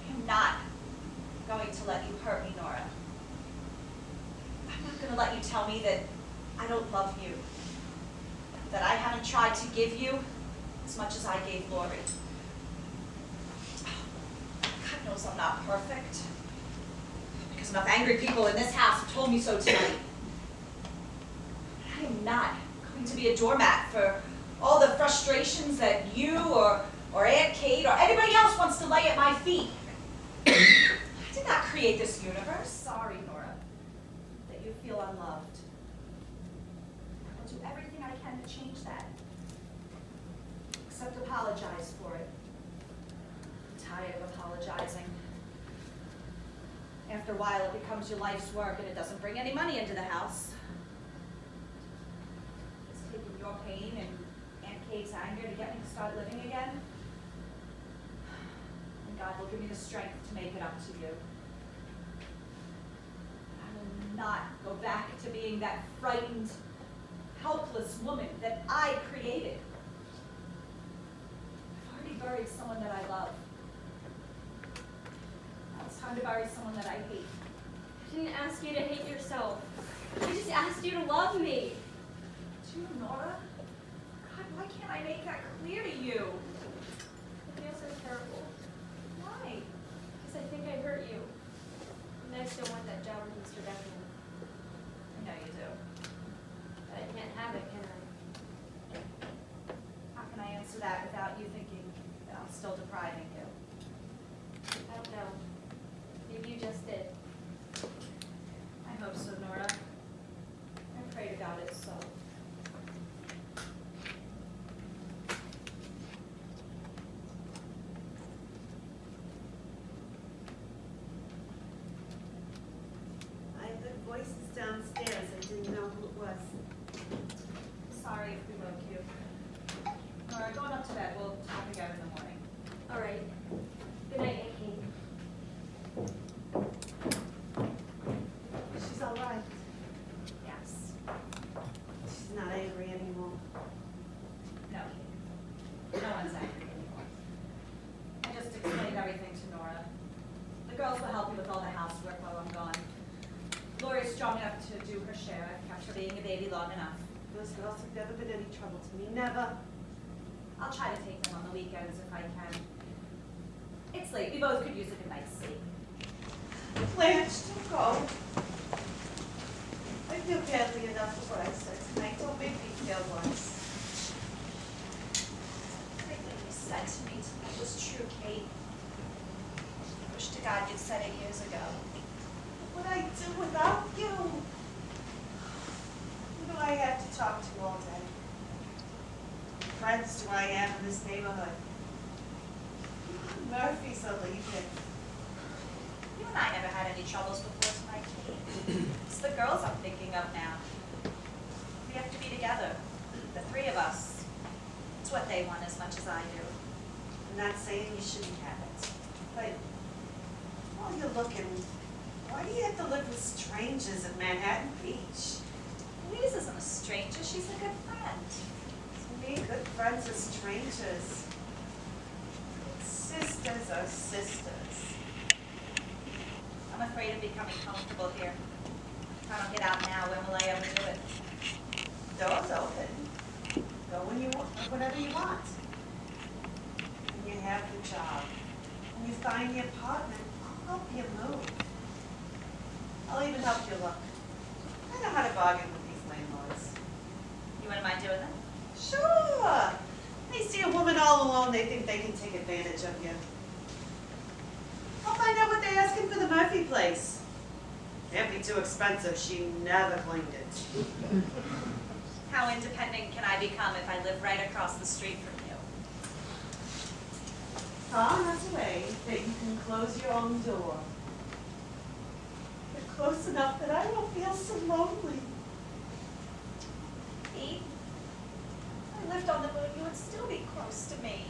I'm not going to let you hurt me, Nora. I'm not going to let you tell me that I don't love you, that I haven't tried to give you as much as I gave Lori. God knows I'm not perfect, because enough angry people in this house have told me so tonight. But I am not going to be a doormat for all the frustrations that you or Aunt Kate or anybody else wants to lay at my feet. I did not create this universe. Sorry, Nora, that you feel unloved. I will do everything I can to change that. Except apologize for it. I'm tired of apologizing. After a while, it becomes your life's work and it doesn't bring any money into the house. It's taking your pain and Aunt Kate's anger to get me to start living again. And God will give me the strength to make it up to you. I will not go back to being that frightened, helpless woman that I created. I've already buried someone that I love. Now it's time to bury someone that I hate. I didn't ask you to hate yourself. I just asked you to love me. Do you, Nora? God, why can't I make that clear to you? I feel so terrible. Why? Because I think I hurt you. And I still want that job with Mr. Beckman. I know you do. But I can't have it, can I? How can I answer that without you thinking that I'm still depriving you? I don't know. Maybe you just did. I hope so, Nora. I pray to God it's so. strong enough to do her share. I've kept her being a baby long enough. Those girls have never been any trouble to me, never. I'll try to take them on the weekends if I can. It's late. We both could use a good night's sleep. Blanche, don't go. I feel badly enough for what I said tonight. Don't make me feel worse. Everything you said to me tonight was true, Kate. I wish to God you'd said it years ago. What would I do without you? Who do I have to talk to all day? What friends do I have in this neighborhood? Murphy's are leaving. You and I never had any troubles before tonight, Kate. It's the girls I'm thinking of now. We have to be together, the three of us. It's what they want as much as I do. I'm not saying you shouldn't have it, but while you're looking, why do you have to live with strangers at Manhattan Beach? Louise isn't a stranger, she's a good friend. To me, good friends are strangers. Sisters are sisters. I'm afraid of becoming comfortable here. If I don't get out now, when will I ever do it? Doors open. Go when you want, whatever you want. When you have the job, when you find the apartment, I'll help you move. I'll even help you look. I know how to bargain with these landlords. You wouldn't mind doing that? Sure. They see a woman all alone, they think they can take advantage of you. I'll find out what they're asking for the Murphy place. Can't be too expensive. She never cleaned it. How independent can I become if I live right across the street from you? Far enough away that you can close your own door. But close enough that I won't feel so lonely. Eve, if I lived on the moon, you would still be close to me.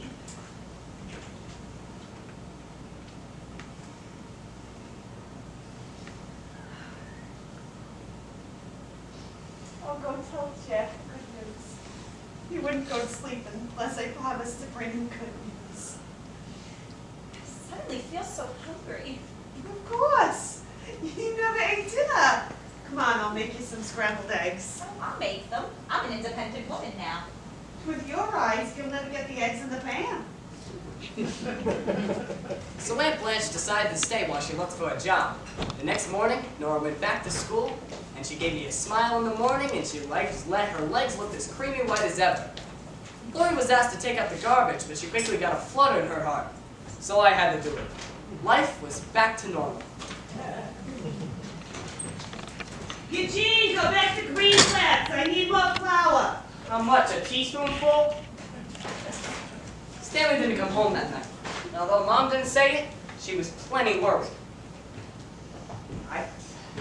I'll go tell Jack good news. He wouldn't go to sleep unless I promised to bring him good news. I suddenly feel so hungry. Of course. You never ate dinner. Come on, I'll make you some scrambled eggs. Oh, I'll make them. I'm an independent woman now. With your eyes, you'll never get the eggs in the pan. So Aunt Blanche decided to stay while she looked for a job. The next morning, Nora went back to school, and she gave me a smile in the morning, and she let her legs look as creamy white as ever. Lori was asked to take out the garbage, but she quickly got a flutter in her heart. So I had to do it. Life was back to normal. Eugene, go back to green flats. I need more flour. How much? A teaspoonful? Stanley didn't come home that night. And although Mom didn't say it, she was plenty worried.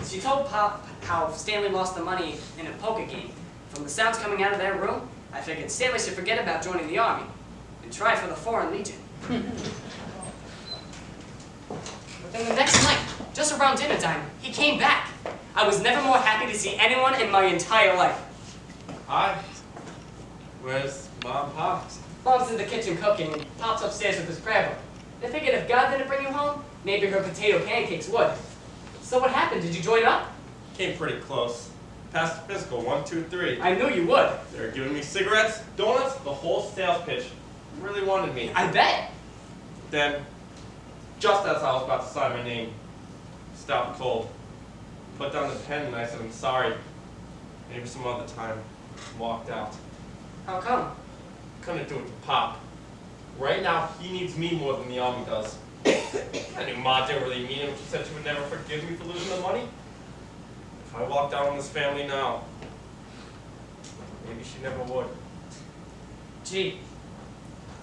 She told Pop how Stanley lost the money in a poker game. From the sounds coming out of their room, I figured Stanley should forget about joining the army and try for the Foreign Legion. But then the next night, just around dinner time, he came back. I was never more happy to see anyone in my entire life. Hi. Where's Mom and Pop? Mom's in the kitchen cooking, and Pop's upstairs with his grandma. They figured if God didn't bring you home, maybe her potato pancakes would. So what happened? Did you join up? Came pretty close. Passed the physical, 1, 2, 3. I knew you would. They were giving me cigarettes, donuts, the whole sales pitch. Really wanted me. I bet. Then, just as I was about to sign my name, stopped cold. Put down the pen and I said, I'm sorry. Maybe some other time. Walked out. How come? Couldn't do it to Pop. Right now, he needs me more than the army does. I knew Ma didn't really mean it when she said she would never forgive me for losing the money. If I walked out on this family now, maybe she never would. Gee,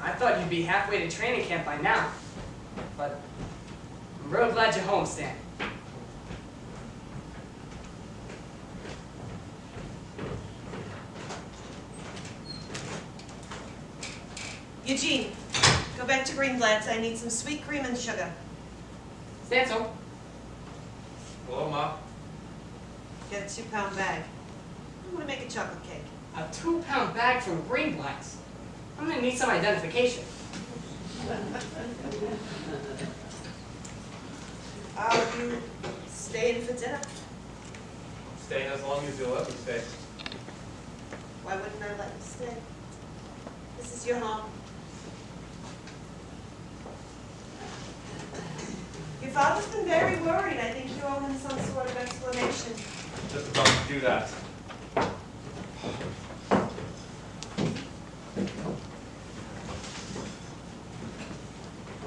I thought you'd be halfway to training camp by now. But I'm real glad you're home, Stan. Eugene, go back to Greenblatt's. I need some sweet cream and sugar. Stan's home. Hello, Ma. Get a 2-pound bag. I'm gonna make a chocolate cake. A 2-pound bag from Greenblatt's. I'm gonna need some identification. Are you staying for dinner? staying as long as you'll let me stay. Why wouldn't I let you stay? This is your home. Your father's been very worried. I think you owe him some sort of explanation. Just about to do that.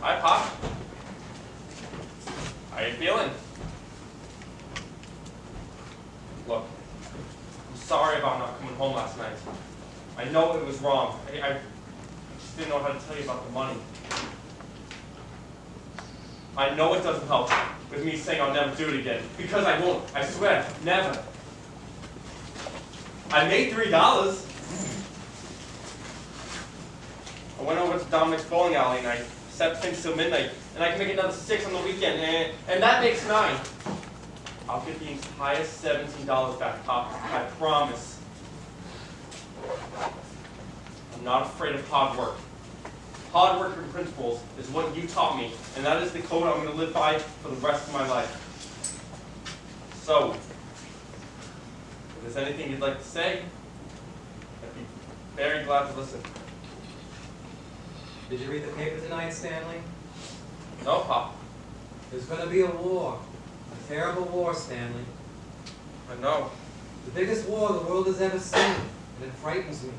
Hi, Pop. How you feeling? Look, I'm sorry about not coming home last night. I know it was wrong. I just didn't know how to tell you about the money. I know it doesn't help with me saying I'll never do it again, because I won't. I swear, never. I made $3. I went over to Dominic's bowling alley and I set things till midnight, and I can make another $6 on the weekend, and that makes $9. I'll get the entire $17 back, Pop. I promise. I'm not afraid of hard work. Hard work and principles is what you taught me, and that is the code I'm going to live by for the rest of my life. So, if there's anything you'd like to say, I'd be very glad to listen. Did you read the paper tonight, Stanley? No, Pop. There's going to be a war. A terrible war, Stanley. I know. The biggest war the world has ever seen, and it frightens me.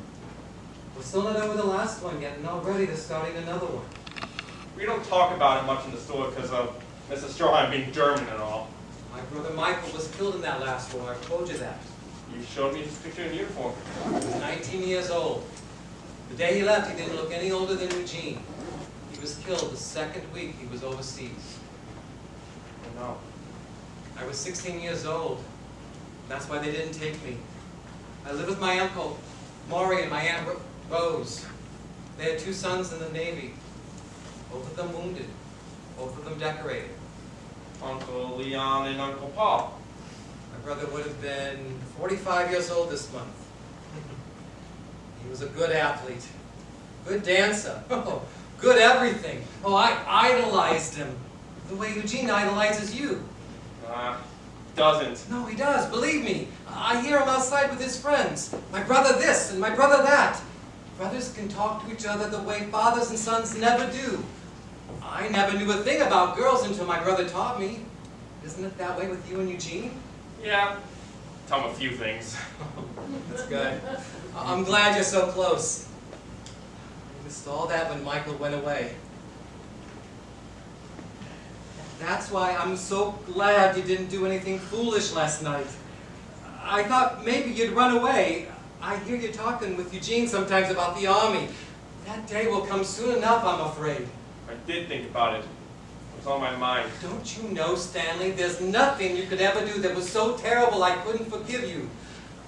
We're still not over the last one yet, and already they're starting another one. We don't talk about it much in the store because of Mrs. Stroheim being German and all. My brother Michael was killed in that last war. I told you that. You showed me his picture in uniform. He was 19 years old. The day he left, he didn't look any older than Eugene. He was killed the second week he was overseas. I know. I was 16 years old. That's why they didn't take me. I lived with my uncle, Maury, and my aunt Rose. They had 2 sons in the Navy. Both of them wounded. Both of them decorated. Uncle Leon and Uncle Paul. My brother would have been 45 years old this month. He was a good athlete, good dancer, good everything. Oh, I idolized him the way Eugene idolizes you. Doesn't. No, he does, believe me. I hear him outside with his friends. My brother this and my brother that. Brothers can talk to each other the way fathers and sons never do. I never knew a thing about girls until my brother taught me. Isn't it that way with you and Eugene? Yeah. Tell him a few things. That's good. I'm glad you're so close. I missed all that when Michael went away. That's why I'm so glad you didn't do anything foolish last night. I thought maybe you'd run away. I hear you talking with Eugene sometimes about the army. That day will come soon enough, I'm afraid. I did think about it. It was on my mind. Don't you know, Stanley, there's nothing you could ever do that was so terrible I couldn't forgive you.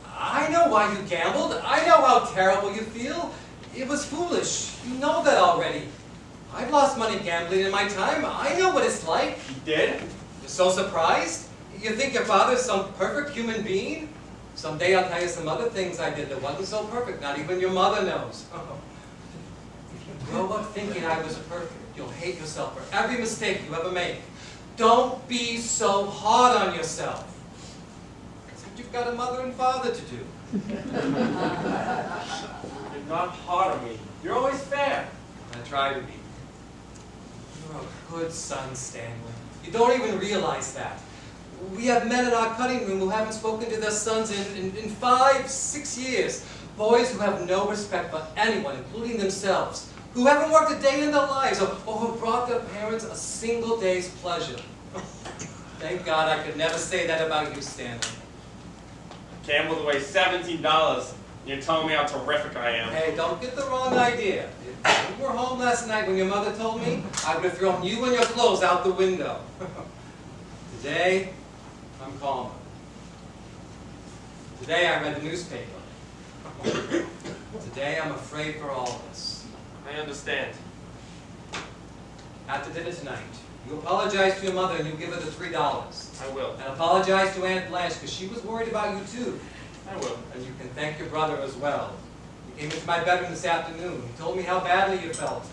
I know why you gambled. I know how terrible you feel. It was foolish. You know that already. I've lost money gambling in my time. I know what it's like. You did? You're so surprised? You think your father's some perfect human being? Someday I'll tell you some other things I did that wasn't so perfect. Not even your mother knows. If you grow up thinking I was perfect, you'll hate yourself for every mistake you ever make. Don't be so hard on yourself. That's what you've got a mother and father to do. You're not hard on me. You're always fair. I try to be. You're a good son, Stanley. You don't even realize that. We have men in our cutting room who haven't spoken to their sons in 5, 6 years. Boys who have no respect for anyone, including themselves. Who haven't worked a day in their lives or who brought their parents a single day's pleasure. Thank God I could never say that about you, Stanley. Gambled away $17. And you're telling me how terrific I am. Hey, don't get the wrong idea. If you were home last night when your mother told me, I would have thrown you and your clothes out the window. Today, I'm calmer. Today, I read the newspaper. Today, I'm afraid for all of us. I understand. After dinner tonight, you apologize to your mother and you give her the $3. I will. And apologize to Aunt Blanche because she was worried about you too. I will. And you can thank your brother as well. He came into my bedroom this afternoon. He told me how badly you felt.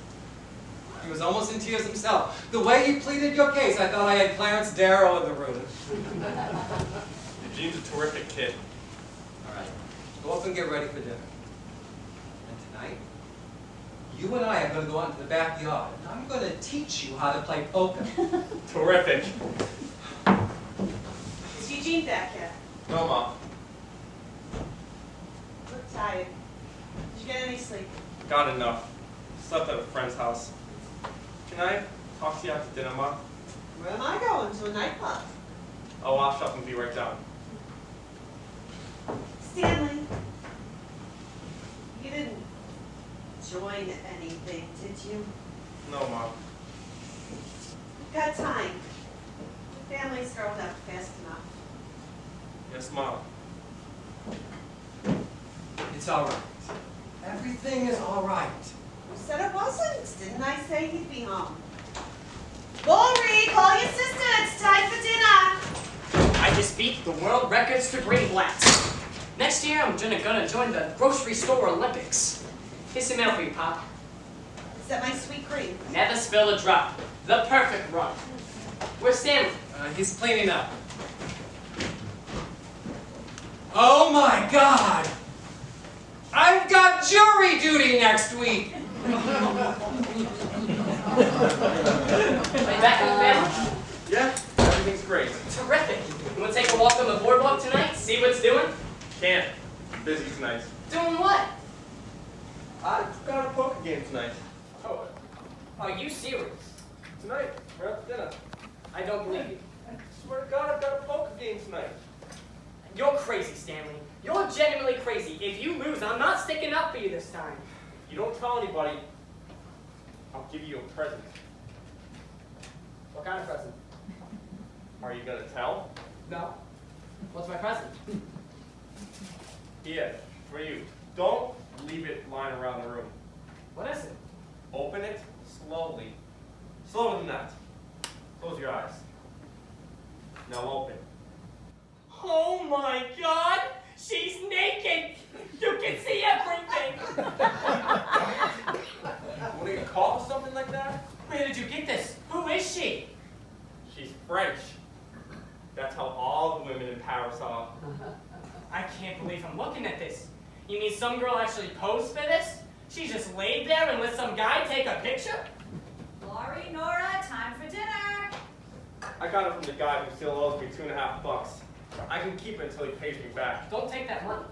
He was almost in tears himself. The way you pleaded your case, I thought I had Clarence Darrow in the room. Eugene's a terrific kid. All right, go up and get ready for dinner. And tonight, you and I are going to go out into the backyard, and I'm going to teach you how to play poker. Terrific. Is Eugene back yet? No, Mom. Look tired. Did you get any sleep? Got enough. Slept at a friend's house. Can I talk to you after dinner, Mom? Where am I going? To a nightclub. I'll wash up and be right down. Stanley, you didn't join anything, did you? No, Mom. You've got time. The family's grown up fast enough. Yes, Mom. It's all right. Everything is all right. You said it wasn't. Didn't I say he'd be home? Lori, call your sister. It's time for dinner. I just beat the world records for Greenblatt. Next year, I'm gonna join the grocery store Olympics. Here's some mail for you, Pop. Is that my sweet cream? Never spill a drop. The perfect run. Where's Stanley? He's cleaning up. Oh my God! I've got jury duty next week! Are you back in the family? Yeah, everything's great. Terrific. You want to take a walk on the boardwalk tonight? See what it's doing? Can't. Busy tonight. Doing what? I've got a poker game tonight. Oh, are you serious? Tonight, right after dinner. I don't believe you. I swear to God, I've got a poker game tonight. You're crazy, Stanley. You're genuinely crazy. If you lose, I'm not sticking up for you this time. If you don't tell anybody, I'll give you a present. What kind of present? Are you gonna tell? No. What's my present? Here, for you. Don't leave it lying around the room. What is it? Open it slowly. Slower than that. Close your eyes. Now open. Oh my God! She's naked! You can see everything! What are you called or something like that? Where did you get this? Who is she? She's French. That's how all the women in Paris are. I can't believe I'm looking at this. You mean some girl actually posed for this? She just laid there and let some guy take a picture? Lori, Nora, time for dinner. I got it from the guy who still owes me $2.50. I can keep it until he pays me back. Don't take that money.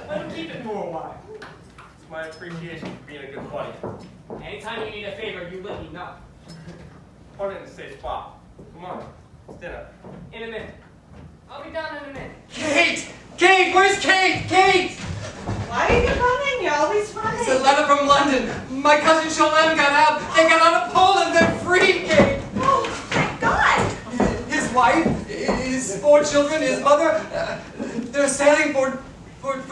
Let him keep it for a while. It's my appreciation for being a good buddy. Anytime you need a favor, you let me know. Put it in a safe spot. Come on, it's dinner. In a minute. I'll be done in a minute. Kate! Kate! Where's Kate? Kate! Why are you running? You're always running. It's a letter from London. My cousin Shalem got out. They got out of Poland. They're free, Kate! Oh, thank God. His wife, his 4 children, his mother, they're sailing for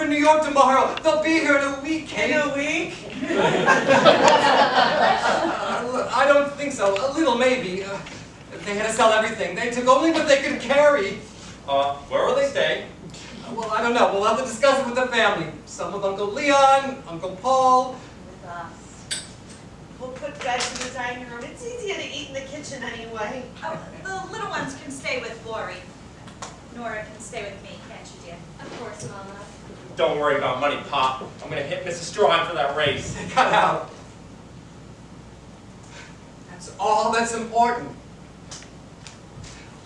New York tomorrow. They'll be here in a week, Kate. In a week? I don't think so. A little maybe. They had to sell everything. They took only what they could carry. Where will they stay? Well, I don't know. We'll have to discuss it with the family. Some with Uncle Leon, Uncle Paul. With us. We'll put beds in the dining room. It's easier to eat in the kitchen anyway. Oh, the little ones can stay with Lori. Nora can stay with me, can't you, dear? Of course, Mama. Don't worry about money, Pop. I'm gonna hit Mrs. Strawn for that raise. They got out. That's all that's important.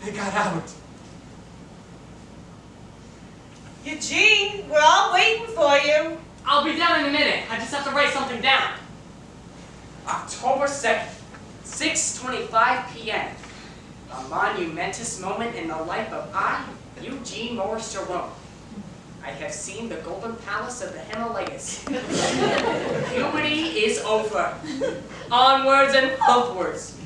They got out. Eugene, we're all waiting for you. I'll be down in a minute. I just have to write something down. October 2nd, 6:25 p.m. A monumentous moment in the life of I, Eugene Morris Jerome. I have seen the golden palace of the Himalayas. Puberty is over. Onwards and upwards.